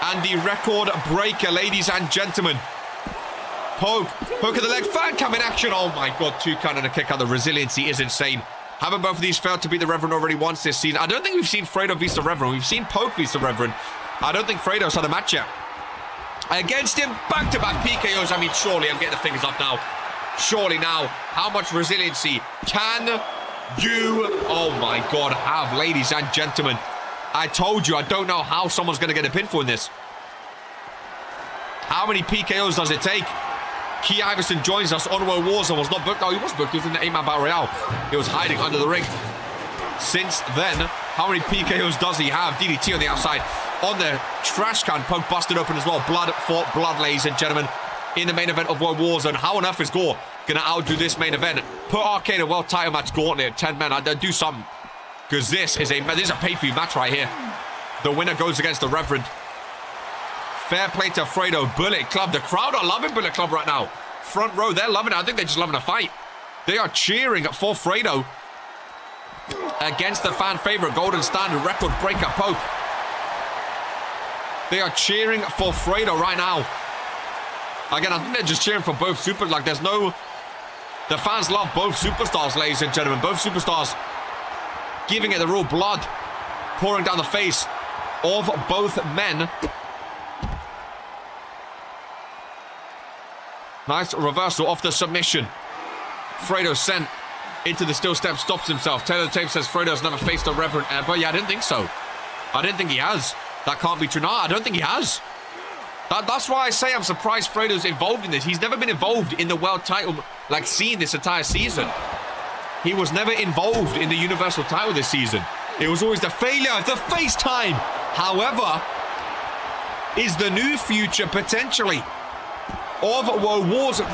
Speaker 2: And the record breaker, ladies and gentlemen. Poke of the leg, fan cam in action. Oh my god, 2 count and a kick out. The resiliency is insane. Haven't both of these failed to beat the Reverend already once this season? I don't think we've seen Fredo vs the Reverend. We've seen Poke vs the Reverend. I don't think Fredo's had a match yet. Against him, back-to-back PKOs. I mean, surely, I'm getting the fingers up now. Surely now, how much resiliency can you, oh my god, have, ladies and gentlemen? I told you, I don't know how someone's going to get a pinfall in this. How many PKOs does it take? Key Iverson joins us on Woah Warzone. Was not booked. Oh, he was booked. He was in the 8-man battle royale. He was hiding under the ring. Since then, how many PKOs does he have? DDT on the outside. On the trash can. Poke busted open as well. Blood for blood, ladies and gentlemen. In the main event of Woah Warzone. How on earth is Gore going to outdo this main event? Put Arcade a world title match gauntlet. 10 men. I'd do something. Because this is a pay-per-view match right here. The winner goes against the Reverend. Fair play to Fredo. Bullet Club. The crowd are loving Bullet Club right now. Front row, they're loving it. I think they're just loving a fight. They are cheering for Fredo against the fan favorite Golden Standard record breaker Poke. They are cheering for Fredo right now. Again, I think they're just cheering for both super. Like, there's no... The fans love both superstars, ladies and gentlemen. Both superstars giving it the raw blood pouring down the face of both men. Nice reversal off the submission. Fredo sent into the steel step, stops himself. Taylor Tape says Fredo's never faced a Reverend ever. Yeah, I didn't think so. I didn't think he has. That can't be true. No, I don't think he has. That's why I say I'm surprised Fredo's involved in this. He's never been involved in the world title, like, scene this entire season. He was never involved in the Universal title this season. It was always the failure, the FaceTime. However, is the new future potentially of Woah Warzone.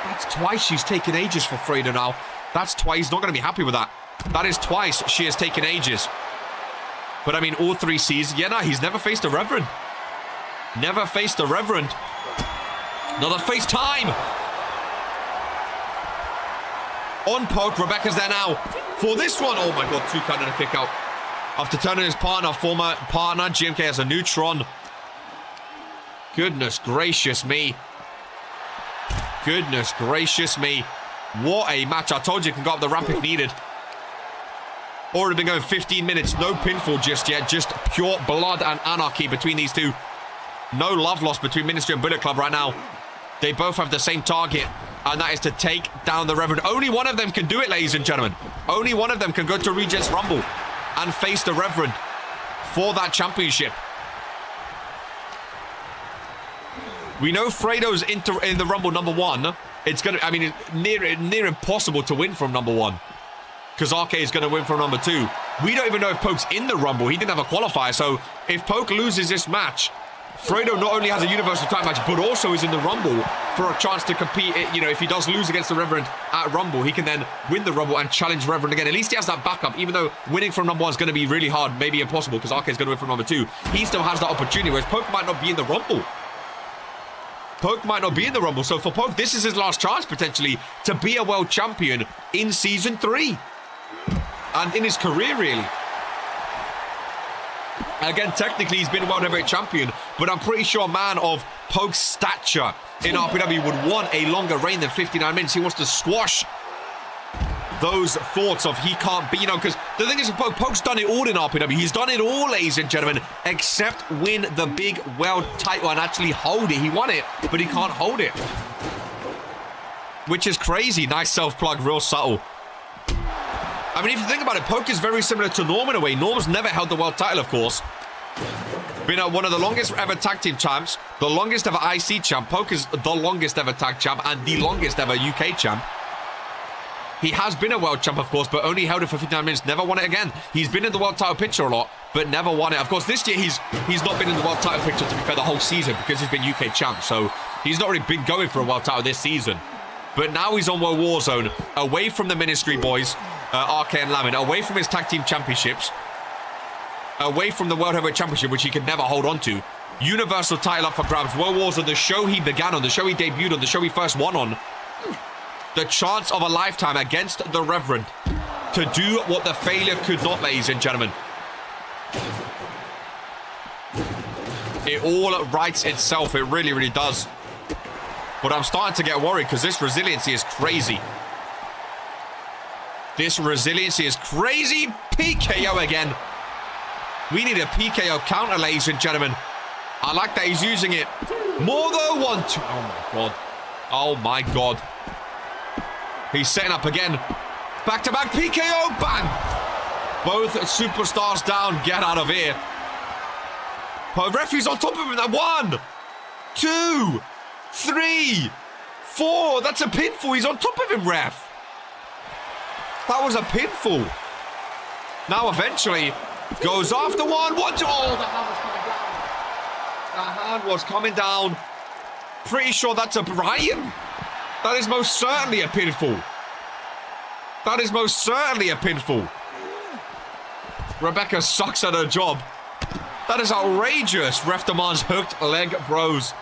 Speaker 2: That's twice she's taken ages for Fredo now. That's twice. He's not going to be happy with that. That is twice she has taken ages. But I mean, all 3 seasons. Yeah, no, he's never faced a Reverend. Never faced a Reverend. Another FaceTime. On Poke. Rebecca's there now for this one. Oh my god, 2 count and a kick out. After turning his partner, former partner, GMK has a neutron. Goodness gracious me. Goodness gracious me. What a match. I told you it can go up the ramp if needed. Already been going 15 minutes. No pinfall just yet. Just pure blood and anarchy between these two. No love lost between Ministry and Bullet Club right now. They both have the same target, and that is to take down the Reverend. Only one of them can do it, ladies and gentlemen. Only one of them can go to Regents Rumble and face the Reverend for that championship. We know Fredo's in the Rumble number 1. It's gonna, I mean, it's near impossible to win from number 1. Because RK is going to win from number 2. We don't even know if Poke's in the Rumble. He didn't have a qualifier. So if Poke loses this match, Fredo not only has a Universal title match, but also is in the Rumble for a chance to compete. You know, if he does lose against the Reverend at Rumble, he can then win the Rumble and challenge Reverend again. At least he has that backup, even though winning from number 1 is going to be really hard, maybe impossible, because RK is going to win from number 2. He still has that opportunity, whereas Poke might not be in the Rumble. Poke might not be in the Rumble. So for Poke, this is his last chance, potentially, to be a world champion in Season 3. And in his career, really. Again, technically, he's been World Heavyweight Champion, but I'm pretty sure a man of Poke's stature in RPW would want a longer reign than 59 minutes. He wants to squash those thoughts of he can't be, you know, because the thing is, Poke's done it all in RPW. He's done it all, ladies and gentlemen, except win the big world title and actually hold it. He won it, but he can't hold it. Which is crazy. Nice self-plug, real subtle. I mean, if you think about it, Poke is very similar to Norm in a way. Norm's never held the world title, of course. Been one of the longest ever tag team champs, the longest ever IC champ. Poke is the longest ever tag champ and the longest ever UK champ. He has been a world champ, of course, but only held it for 59 minutes, never won it again. He's been in the world title picture a lot, but never won it. Of course, this year he's not been in the world title picture, to be fair, the whole season, because he's been UK champ, so he's not really been going for a world title this season. But now he's on World Warzone, away from the Ministry boys, RK and Lamin, away from his tag team championships, away from the World Heavyweight Championship, which he could never hold on to. Universal title up for grabs. World Warzone, the show he began on, the show he debuted on, the show he first won on. The chance of a lifetime against the Reverend to do what the failure could not, ladies and gentlemen. It all writes itself. It really, really does. But I'm starting to get worried because this resiliency is crazy. This resiliency is crazy. PKO again. We need a PKO counter, ladies and gentlemen. I like that he's using it. More though. 1, 2. Oh my God. Oh my God. He's setting up again. Back-to-back PKO. Bang. Both superstars down. Get out of here. But referee's on top of him. 1, 2, 3, 4. That's a pinfall. He's on top of him, ref. That was a pinfall. Now eventually goes after 1, 1, 2. Oh, the hand was coming down. Pretty sure that's a Brian. That is most certainly a pinfall. That is most certainly a pinfall. Rebecca sucks at her job. That is outrageous. Ref demands hooked leg bros.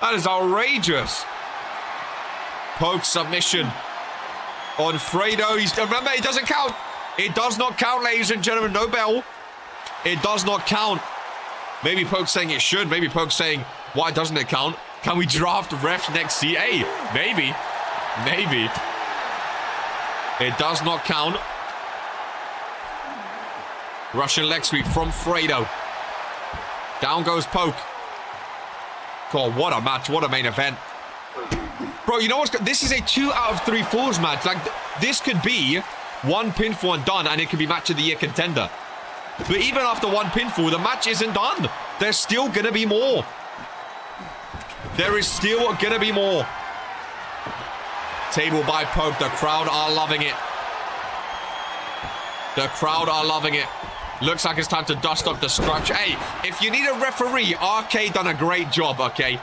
Speaker 2: That is outrageous. Poke submission on Fredo. Remember, it doesn't count. It does not count, ladies and gentlemen. No bell. It does not count. Maybe Poke's saying it should. Maybe Poke's saying, why doesn't it count? Can we draft refs next CA? Maybe. Maybe. It does not count. Russian leg sweep from Fredo. Down goes Poke. God, what a match. What a main event. Bro, you know what's... This is a 2 out of 3 falls match. Like, this could be 1 pinfall and done, and it could be match of the year contender. But even after 1 pinfall, the match isn't done. There's still going to be more. There is still going to be more. Table by Poke. The crowd are loving it. The crowd are loving it. Looks like it's time to dust off the scratch. Hey, if you need a referee, RK done a great job, okay?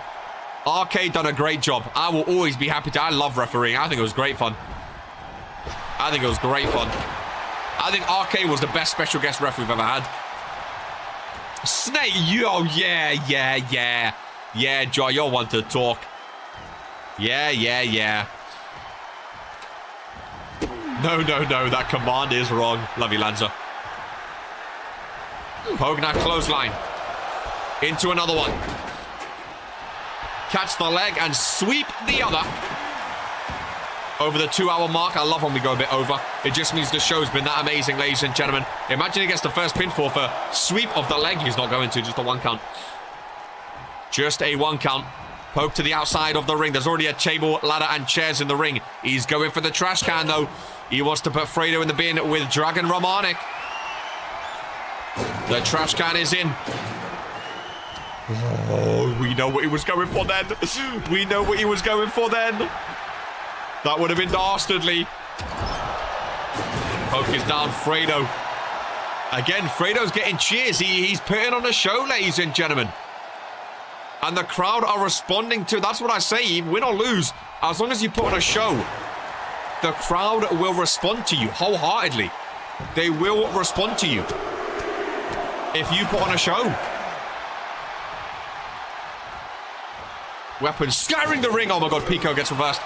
Speaker 2: RK done a great job. I will always be happy to. I love refereeing. I think it was great fun. I think it was great fun. I think RK was the best special guest ref we've ever had. Snake, yo, yeah. Yeah, Joy, you're one to talk. Yeah. No, that command is wrong. Love you, Lanza. Poke now clothesline. Into another one. Catch the leg and sweep the other. over the 2-hour mark. I love when we go a bit over. It just means the show's been that amazing, ladies and gentlemen. Imagine he gets the first pinfall for sweep of the leg. He's not going to, just a 1 count. Just a 1 count. Poke to the outside of the ring. There's already a table, ladder, and chairs in the ring. He's going for the trash can, though. He wants to put Fredo in the bin with Dragon Romanik. The trash can is in. Oh, we know what he was going for then. We know what he was going for then. That would have been dastardly. Poke is down, Fredo. Again, Fredo's getting cheers. He's putting on a show, ladies and gentlemen. And the crowd are responding to... That's what I say, win or lose. As long as you put on a show, the crowd will respond to you wholeheartedly. They will respond to you if you put on a show. Weapons scattering the ring. Oh my god, Pico gets reversed.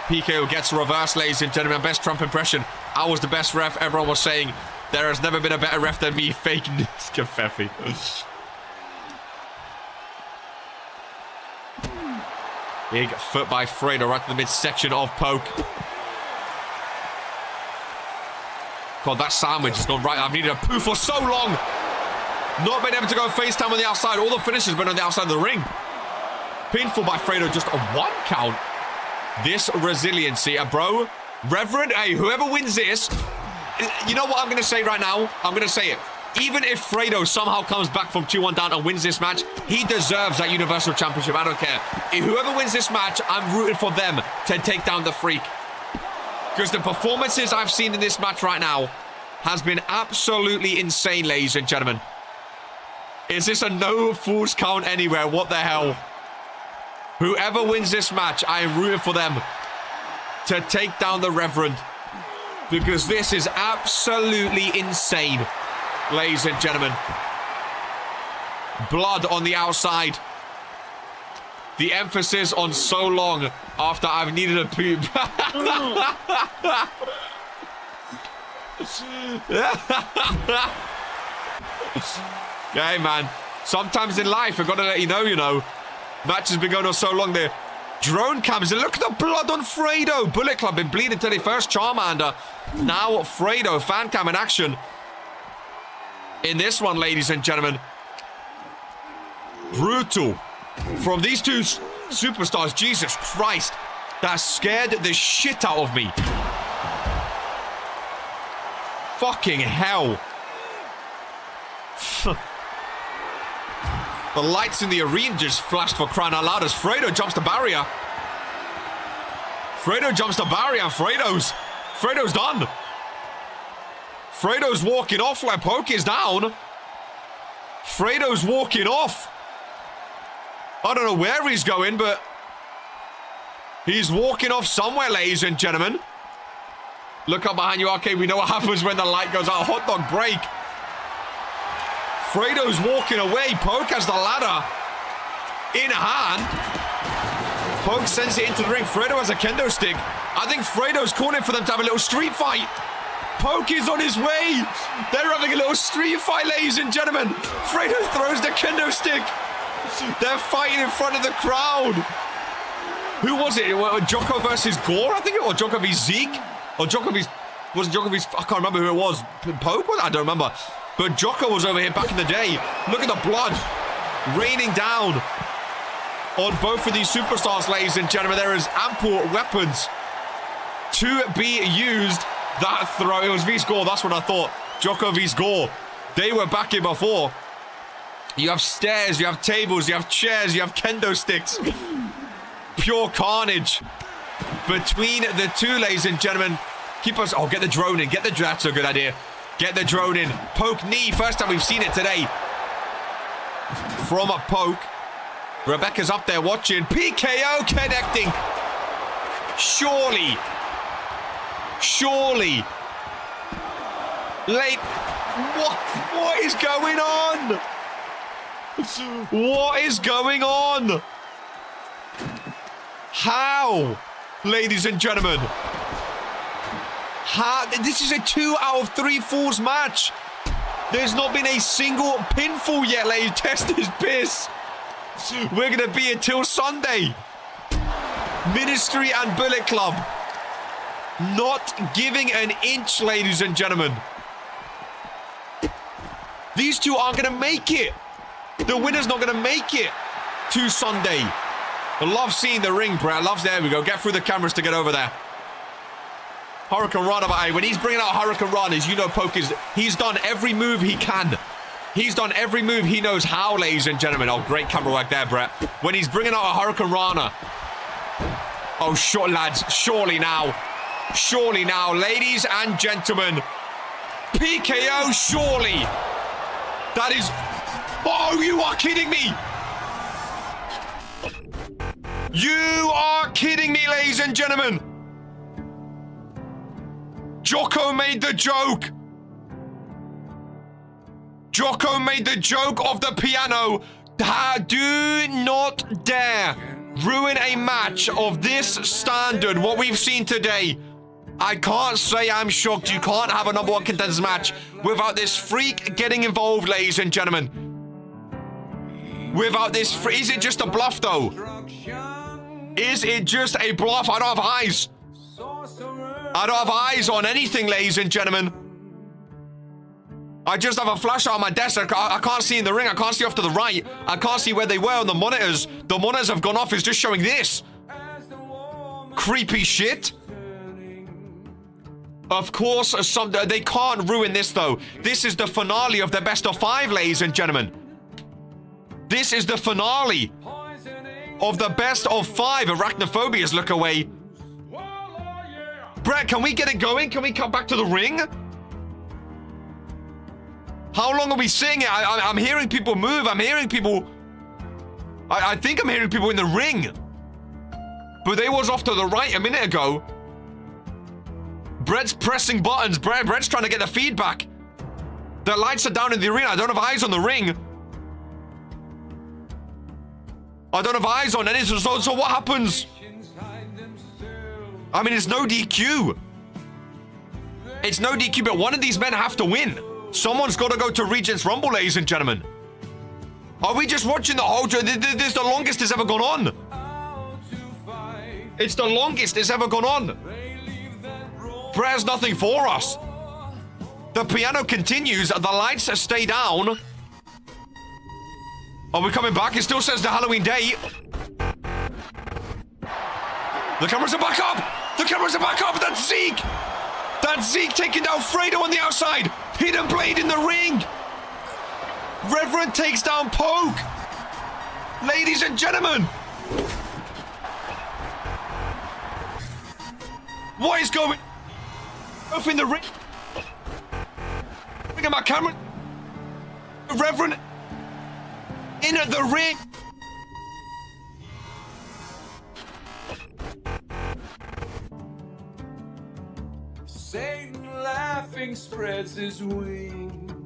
Speaker 2: Pico gets reversed, ladies and gentlemen. Best Trump impression. I was the best ref. Everyone was saying there has never been a better ref than me. Fake news, Cafefe. Big foot by Fredo right to the midsection of Poke. God, that sandwich has gone right. I've needed a poo for so long. Not been able to go FaceTime on the outside. All the finishes have been on the outside of the ring. Pinfall by Fredo, just a 1 count. This resiliency, bro. Reverend, hey, whoever wins this, you know what I'm going to say right now? I'm going to say it. Even if Fredo somehow comes back from 2-1 down and wins this match, he deserves that Universal Championship. I don't care. If whoever wins this match, I'm rooting for them to take down the Freak. Because the performances I've seen in this match right now has been absolutely insane, ladies and gentlemen. Is this a no falls count anywhere? What the hell? Whoever wins this match, I am rooting for them to take down the Reverend. Because this is absolutely insane, ladies and gentlemen. Blood on the outside. The emphasis on so long after I've needed a poop. Hey, man. Sometimes in life, I've got to let you know. Match has been going on so long there. Drone cams, and look at the blood on Fredo. Bullet Club been bleeding till they first Charmander. Now Fredo, fan cam in action. In this one, ladies and gentlemen. Brutal. From these two superstars, Jesus Christ. That scared the shit out of me. Fucking hell. The lights in the arena just flashed for crying out loud as Fredo jumps the barrier. Fredo jumps the barrier and Fredo's done. Fredo's walking off like Poke is down. Fredo's walking off. I don't know where he's going, but he's walking off somewhere, ladies and gentlemen. Look up behind you, okay? We know what happens when the light goes out. Hot dog break. Fredo's walking away. Poke has the ladder in hand. Poke sends it into the ring. Fredo has a kendo stick. I think Fredo's calling for them to have a little street fight. Poke is on his way. They're having a little street fight, ladies and gentlemen. Fredo throws the kendo stick. They're fighting in front of the crowd. Who was it? Jocko versus Gore, I think it was. Jocko v Zeke? Or Jocko v... Was it Jocko v... I can't remember who it was. Poke? I don't remember. But Jocko was over here back in the day. Look at the blood raining down on both of these superstars, ladies and gentlemen. There is ample weapons to be used. That throw, it was V-Score, that's what I thought. Jocko V-Score. They were back in before. You have stairs, you have tables, you have chairs, you have kendo sticks. Pure carnage between the two, ladies and gentlemen. Keep us... Oh, get the drone in. That's a good idea. Get the drone in. Poke knee. First time we've seen it today. From a Poke. Rebecca's up there watching. PKO connecting. Surely. Late. What is going on? What is going on? How? Ladies and gentlemen. This is a 2 out of 3 falls match. There's not been a single pinfall yet, ladies. Test is piss. We're going to be here till Sunday. Ministry and Bullet Club Not giving an inch, ladies and gentlemen. These two aren't going to make it. The winner's not going to make it to Sunday. I love seeing the ring, Brett. There we go. Get through the cameras to get over there. Hurricane Rana, but when he's bringing out Hurricane Ranas, you know he's done every move he can. He's done every move he knows how, ladies and gentlemen. Oh, great camera work there, Brett. When he's bringing out a Hurricane Rana. Oh, short lads. Surely now. Surely now, ladies and gentlemen. PKO, surely. That is... Oh, you are kidding me. You are kidding me, ladies and gentlemen. Jocko made the joke. Jocko made the joke of the piano. Do not dare ruin a match of this standard, what we've seen today. I can't say I'm shocked. You can't have a #1 contenders match without this freak getting involved, ladies and gentlemen. Without this freak. Is it just a bluff, though? Is it just a bluff? I don't have eyes. I don't have eyes on anything, ladies and gentlemen. I just have a flash on my desk. I can't see in the ring. I can't see off to the right. I can't see where they were on the monitors. The monitors have gone off. It's just showing this. Creepy shit. Of course, they can't ruin this, though. This is the finale of the best of 5, ladies and gentlemen. This is the finale of the best of 5. Arachnophobia's look away. Brett, can we get it going? Can we come back to the ring? How long are we seeing it? I'm hearing people move. I'm hearing people... I think I'm hearing people in the ring. But they was off to the right a minute ago. Brett's pressing buttons. Brett's trying to get the feedback. The lights are down in the arena. I don't have eyes on the ring. I don't have eyes on any. So what happens? I mean, it's no DQ. It's no DQ, but one of these men have to win. Someone's got to go to Regents Rumble, ladies and gentlemen. Are we just watching the whole... This is the longest it's ever gone on. It's the longest it's ever gone on. Brett's nothing for us. The piano continues. The lights stay down. Are we coming back? It still says the Halloween date. The cameras are back up. The cameras are back up. That's Zeke. That's Zeke taking down Fredo on the outside. Hidden blade in the ring. Reverend takes down Poke. Ladies and gentlemen. What is going... Off in the ring. Look at my camera. Reverend in at the ring.
Speaker 3: Satan laughing spreads his wings.